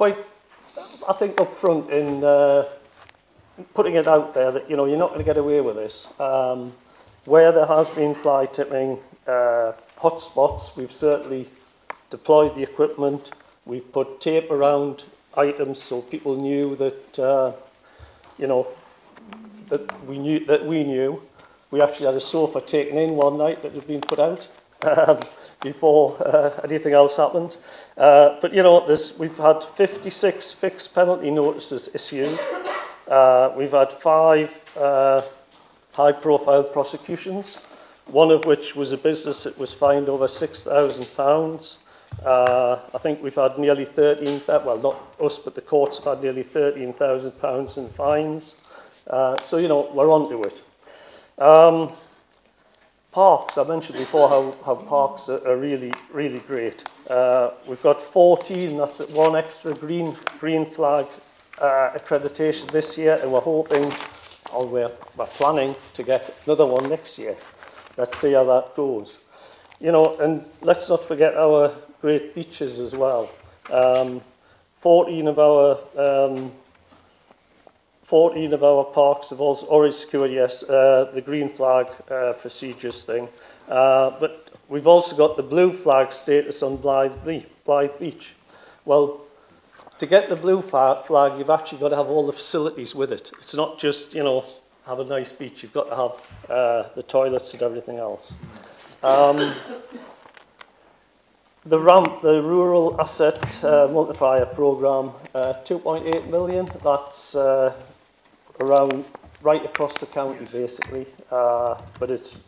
I think, upfront in putting it out there that you're not going to get away with this. Where there has been fly tipping hotspots, we've certainly deployed the equipment. We've put tape around items so people knew that, you know, that we knew. We actually had a sofa taken in one night that had been put out before anything else happened. But, you know, we've had 56 fixed penalty notices issued. We've had 5 high-profile prosecutions, one of which was a business that was fined over £6,000. I think we've had nearly 13,000, well, not us, but the courts have had nearly £13,000 in fines. So, you know, we're on to it. Parks, I mentioned before how parks are really, really great. We've got 14, that's one extra green flag accreditation this year, and we're hoping, or we're planning to get another one next year. Let's see how that goes. You know, and let's not forget our great beaches as well. 14 of our parks have also already secured, yes, the green flag procedures thing. But we've also got the blue flag status on Blythe Beach. Well, to get the blue flag, you've actually got to have all the facilities with it. It's not just, you know, have a nice beach. You've got to have the toilets and everything else. The RAMP, the Rural Asset Multiplier Programme, 2.8 million. That's around right across the county, basically. But it's,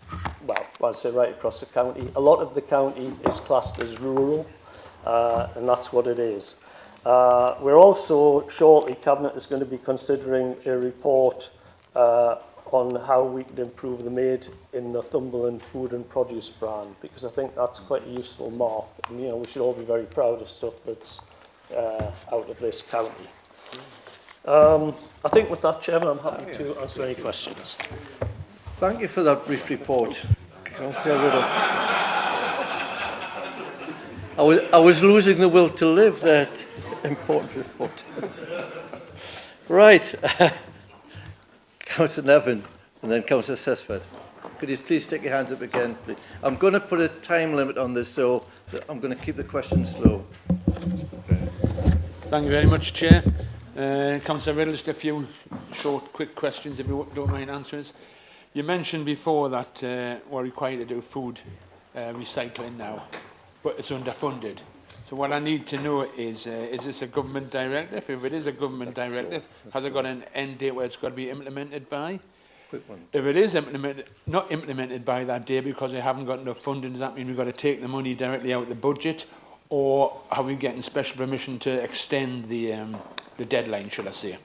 well, I say right across the county. A lot of the county is classed as rural, and that's what it is. We're also, shortly, Cabinet is going to be considering a report on how we can improve the Made in Northumberland food and produce brand, because I think that's quite a useful mark. And, you know, we should all be very proud of stuff that's out of this county. I think with that, Chairman, I'm happy to answer any questions. Thank you for that brief report, Councillor Riddle. I was losing the will to live, that important report. Right. Councillor Nevin and then Councillor Sesford. Could you please stick your hands up again, please? I'm going to put a time limit on this, so I'm going to keep the questions slow. Thank you very much, Chair. Councillor Riddle, just a few short, quick questions, if you don't mind answering. You mentioned before that we're required to do food recycling now, but it's underfunded. So what I need to know is this a government directive? If it is a government directive, has it got an end date where it's got to be implemented by? Quick one. If it is not implemented by that day because they haven't got enough funding, does that mean we've got to take the money directly out of the budget? Or are we getting special permission to extend the deadline, should I say?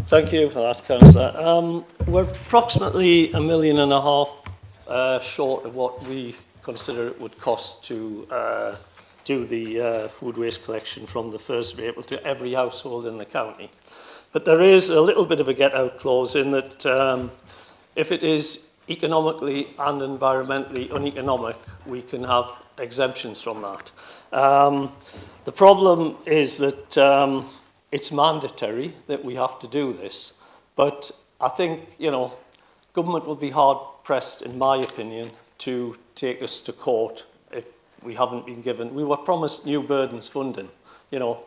Thank you for that, Councillor. We're approximately £1.5 million short of what we consider it would cost to do the food waste collection from the 1st of April to every household in the county. But there is a little bit of a get-out clause in that if it is economically and environmentally uneconomic, we can have exemptions from that. The problem is that it's mandatory that we have to do this, but I think, you know, government will be hard-pressed, in my opinion, to take us to court if we haven't been given. We were promised new burdens funding. You know,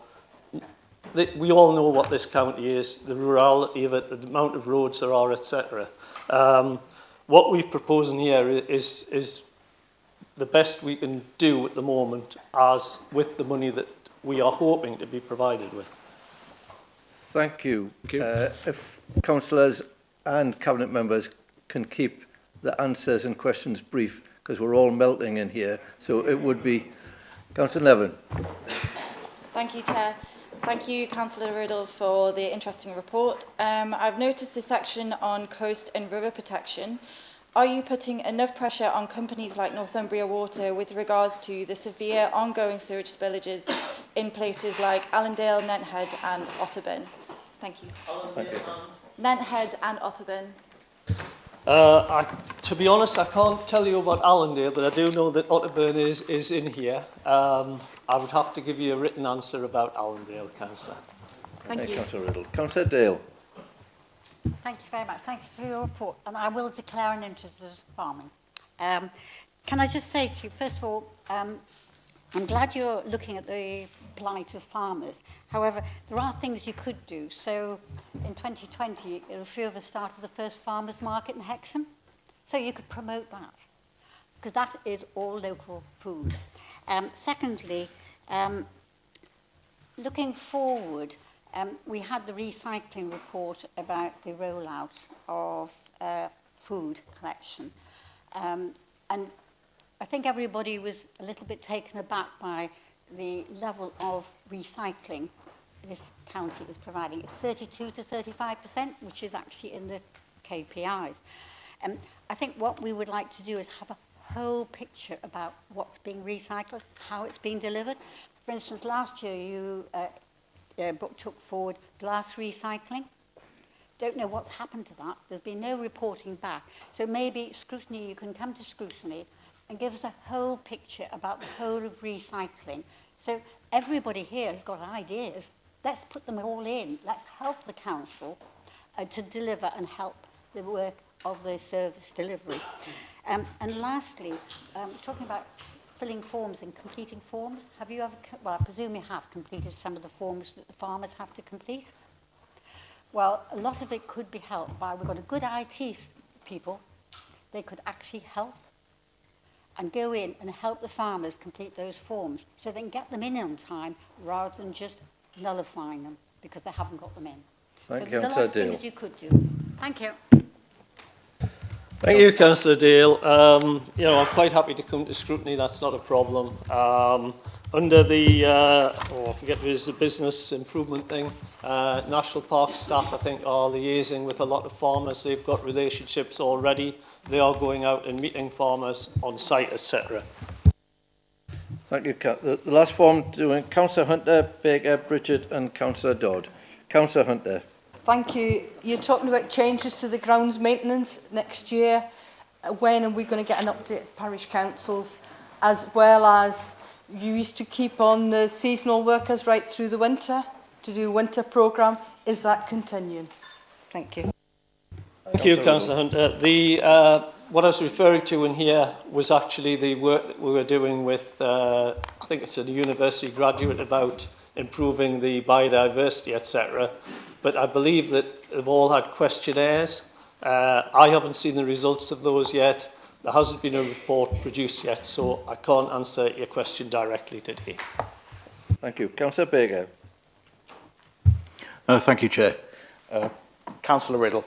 we all know what this county is, the rurality of it, the amount of roads there are, etc. What we've proposed in here is the best we can do at the moment, as with the money that we are hoping to be provided with. Thank you. If councillors and cabinet members can keep the answers and questions brief, because we're all melting in here, so it would be Councillor Nevin. Thank you, Chair. Thank you, Councillor Riddle, for the interesting report. I've noticed a section on coast and river protection. Are you putting enough pressure on companies like Northumbria Water with regards to the severe ongoing sewage spillages in places like Allendale, Nenthead and Otterburn? Thank you. Thank you. Nenthead and Otterburn. To be honest, I can't tell you about Allendale, but I do know that Otterburn is in here. I would have to give you a written answer about Allendale, Councillor. Thank you. Councillor Riddle. Councillor Dale. Thank you very much. Thank you for your report. And I will declare an interest in farming. Can I just say to you, first of all, I'm glad you're looking at the plight of farmers. However, there are things you could do. So in 2020, a few of us started the first farmers market in Hexham. So you could promote that, because that is all local food. Secondly, looking forward, we had the recycling report about the rollout of food collection. And I think everybody was a little bit taken aback by the level of recycling this county is providing. It's 32 to 35%, which is actually in the KPIs. I think what we would like to do is have a whole picture about what's being recycled, how it's being delivered. For instance, last year you took forward glass recycling. Don't know what's happened to that. There's been no reporting back. So maybe scrutiny, you can come to scrutiny and give us a whole picture about the whole of recycling. So everybody here has got ideas. Let's put them all in. Let's help the council to deliver and help the work of the service delivery. And lastly, talking about filling forms and completing forms, have you ever, well, I presume you have completed some of the forms that the farmers have to complete? Well, a lot of it could be helped by, we've got a good IT people, they could actually help and go in and help the farmers complete those forms so they can get them in on time rather than just nullifying them because they haven't got them in. Thank you, there's a lot of things you could do. Thank you. Thank you, Councillor Dale. You know, I'm quite happy to come to scrutiny. That's not a problem. Under the, I forget, there's the business improvement thing. National Park staff, I think, are liaising with a lot of farmers. They've got relationships already. They are going out and meeting farmers on site, etc. Thank you. The last form doing Councillor Hunter, Baker, Bridget and Councillor Dodd. Councillor Hunter. Thank you. You're talking about changes to the grounds maintenance next year. When are we going to get an update at parish councils, as well as you used to keep on the seasonal workers right through the winter to do winter programme? Is that continuing? Thank you. Thank you, Councillor Hunter. What I was referring to in here was actually the work that we were doing with, I think it's a university graduate, about improving the biodiversity, etc. But I believe that they've all had questionnaires. I haven't seen the results of those yet. There hasn't been a report produced yet, so I can't answer your question directly today. Thank you. Councillor Baker. Thank you, Chair. Councillor Riddle,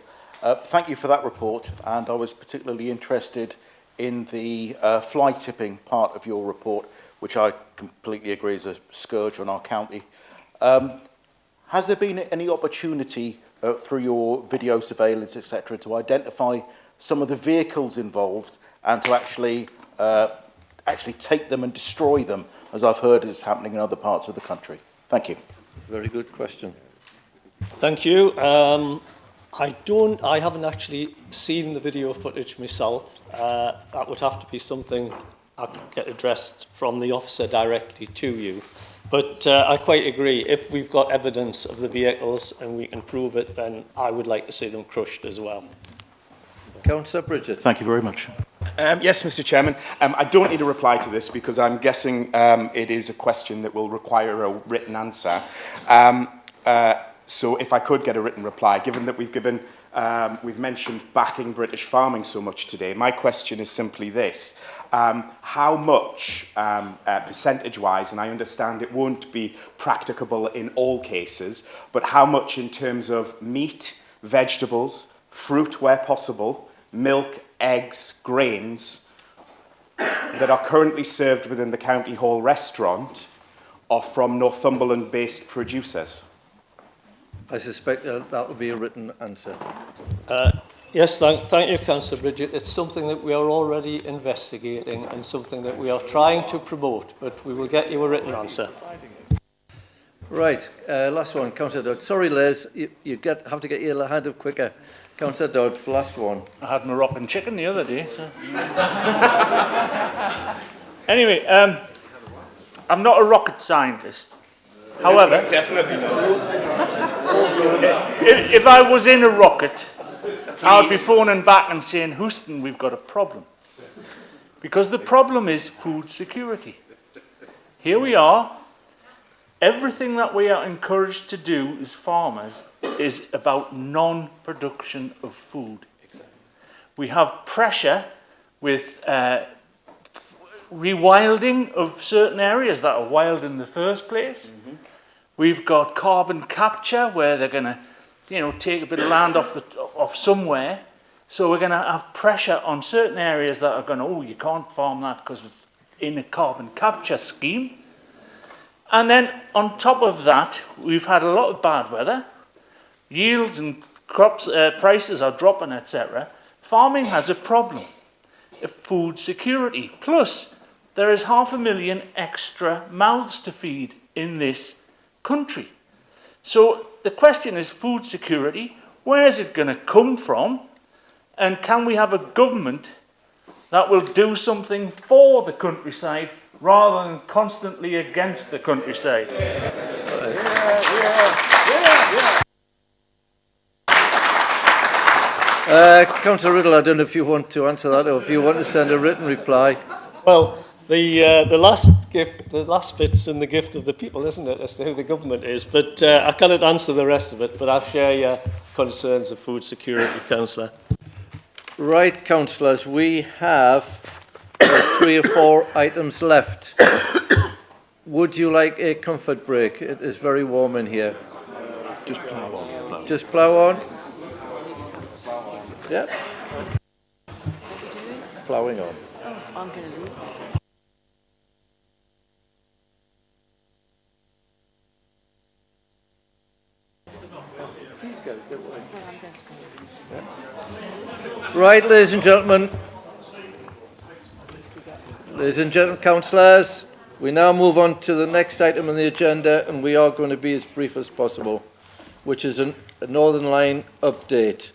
thank you for that report, and I was particularly interested in the fly tipping part of your report, which I completely agree is a scourge on our county. Has there been any opportunity through your video surveillance, etc., to identify some of the vehicles involved and to actually take them and destroy them, as I've heard is happening in other parts of the country? Thank you. Very good question. Thank you. I haven't actually seen the video footage myself. That would have to be something I could get addressed from the officer directly to you. But I quite agree. If we've got evidence of the vehicles and we can prove it, then I would like to see them crushed as well. Councillor Bridget. Thank you very much. Yes, Mr. Chairman. I don't need a reply to this because I'm guessing it is a question that will require a written answer. So if I could get a written reply, given that we've mentioned backing British farming so much today, my question is simply this. How much, percentage-wise, and I understand it won't be practicable in all cases, but how much in terms of meat, vegetables, fruit where possible, milk, eggs, grains, that are currently served within the County Hall restaurant are from Northumberland-based producers? I suspect that will be a written answer. Yes, thank you, Councillor Bridget. It's something that we are already investigating and something that we are trying to promote, but we will get you a written answer. Right, last one, Councillor Dodd. Sorry, Les, you have to get your hand up quicker. Councillor Dodd, for last one. I had Moroccan chicken the other day. So. Anyway, I'm not a rocket scientist. However, definitely if I was in a rocket, I would be phoning back and saying, Houston, we've got a problem. Because the problem is food security. here we are. Everything that we are encouraged to do as farmers is about non-production of food. We have pressure with rewilding of certain areas that are wild in the first place. We've got carbon capture where they're going to, take a bit of land off somewhere. So we're going to have pressure on certain areas that are going to, oh, you can't farm that because it's in a carbon capture scheme. And then on top of that, we've had a lot of bad weather. Yields and crops prices are dropping, etc. Farming has a problem of food security. Plus, there is 500,000 extra mouths to feed in this country. So the question is food security. Where is it going to come from? And can we have a government that will do something for the countryside rather than constantly against the countryside? Councillor Riddle, I don't know if you want to answer that or if you want to send a written reply. Well, the last bit's in the gift of the people, isn't it, as to who the government is. But I cannot answer the rest of it, but I'll share your concerns of food security, Councillor. Right, councillors, we have 3 or 4 items left. Would you like a comfort break? It is very warm in here. Just plough on. Just plough on? Yeah. Ploughing on. Oh, I'm going to leave. Right, ladies and gentlemen, councillors, we now move on to the next item on the agenda, and we are going to be as brief as possible, which is a Northern Line update.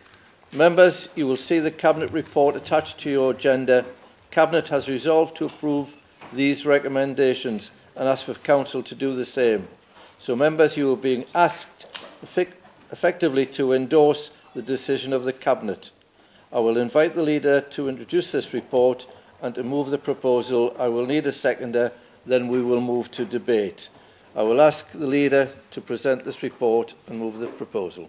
Members, you will see the Cabinet report attached to your agenda. Cabinet has resolved to approve these recommendations and ask for Council to do the same. So, members, you are being asked effectively to endorse the decision of the Cabinet. I will invite the Leader to introduce this report and to move the proposal. I will need a seconder, then we will move to debate. I will ask the Leader to present this report and move the proposal.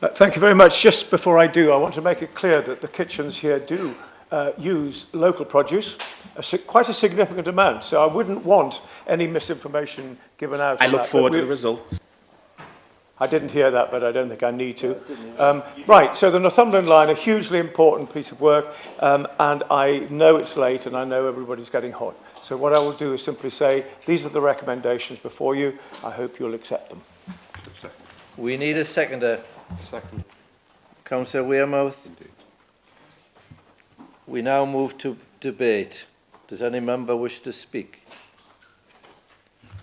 Thank you very much. Just before I do, I want to make it clear that the kitchens here do use local produce, quite a significant amount, so I wouldn't want any misinformation given out. I look forward to the results. I didn't hear that, but I don't think I need to. Right, so the Northumberland line, a hugely important piece of work, and I know it's late and I know everybody's getting hot. So what I will do is simply say, these are the recommendations before you. I hope you'll accept them. We need a seconder. Second. Councillor Wearmouth. Indeed. We now move to debate. Does any member wish to speak?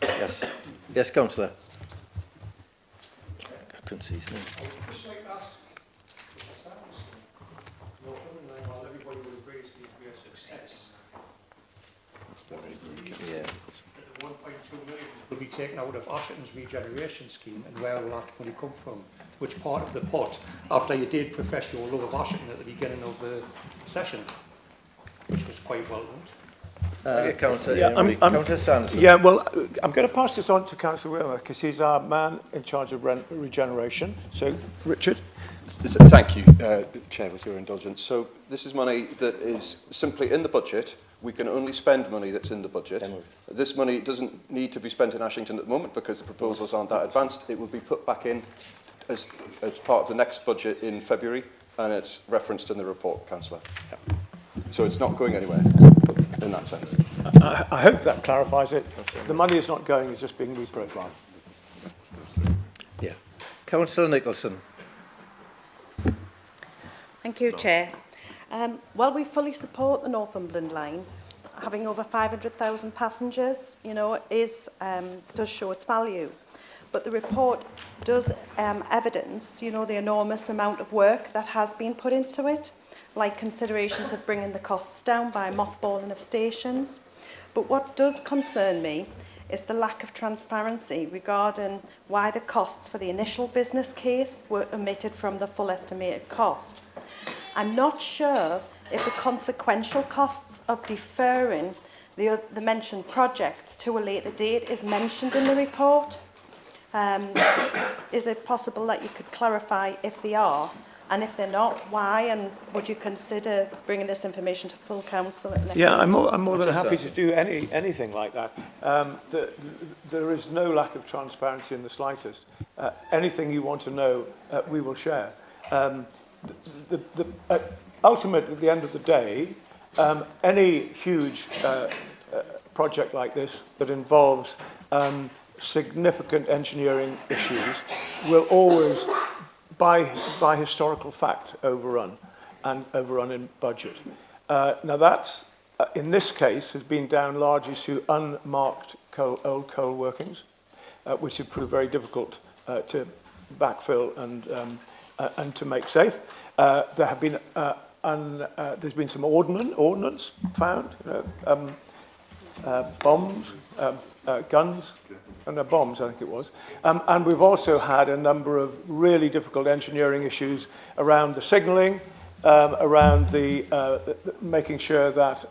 Yes. Yes, Councillor. I couldn't see his name. Yeah. 1.2 million will be taken out of Asherton's regeneration scheme, and where will that money come from? Which part of the pot, after you did profess your love of Asherton at the beginning of the session, which was quite well done. Councillor Sanderson. Yeah, well, I'm going to pass this on to Councillor Wilmer because he's our man in charge of regeneration. So, Richard. Thank you, Chair, with your indulgence. So this is money that is simply in the budget. We can only spend money that's in the budget. This money doesn't need to be spent in Ashington at the moment because the proposals aren't that advanced. It will be put back in as part of the next budget in February, and it's referenced in the report, Councillor. Yeah. So it's not going anywhere in that sense. I hope that clarifies it. The money is not going, it's just being reprofiled. Yeah. Councillor Nicholson. Thank you, Chair. Well, we fully support the Northumberland line. Having over 500,000 passengers, does show its value. But the report does evidence, the enormous amount of work that has been put into it, like considerations of bringing the costs down by mothballing of stations. But what does concern me is the lack of transparency regarding why the costs for the initial business case were omitted from the full estimated cost. I'm not sure if the consequential costs of deferring the mentioned projects to a later date is mentioned in the report. Is it possible that you could clarify if they are? And if they're not, why? And would you consider bringing this information to full council at the next Yeah, meeting? I'm more than happy to do anything like that. There is no lack of transparency in the slightest. Anything you want to know, we will share. Ultimately, at the end of the day, any huge project like this that involves significant engineering issues will always, by historical fact, overrun in budget. Now that's, in this case, has been down largely to unmarked old coal workings, which have proved very difficult to backfill and to make safe. There have been there's been some ordnance found, bombs, guns, and bombs, I think it was. And we've also had a number of really difficult engineering issues around the signalling, around the making sure that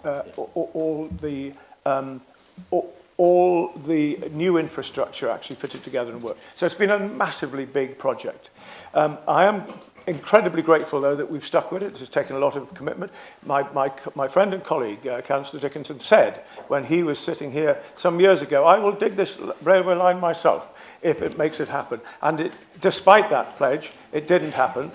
all the new infrastructure actually fitted together and worked. So it's been a massively big project. I am incredibly grateful, though, that we've stuck with it. It's taken a lot of commitment. My friend and colleague, Councillor Dickinson, said when he was sitting here some years ago, I will dig this railway line myself if it makes it happen. And despite that pledge, it didn't happen.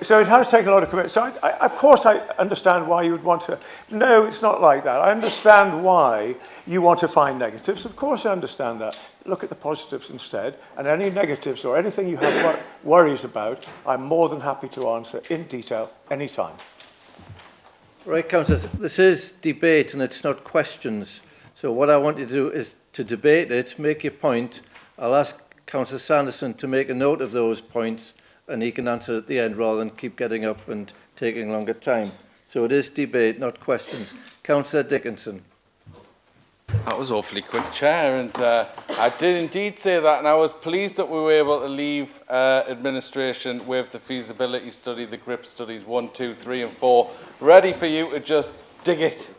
So it has taken a lot of commitment. So of course I understand why you would want to. No, it's not like that. I understand why you want to find negatives. Of course I understand that. Look at the positives instead. And any negatives or anything you have worries about, I'm more than happy to answer in detail anytime. Right, councillors, this is debate and it's not questions. So what I want you to do is to debate it, make your point. I'll ask Councillor Sanderson to make a note of those points and he can answer at the end rather than keep getting up and taking longer time. So it is debate, not questions. Councillor Dickinson. That was awfully quick, Chair, and I did indeed say that, and I was pleased that we were able to leave administration with the feasibility study, the GRIP studies 1, 2, 3 and 4, ready for you to just dig it.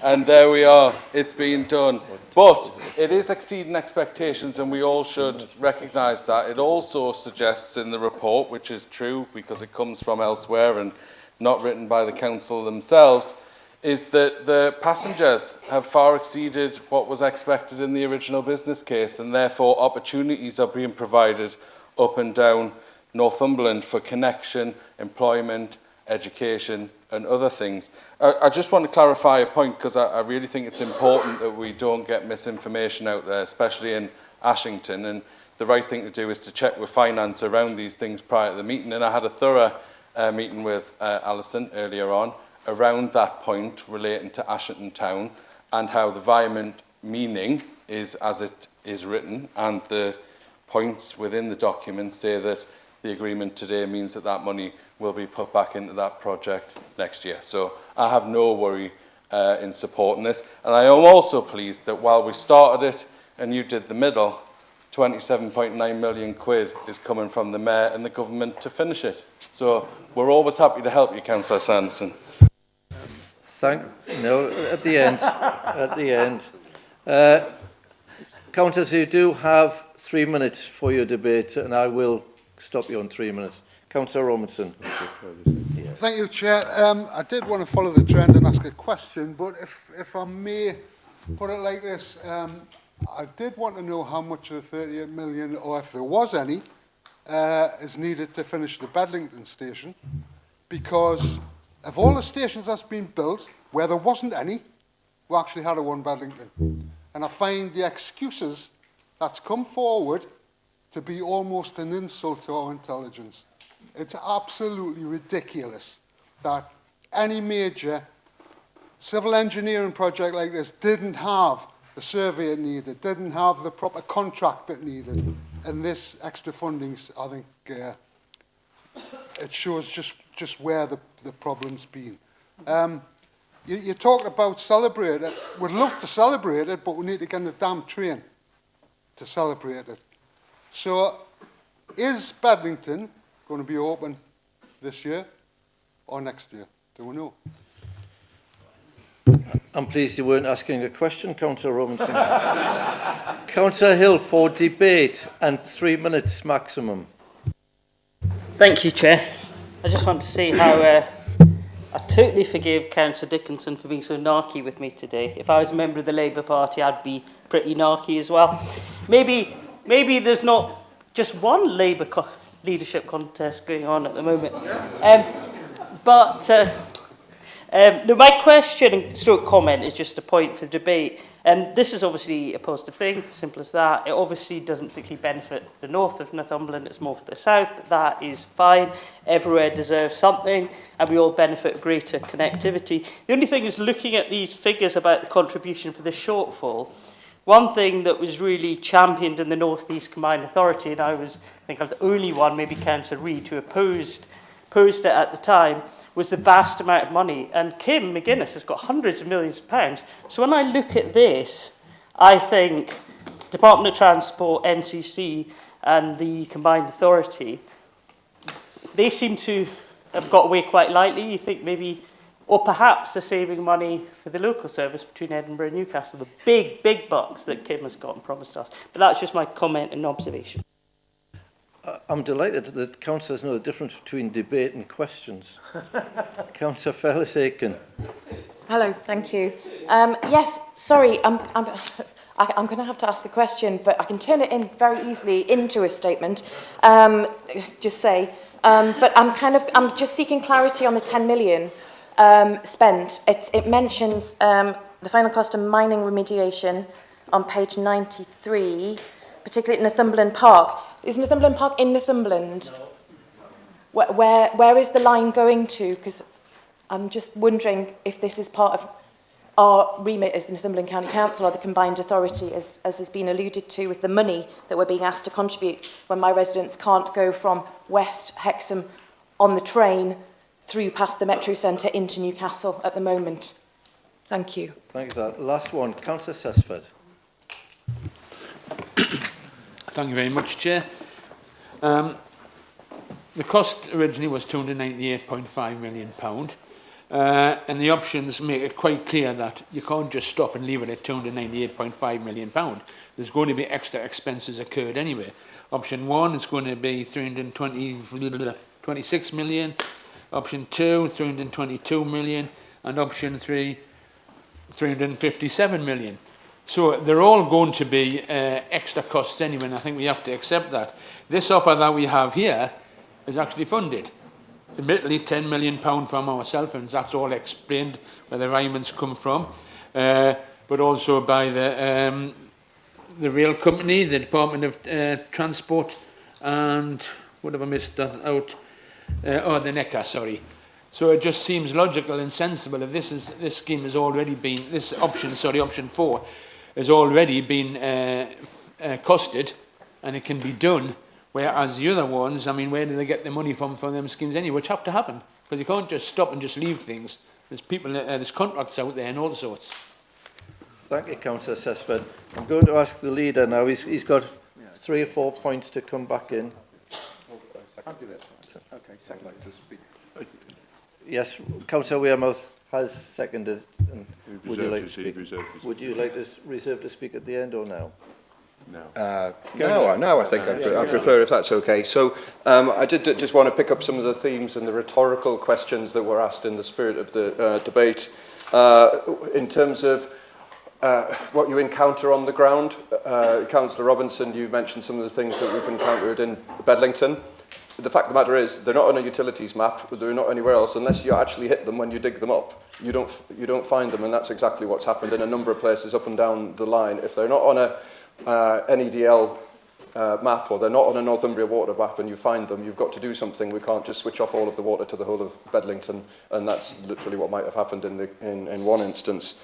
And there we are, it's been done. But it is exceeding expectations and we all should recognise that. It also suggests in the report, which is true because it comes from elsewhere and not written by the council themselves, is that the passengers have far exceeded what was expected in the original business case and therefore opportunities are being provided up and down Northumberland for connection, employment, education and other things. I just want to clarify a point because I really think it's important that we don't get misinformation out there, especially in Ashington, and the right thing to do is to check with finance around these things prior to the meeting, and I had a thorough meeting with Alison earlier on around that point relating to Ashington Town and how the environment meaning is as it is written, and the points within the document say that the agreement today means that that money will be put back into that project next year. So I have no worry in supporting this. And I am also pleased that while we started it and you did the middle, 27.9 million quid is coming from the Mayor and the government to finish it. So we're always happy to help you, Councillor Sanderson. No, at the end. At the end. Councillors, you do have 3 minutes for your debate and I will stop you on 3 minutes. Councillor Robinson. Thank you, Chair. I did want to follow the trend and ask a question, but if I may put it like this, I did want to know how much of the 38 million, or if there was any, is needed to finish the Bedlington station, because of all the stations that's been built, where there wasn't any, we actually had a one Bedlington. And I find the excuses that's come forward to be almost an insult to our intelligence. It's absolutely ridiculous that any major civil engineering project like this didn't have the survey it needed, didn't have the proper contract it needed. And this extra funding, I think, it shows just where the problem's been. You talked about celebrate it. We'd love to celebrate it, but we need to get in the damn train to celebrate it. So, is Bedlington going to be open this year or next year? Do we know? I'm pleased you weren't asking a question, Councillor Robinson. Councillor Hill for debate and 3 minutes maximum. Thank you, Chair. I just want to say how I totally forgive Councillor Dickinson for being so narky with me today. If I was a member of the Labour Party, I'd be pretty narky as well. Maybe there's not just one Labour leadership contest going on at the moment. No, my question and stroke comment is just a point for debate. This is obviously a positive thing, simple as that. It obviously doesn't particularly benefit the north of Northumberland, it's more for the south, but that is fine. Everywhere deserves something, and we all benefit greater connectivity. The only thing is looking at these figures about the contribution for the shortfall. One thing that was really championed in the North East Combined Authority, and I think I was the only one, maybe Councillor Reid, who opposed it at the time, was the vast amount of money. And Kim McGuinness has got hundreds of millions of pounds. So when I look at this, I think Department of Transport, NCC, and the Combined Authority, they seem to have got away quite lightly. You think maybe, or perhaps they're saving money for the local service between Edinburgh and Newcastle, the big bucks that Kim has got and promised us. But that's just my comment and observation. I'm delighted that councillors know the difference between debate and questions. Councillor Fellis-Aiken. Hello, thank you. Yes, sorry, I'm going to have to ask a question, but I can turn it in very easily into a statement. Just say, but I'm just seeking clarity on the 10 million spent. It mentions the final cost of mining remediation on page 93, particularly at Northumberland Park. Is Northumberland Park in Northumberland? No. Where is the line going to? Because I'm just wondering if this is part of our remit as the Northumberland County Council or the Combined Authority, as has been alluded to with the money that we're being asked to contribute when my residents can't go from West Hexham on the train through past the Metro Centre into Newcastle at the moment. Thank you. Thank you for that. Last one, Councillor Sesford. Thank you very much, Chair. The cost originally was £298.5 million, and the options make it quite clear that you can't just stop and leave it at £298.5 million. There's going to be extra expenses incurred anyway. Option 1 is going to be 26 million, option 2, 322 million, and option 3, 357 million. So they're all going to be extra costs anyway, and I think we have to accept that. This offer that we have here is actually funded. Admittedly, £10 million from ourselves, and that's all explained where the Ryman's come from, but also by the rail company, the Department of Transport, and what have I missed out? The NECA, sorry. So it just seems logical and sensible if this scheme has already been, option 4, has already been costed, and it can be done, whereas the other ones, I mean, where do they get the money from them schemes anyway, which have to happen, because you can't just stop and just leave things. There's people, there's contracts out there and all sorts. Thank you, Councillor Sesford. I'm going to ask the leader now. He's got 3 or 4 points to come back in. Okay, second to speak. Yes, Councillor Wearmouth has seconded. And would you like to speak? Would you like to reserve to speak at the end or now? No. Now I think I prefer if that's okay. So I did just want to pick up some of the themes and the rhetorical questions that were asked in the spirit of the debate. In terms of what you encounter on the ground, Councillor Robinson, you mentioned some of the things that we've encountered in Bedlington. The fact of the matter is, they're not on a utilities map, but they're not anywhere else, unless you actually hit them when you dig them up. You don't find them, and that's exactly what's happened in a number of places up and down the line. If they're not on a NEDL map, or they're not on a Northumbria water map, and you find them, you've got to do something. We can't just switch off all of the water to the whole of Bedlington, and that's literally what might have happened in one instance.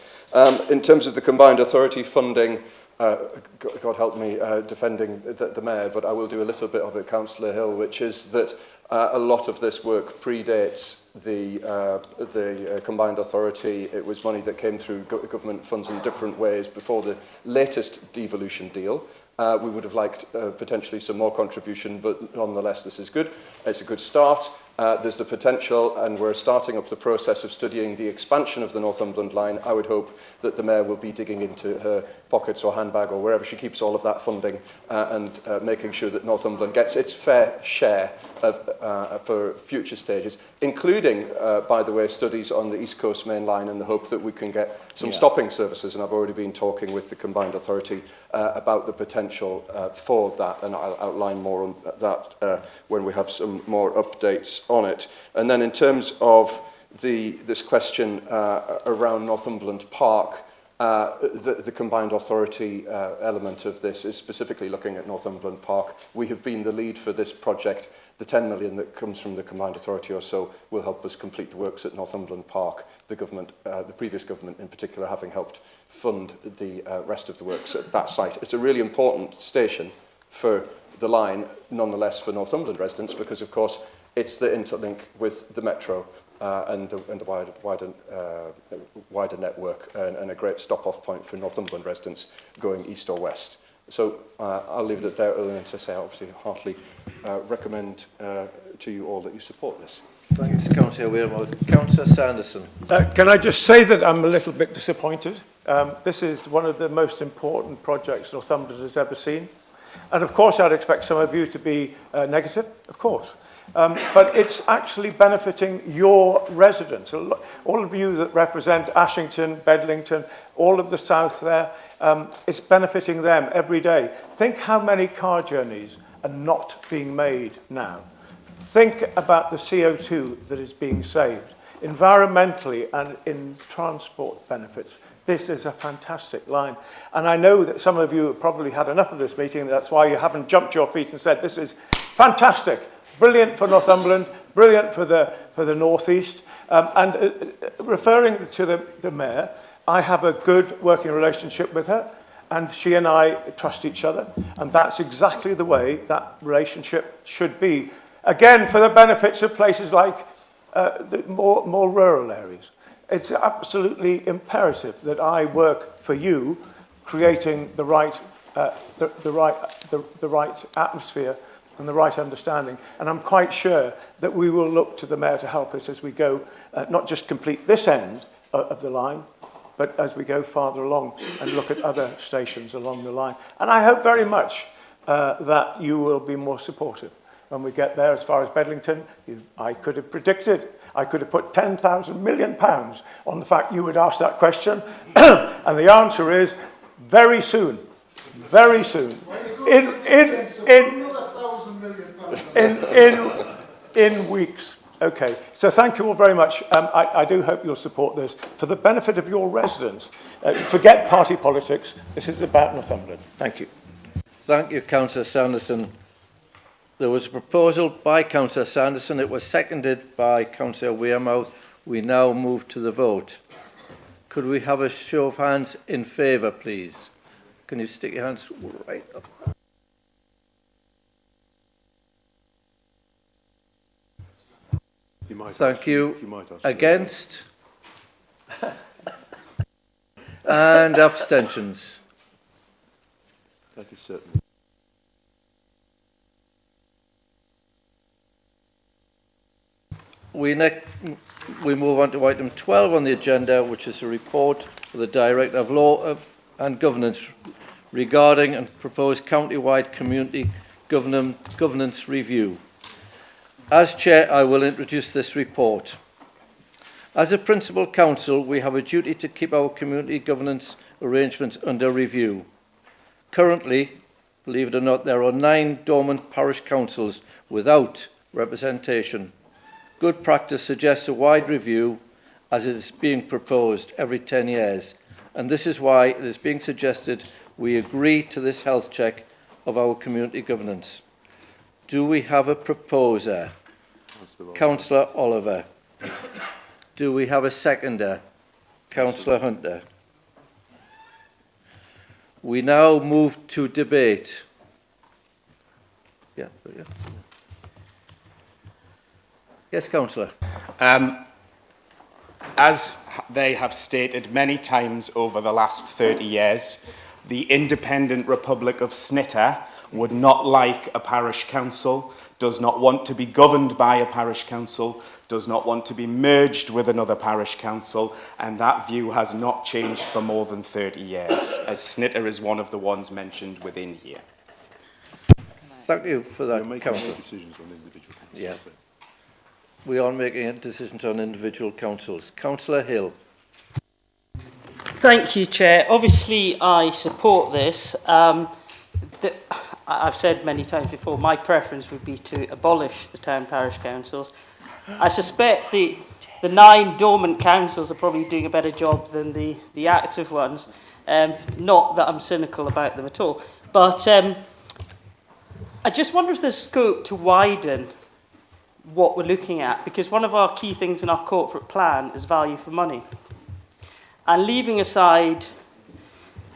In terms of the Combined Authority funding, God help me defending the Mayor, but I will do a little bit of it, Councillor Hill, which is that a lot of this work predates the Combined Authority. It was money that came through government funds in different ways before the latest devolution deal. We would have liked potentially some more contribution, but nonetheless this is good. It's a good start. There's the potential, and we're starting up the process of studying the expansion of the Northumberland line. I would hope that the Mayor will be digging into her pockets or handbag or wherever she keeps all of that funding and making sure that Northumberland gets its fair share of, for future stages, including, by the way, studies on the East Coast Main Line in the hope that we can get some stopping services. And I've already been talking with the Combined Authority about the potential for that, and I'll outline more on that when we have some more updates on it. And then in terms of this question around Northumberland Park, the Combined Authority element of this is specifically looking at Northumberland Park. We have been the lead for this project. The 10 million that comes from the Combined Authority or so will help us complete the works at Northumberland Park. The government, the previous government in particular, having helped fund the rest of the works at that site. It's a really important station for the line, nonetheless, for Northumberland residents, because of course it's the interlink with the metro and the wider network, and a great stop-off point for Northumberland residents going east or west. So I'll leave it there, other than to say I obviously heartily recommend to you all that you support this. Thanks, Councillor Wearmouth. Councillor Sanderson. Can I just say that I'm a little bit disappointed? This is one of the most important projects Northumberland has ever seen. And of course, I'd expect some of you to be negative, of course. But it's actually benefiting your residents. All of you that represent Ashington, Bedlington, all of the south there, it's benefiting them every day. Think how many car journeys are not being made now. Think about the CO2 that is being saved, environmentally and in transport benefits. This is a fantastic line. And I know that some of you have probably had enough of this meeting. That's why you haven't jumped your feet and said, this is fantastic. Brilliant for Northumberland, brilliant for the North East. Referring to the Mayor, I have a good working relationship with her, and she and I trust each other, and that's exactly the way that relationship should be. Again, for the benefits of places like the more rural areas. It's absolutely imperative that I work for you, creating the right atmosphere and the right understanding. And I'm quite sure that we will look to the Mayor to help us as we go, not just complete this end of the line, but as we go farther along and look at other stations along the line. And I hope very much that you will be more supportive. When we get there, as far as Bedlington, I could have predicted, I could have put £10,000 million on the fact you would ask that question. And the answer is very soon. Very soon. In weeks. Okay, so thank you all very much. I do hope you'll support this for the benefit of your residents. Forget party politics. This is about Northumberland. Thank you. Thank you, Councillor Sanderson. There was a proposal by Councillor Sanderson. It was seconded by Councillor Wearmouth. We now move to the vote. Could we have a show of hands in favour, please? Can you stick your hands right up? Thank you. Against? And abstentions? That is certainly. We move on to item 12 on the agenda, which is a report of the Director of Law and Governance regarding and proposed county-wide community governance review. As Chair, I will introduce this report. As a Principal Council, we have a duty to keep our community governance arrangements under review. Currently, believe it or not, there are 9 dormant parish councils without representation. Good practice suggests a wide review, as it is being proposed every 10 years, and this is why it is being suggested we agree to this health check of our community governance. Do we have a proposer? Councillor Oliver. Do we have a seconder? Councillor Hunter. We now move to debate. Yeah. Yes, Councillor. As they have stated many times over the last 30 years, the independent Republic of Snitter would not like a parish council does not want to be governed by a parish council, does not want to be merged with another parish council, and that view has not changed for more than 30 years, as Snitter is one of the ones mentioned within here. Thank you for that, Councillor. Decisions on individual councils. Yeah. We are making decisions on individual councils. Councillor Hill. Thank you, Chair. Obviously, I support this. I've said many times before, my preference would be to abolish the town parish councils. I suspect the 9 dormant councils are probably doing a better job than the active ones. Not that I'm cynical about them at all. But I just wonder if there's scope to widen what we're looking at, because one of our key things in our corporate plan is value for money. And leaving aside,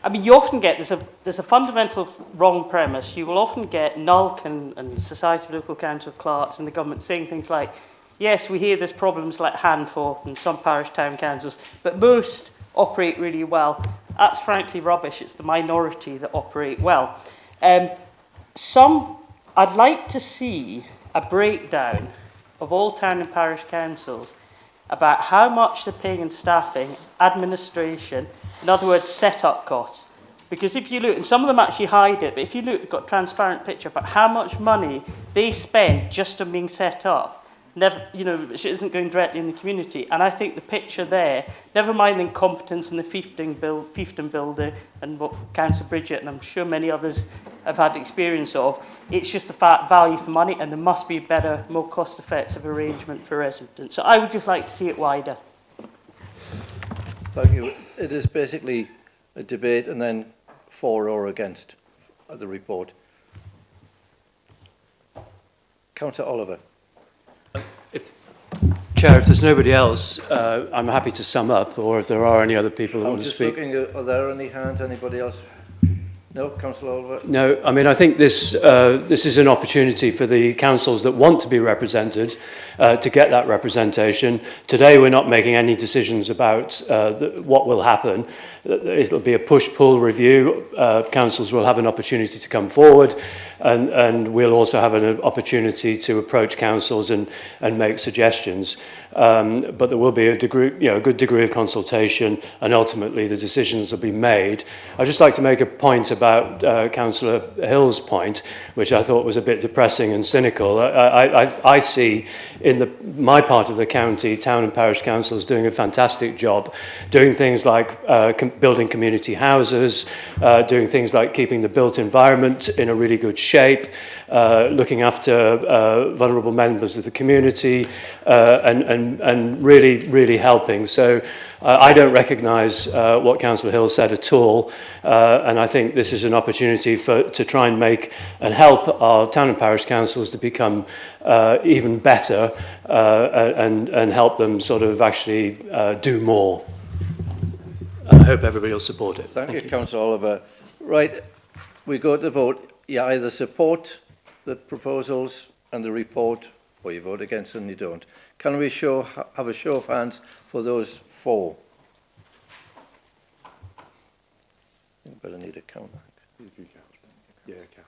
I mean, you often get, there's a fundamental wrong premise. You will often get NULC and Society of Local Council Clerks and the government saying things like, yes, we hear there's problems like Handforth and some parish town councils, but most operate really well. That's frankly rubbish. It's the minority that operate well. I'd like to see a breakdown of all town and parish councils about how much they're paying in staffing, administration, in other words, set-up costs. Because if you look, and some of them actually hide it, but if you look, they've got a transparent picture about how much money they spend just on being set up. Never, you know, it isn't going directly in the community. And I think the picture there, never mind the incompetence in the fiefdom builder and what Councillor Bridget and I'm sure many others have had experience of, it's just the value for money, and there must be a better, more cost-effective arrangement for residents. So I would just like to see it wider. Thank you. It is basically a debate and then for or against the report. Councillor Oliver. Chair, if there's nobody else, I'm happy to sum up, or if there are any other people who want to speak. Looking at, are there any hands? Anybody else? No, Councillor Oliver? No, I mean, I think this is an opportunity for the councils that want to be represented to get that representation. Today, we're not making any decisions about what will happen. It'll be a push-pull review. Councils will have an opportunity to come forward, and we'll also have an opportunity to approach councils and make suggestions. But there will be a good degree of consultation, and ultimately the decisions will be made. I'd just like to make a point about Councillor Hill's point, which I thought was a bit depressing and cynical. I see in my part of the county, town and parish councils doing a fantastic job, doing things like building community houses, doing things like keeping the built environment in a really good shape, looking after vulnerable members of the community, and really helping. So I don't recognise what Councillor Hill said at all, and I think this is an opportunity to try and make and help our town and parish councils to become even better and help them sort of actually do more. I hope everybody will support it. Thank you, Councillor Oliver. Right, we go to the vote. You either support the proposals and the report, or you vote against and you don't. Can we have a show of hands for those for? You better need a count. Yeah, count.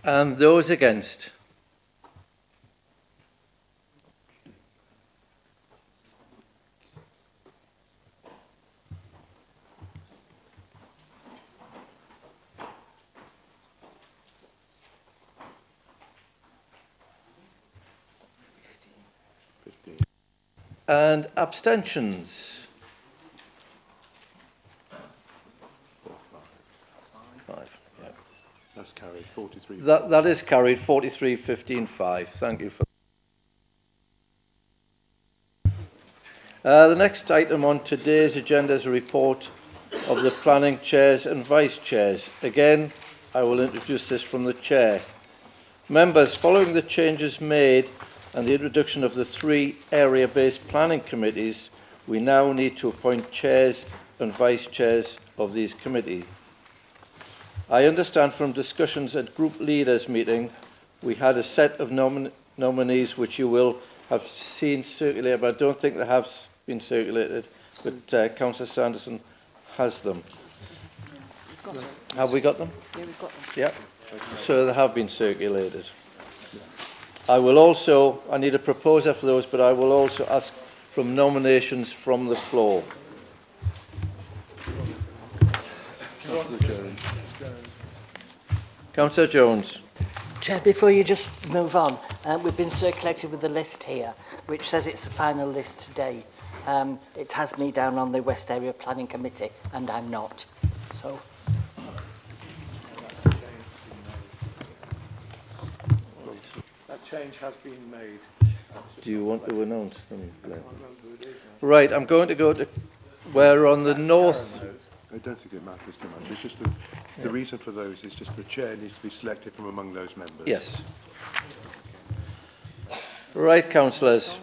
And those against? And abstentions? 5. Yeah. That's carried. 43. That is carried. 43-15-5. Thank you for. The next item on today's agenda is a report of the planning chairs and vice chairs. Again, I will introduce this from the chair. Members, following the changes made and the introduction of the 3 area-based planning committees, we now need to appoint chairs and vice chairs of these committees. I understand from discussions at group leaders meeting, we had a set of nominees which you will have seen circulated, but I don't think they have been circulated, but Councillor Sanderson has them. Have we got them? Yeah, we've got them. Yeah. So they have been circulated. I need a proposer for those, but I will also ask from nominations from the floor. Councillor Jones. Chair, before you just move on, we've been circulated with the list here, which says it's the final list today. It has me down on the West Area Planning Committee, and I'm not. So. That change has been made. Do you want to announce them? Right, I'm going to go to where on the north. I don't think it matters too much. It's just the reason for those is just the chair needs to be selected from among those members. Yes. Right, councillors.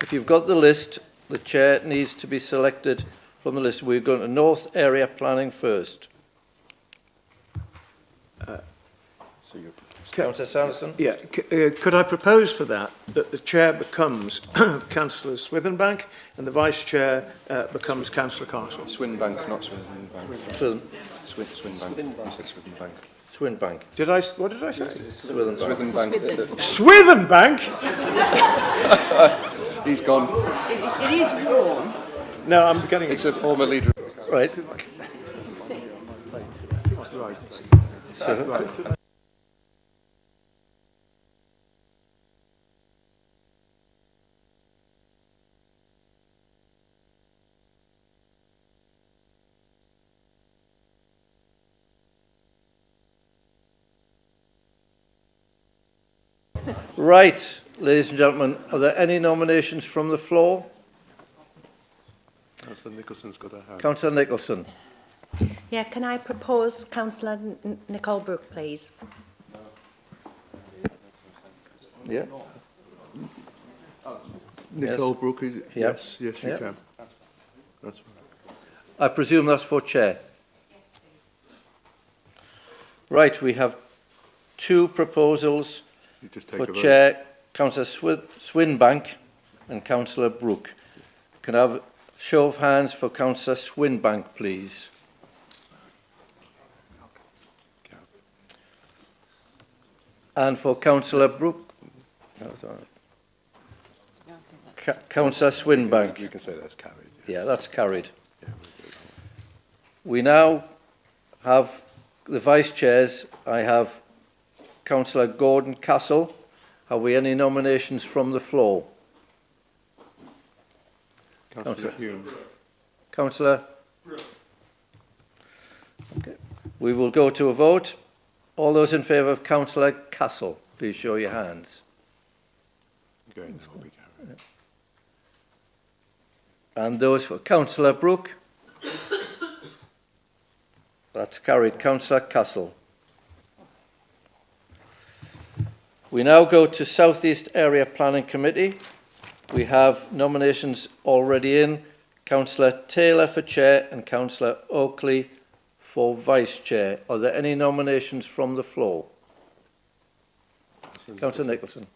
If you've got the list, the chair needs to be selected from the list. We're going to North Area Planning first. Councillor Sanderson? Yeah, could I propose for that the chair becomes Councillor Swithenbank and the vice chair becomes Councillor Castle? Swinbank, not Swithenbank. Swinbank. I said Swithenbank. Swinbank. What did I say? Swithenbank. Swithenbank? He's gone. It is warm. No, I'm getting. It's a former leader. Right. Right. So, right, ladies and gentlemen, are there any nominations from the floor? Councillor Nicholson's got a hand. Councillor Nicholson. Yeah, can I propose Councillor Nicole Brooke, please? Yeah. Nicole Yes. Brooke, yes, yes, you can. That's fine. I presume that's for chair. Right, we have 2 proposals You just take for a vote. chair, Councillor Swinbank and Councillor Brooke. Can I have a show of hands for Councillor Swinbank, please? And for Councillor Brooke? No, it's all right. Councillor Swinbank. You can say that's carried. Yeah, that's carried. We now have the vice chairs. I have Councillor Gordon Castle. Have we any nominations from the floor? Councillor Hume. Councillor? Okay. We will go to a vote. All those in favour of Councillor Castle, please show your hands. Going, that will be carried. And those for Councillor Brooke? That's carried. Councillor Castle. We now go to South East Area Planning Committee. We have nominations already in. Councillor Taylor for chair and Councillor Oakley for vice chair. Are there any nominations from the floor? Councillor Nicholson.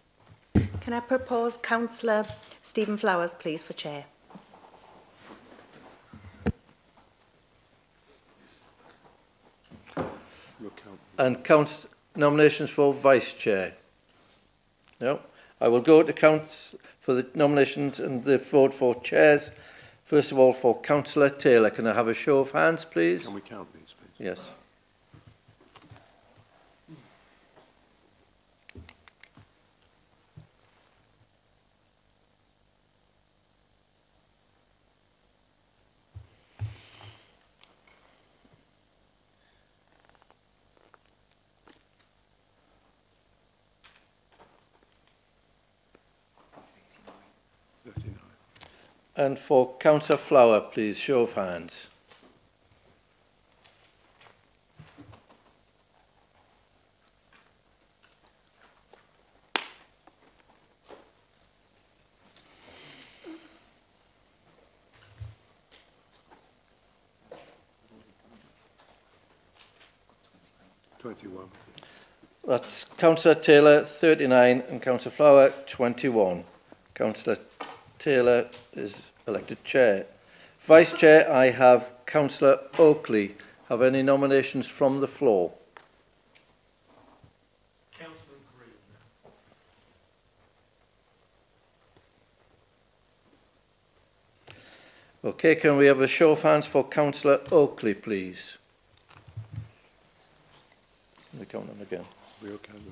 Can I propose Councillor Stephen Flowers, please, for chair? And nominations for vice chair? No. I will go to count for the nominations and the vote for chairs. First of all, for Councillor Taylor. Can I have a show of hands, please? Can we count these, please? Yes. And for Councillor Flower, please, show of hands. 21. That's Councillor Taylor, 39, and Councillor Flower, 21. Councillor Taylor is elected Chair. Vice Chair, I have Councillor Oakley. Have any nominations from the floor? Councillor Green. Okay, can we have a show of hands for Councillor Oakley, please? Let me count them again. We okay, we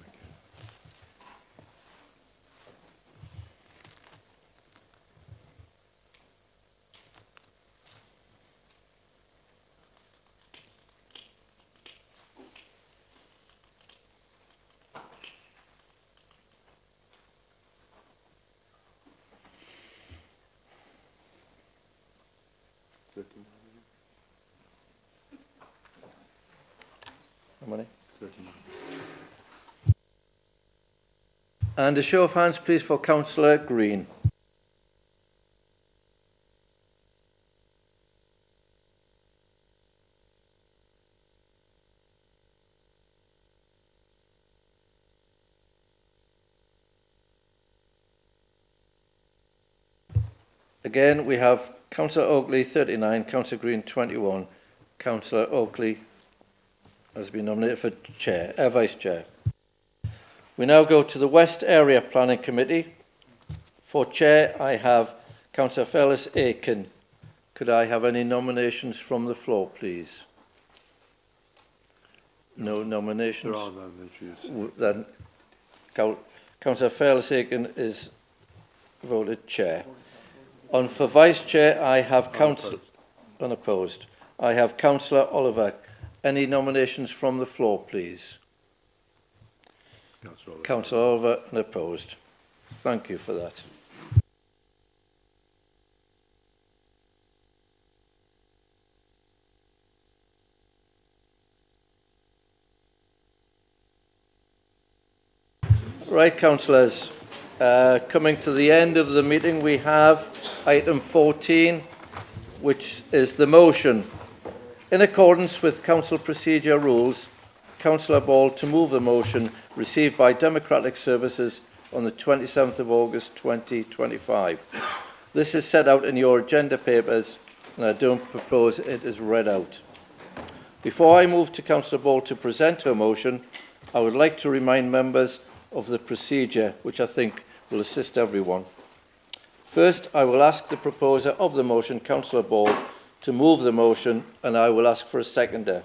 How many? 39. And a show of hands, please, for Councillor Green. Again, we have Councillor Oakley, 39, Councillor Green, 21. Councillor Oakley has been nominated for Vice Chair. We now go to the West Area Planning Committee. For Chair, I have Councillor Phyllis Aiken. Could I have any nominations from the floor, please? No nominations. There are nominations. Then Councillor Phyllis Aiken is voted Chair. On for Vice Chair, I have unopposed. I have Councillor Oliver. Any nominations from the floor, please? Councillor Oliver, unopposed. Thank you for that. Right, councillors. Coming to the end of the meeting, we have item 14, which is the motion. In accordance with council procedure rules, Councillor Ball to move the motion received by Democratic Services on the 27th of August 2025. This is set out in your agenda papers, and I don't propose it is read out. Before I move to Councillor Ball to present her motion, I would like to remind members of the procedure, which I think will assist everyone. First, I will ask the proposer of the motion, Councillor Ball, to move the motion, and I will ask for a seconder.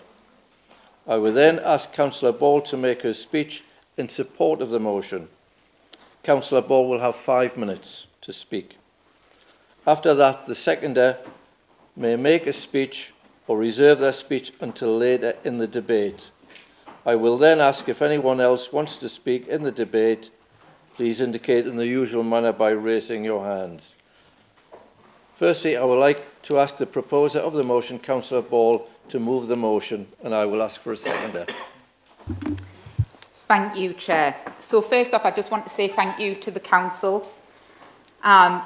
I will then ask Councillor Ball to make her speech in support of the motion. Councillor Ball will have 5 minutes to speak. After that, the seconder may make a speech or reserve their speech until later in the debate. I will then ask if anyone else wants to speak in the debate. Please indicate in the usual manner by raising your hands. Firstly, I would like to ask the proposer of the motion, Councillor Ball, to move the motion, and I will ask for a seconder. Thank you, Chair. So first off, I just want to say thank you to the Council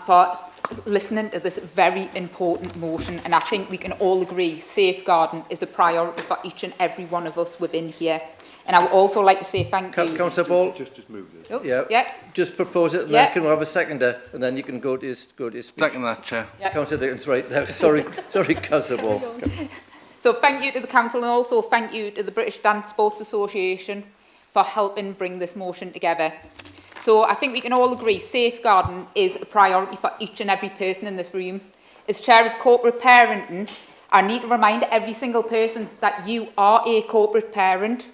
for listening to this very important motion, and I think we can all agree safeguarding is a priority for each and every one of us within here. And I would also like to say thank you. Councillor Ball? Just move it. Oh, yeah. Yeah. Just propose it, and then can we have a seconder, and then you can go to your speech. Second that, Chair. Yep. Councillor Dickens, right now. Sorry, Councillor Ball. So thank you to the Council, and also thank you to the British Dance Sports Association for helping bring this motion together. So I think we can all agree safeguarding is a priority for each and every person in this room. As Chair of Corporate Parenting, I need to remind every single person that you are a corporate parent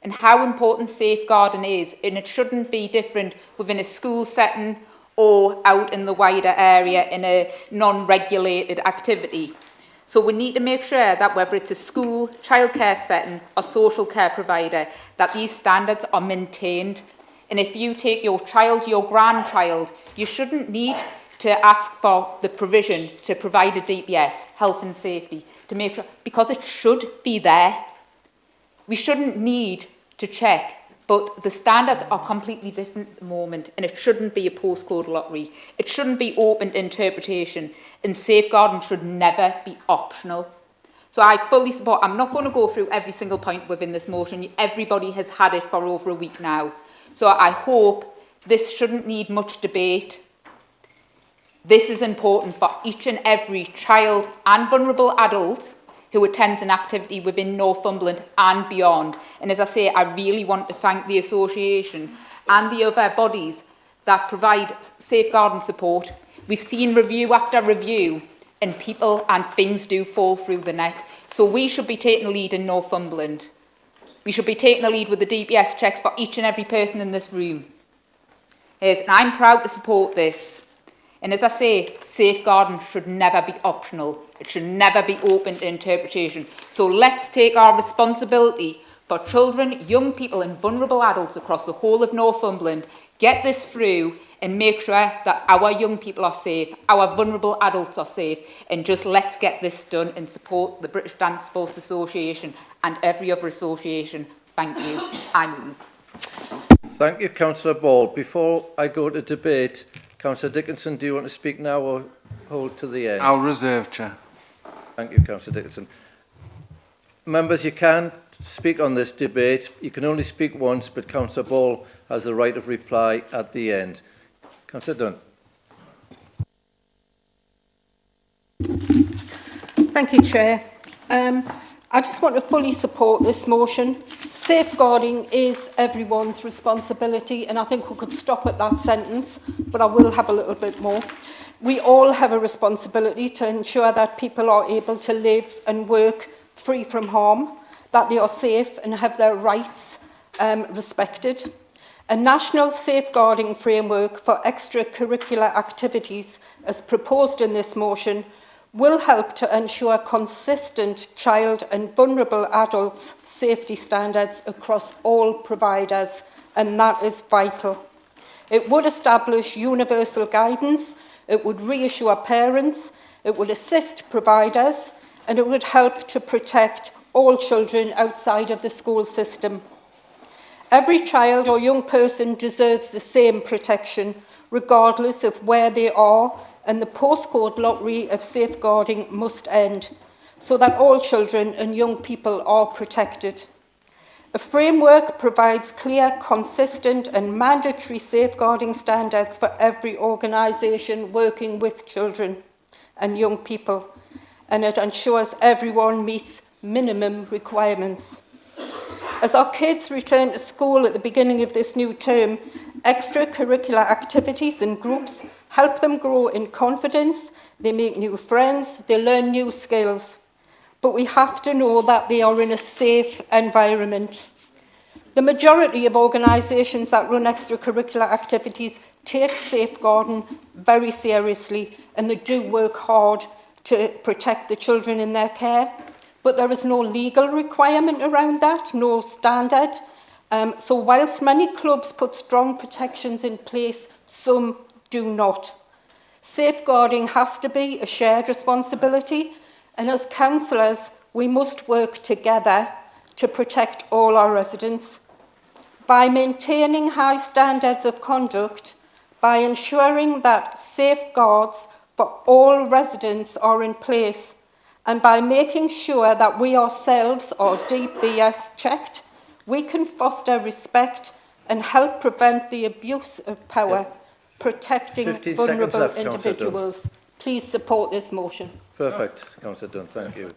and how important safeguarding is, and it shouldn't be different within a school setting or out in the wider area in a non-regulated activity. So we need to make sure that whether it's a school, childcare setting or social care provider, that these standards are maintained. And if you take your child, your grandchild, you shouldn't need to ask for the provision to provide a DPS, health and safety, to make sure, because it should be there. We shouldn't need to check, but the standards are completely different at the moment, and it shouldn't be a postcode lottery. It shouldn't be open to interpretation, and safeguarding should never be optional. So I fully support, I'm not going to go through every single point within this motion. Everybody has had it for over a week now. So I hope this shouldn't need much debate. This is important for each and every child and vulnerable adult who attends an activity within Northumberland and beyond. And as I say, I really want to thank the association and the other bodies that provide safeguarding support. We've seen review after review, and people and things do fall through the net. So we should be taking a lead in Northumberland. We should be taking a lead with the DBS checks for each and every person in this room. Yes, and I'm proud to support this. And as I say, safeguarding should never be optional. It should never be open to interpretation. So let's take our responsibility for children, young people and vulnerable adults across the whole of Northumberland, get this through and make sure that our young people are safe, our vulnerable adults are safe, and just let's get this done and support the British Dance Sports Association and every other association. Thank you. I move. Thank you, Councillor Ball. Before I go to debate, Councillor Dickinson, do you want to speak now or hold to the end? I'll reserve, Chair. Thank you, Councillor Dickinson. Members, you can speak on this debate. You can only speak once, but Councillor Ball has the right of reply at the end. Councillor Dunn. Thank you, Chair. I just want to fully support this motion. Safeguarding is everyone's responsibility, and I think we could stop at that sentence, but I will have a little bit more. We all have a responsibility to ensure that people are able to live and work free from harm, that they are safe and have their rights respected. A national safeguarding framework for extracurricular activities, as proposed in this motion, will help to ensure consistent child and vulnerable adults' safety standards across all providers, and that is vital. It would establish universal guidance, it would reassure parents, it would assist providers, and it would help to protect all children outside of the school system. Every child or young person deserves the same protection, regardless of where they are, and the postcode lottery of safeguarding must end, so that all children and young people are protected. A framework provides clear, consistent and mandatory safeguarding standards for every organisation working with children and young people, and it ensures everyone meets minimum requirements. As our kids return to school at the beginning of this new term, extracurricular activities and groups help them grow in confidence, they make new friends, they learn new skills. But we have to know that they are in a safe environment. The majority of organisations that run extracurricular activities take safeguarding very seriously, and they do work hard to protect the children in their care. But there is no legal requirement around that, no standard. So whilst many clubs put strong protections in place, some do not. Safeguarding has to be a shared responsibility, and as councillors, we must work together to protect all our residents. By maintaining high standards of conduct, by ensuring that safeguards for all residents are in place, and by making sure that we ourselves are DBS checked, we can foster respect and help prevent the abuse of power, protecting vulnerable individuals. Please support this motion. Perfect, Councillor Dunn, thank you.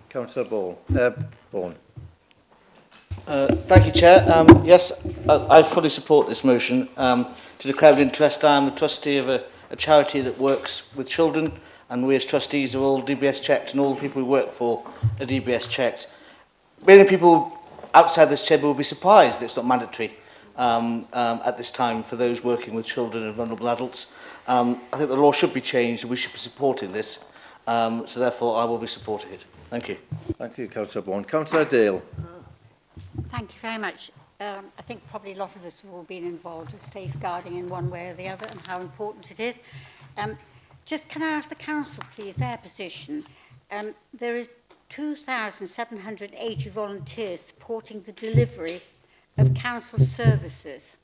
Councillor Bourne. Thank you, Chair. Yes, I fully support this motion. To declare an interest, I'm a trustee of a charity that works with children, and we as trustees are all DBS checked, and all the people we work for are DBS checked. Many people outside this chamber will be surprised that it's not mandatory at this time for those working with children and vulnerable adults. I think the law should be changed, and we should be supporting this. So therefore, I will be supporting it. Thank you. Thank you, Councillor Bourne. Councillor Dale. Thank you very much. I think probably a lot of us have all been involved with safeguarding in one way or the other, and how important it is. Just can I ask the council, please, their position? There is 2,780 volunteers supporting the delivery of council services.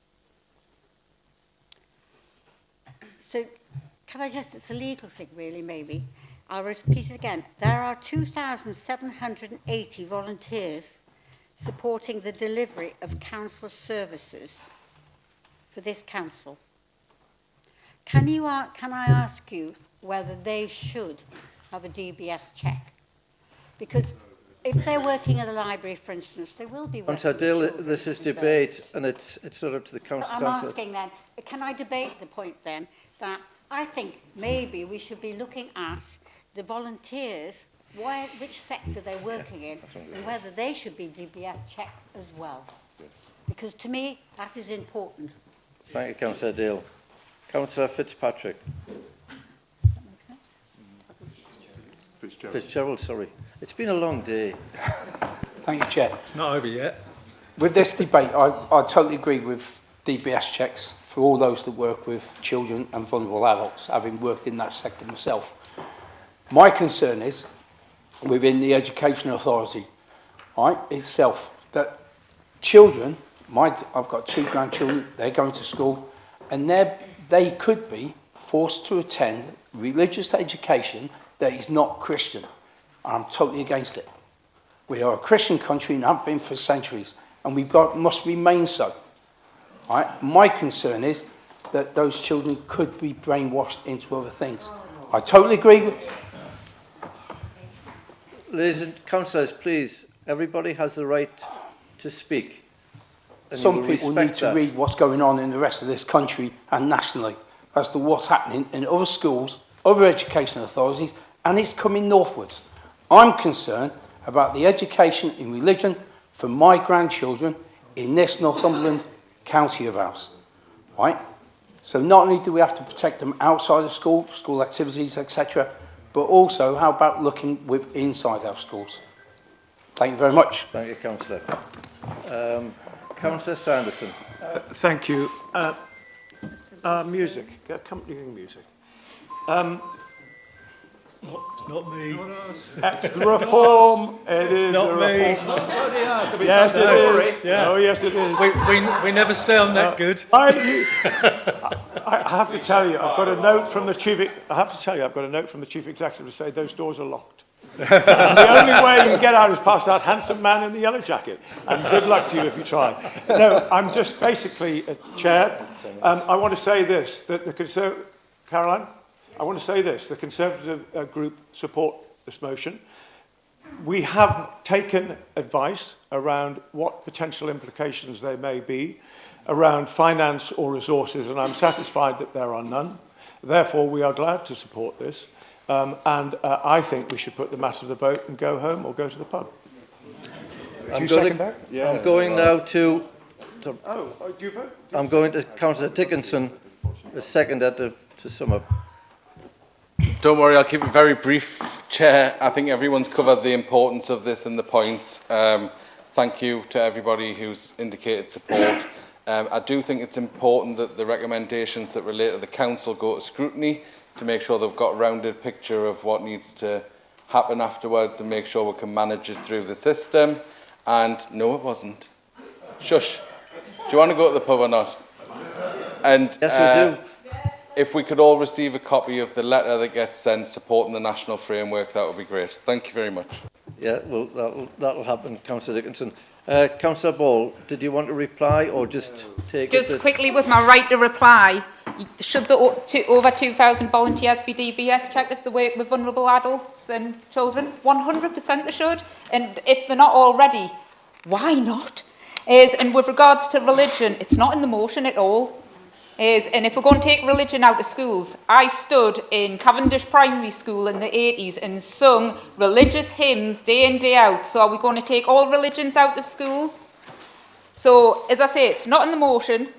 So can I just, it's a legal thing really maybe, I'll repeat it again. There are 2,780 volunteers supporting the delivery of council services for this council. Can I ask you whether they should have a DBS check? Because if they're working at a library, for instance, they will be working Councillor with Dale, children this is with debate, disabilities. and it's not up to the council But to I'm answer. asking then, can I debate the point then that I think maybe we should be looking at the volunteers, which sector they're working in, and whether they should be DBS checked as well. Because to me, that is important. Thank you, Councillor Dale. Councillor Fitzpatrick. Fitzgerald, sorry. It's been a long day. Thank you, Chair. It's not over yet. With this debate, I totally agree with DBS checks for all those that work with children and vulnerable adults, having worked in that sector myself. My concern is within the Education Authority, right, itself, that children, I've got 2 grandchildren, they're going to school, and they could be forced to attend religious education that is not Christian. I'm totally against it. We are a Christian country and have been for centuries, and must remain so. Right? My concern is that those children could be brainwashed into other things. I totally agree with... Ladies and councillors, please, everybody has the right to speak. And Some you will people respect need to that. read what's going on in the rest of this country and nationally as to what's happening in other schools, other education authorities, and it's coming northwards. I'm concerned about the education in religion for my grandchildren in this Northumberland county of ours, right? So not only do we have to protect them outside of school activities, etc., but also how about looking inside our schools? Thank you very much. Thank you, Councillor. Councillor Sanderson. Thank you. Music, accompanying music. It's not me. It's the reform. It is not the me. reform. Yes, Yes, it is. Yeah. Oh, yes, it is. We never sound that good. I have to tell you, I've got a note from the chief. I have to tell you, I've got a note from the chief executive to say those doors are locked. And the only way you can get out is past that handsome man in the yellow jacket. And good luck to you if you try. No, I'm just basically, Chair. I want to say this: that the Caroline, I want to say this: the Conservative group support this motion. We have taken advice around what potential implications there may be around finance or resources, and I'm satisfied that there are none. Therefore, we are glad to support this. I think we should put the matter to the vote and go home or go to the pub. I'm going now to... do you vote? I'm going to Councillor Dickinson, a second to sum up. Don't worry, I'll keep it very brief, Chair. I think everyone's covered the importance of this and the points. Thank you to everybody who's indicated support. I do think it's important that the recommendations that relate to the council go to scrutiny to make sure they've got a rounded picture of what needs to happen afterwards and make sure we can manage it through the system. And no, it wasn't. Shush. Do you want to go to the pub or not? And yes, we do. If we could all receive a copy of the letter that gets sent supporting the national framework, that would be great. Thank you very much. Yeah, well, that'll happen, Councillor Dickinson. Councillor Ball, did you want to reply or just take it? Just quickly with my right to reply, should the over 2,000 volunteers be DBS checked if they work with vulnerable adults and children? 100% they should. And if they're not already, why not? And with regards to religion, it's not in the motion at all. And if we're going to take religion out of schools, I stood in Cavendish Primary School in the 80s and sung religious hymns day in, day out. So are we going to take all religions out of schools? So, as I say, it's not in the motion.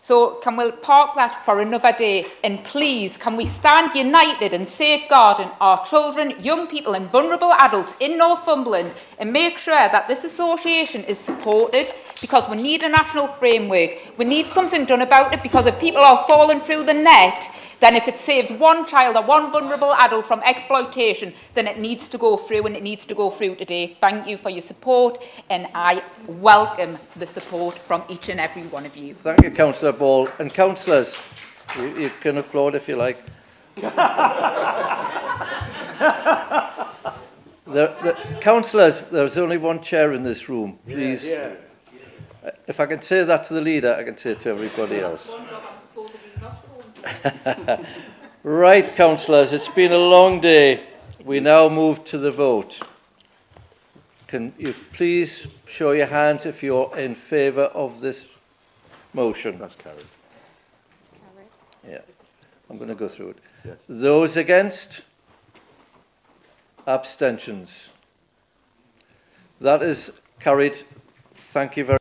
So can we park that for another day? And please, can we stand united in safeguarding our children, young people and vulnerable adults in Northumberland and make sure that this association is supported, because we need a national framework. We need something done about it, because if people are falling through the net, then if it saves one child or one vulnerable adult from exploitation, then it needs to go through, and it needs to go through today. Thank you for your support, and I welcome the support from each and every one of you. Thank you, Councillor Ball. And councillors, you can applaud if you like. Councillors, there's only one chair in this room. Please. Yeah. If I can say that to the leader, I can say it to everybody else. Right, councillors, it's been a long day. We now move to the vote. Can you please show your hands if you're in favour of this motion? That's carried. Yeah, I'm going to go through it. Yes. Those against? Abstentions? That is carried. Thank you very much.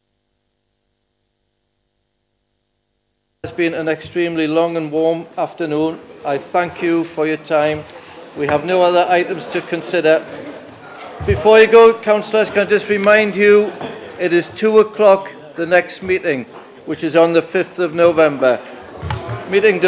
It's been an extremely long and warm afternoon. I thank you for your time. We have no other items to consider. Before you go, councillors, can I just remind you, it is 2 o'clock the next meeting, which is on the 5th of November. Meeting done.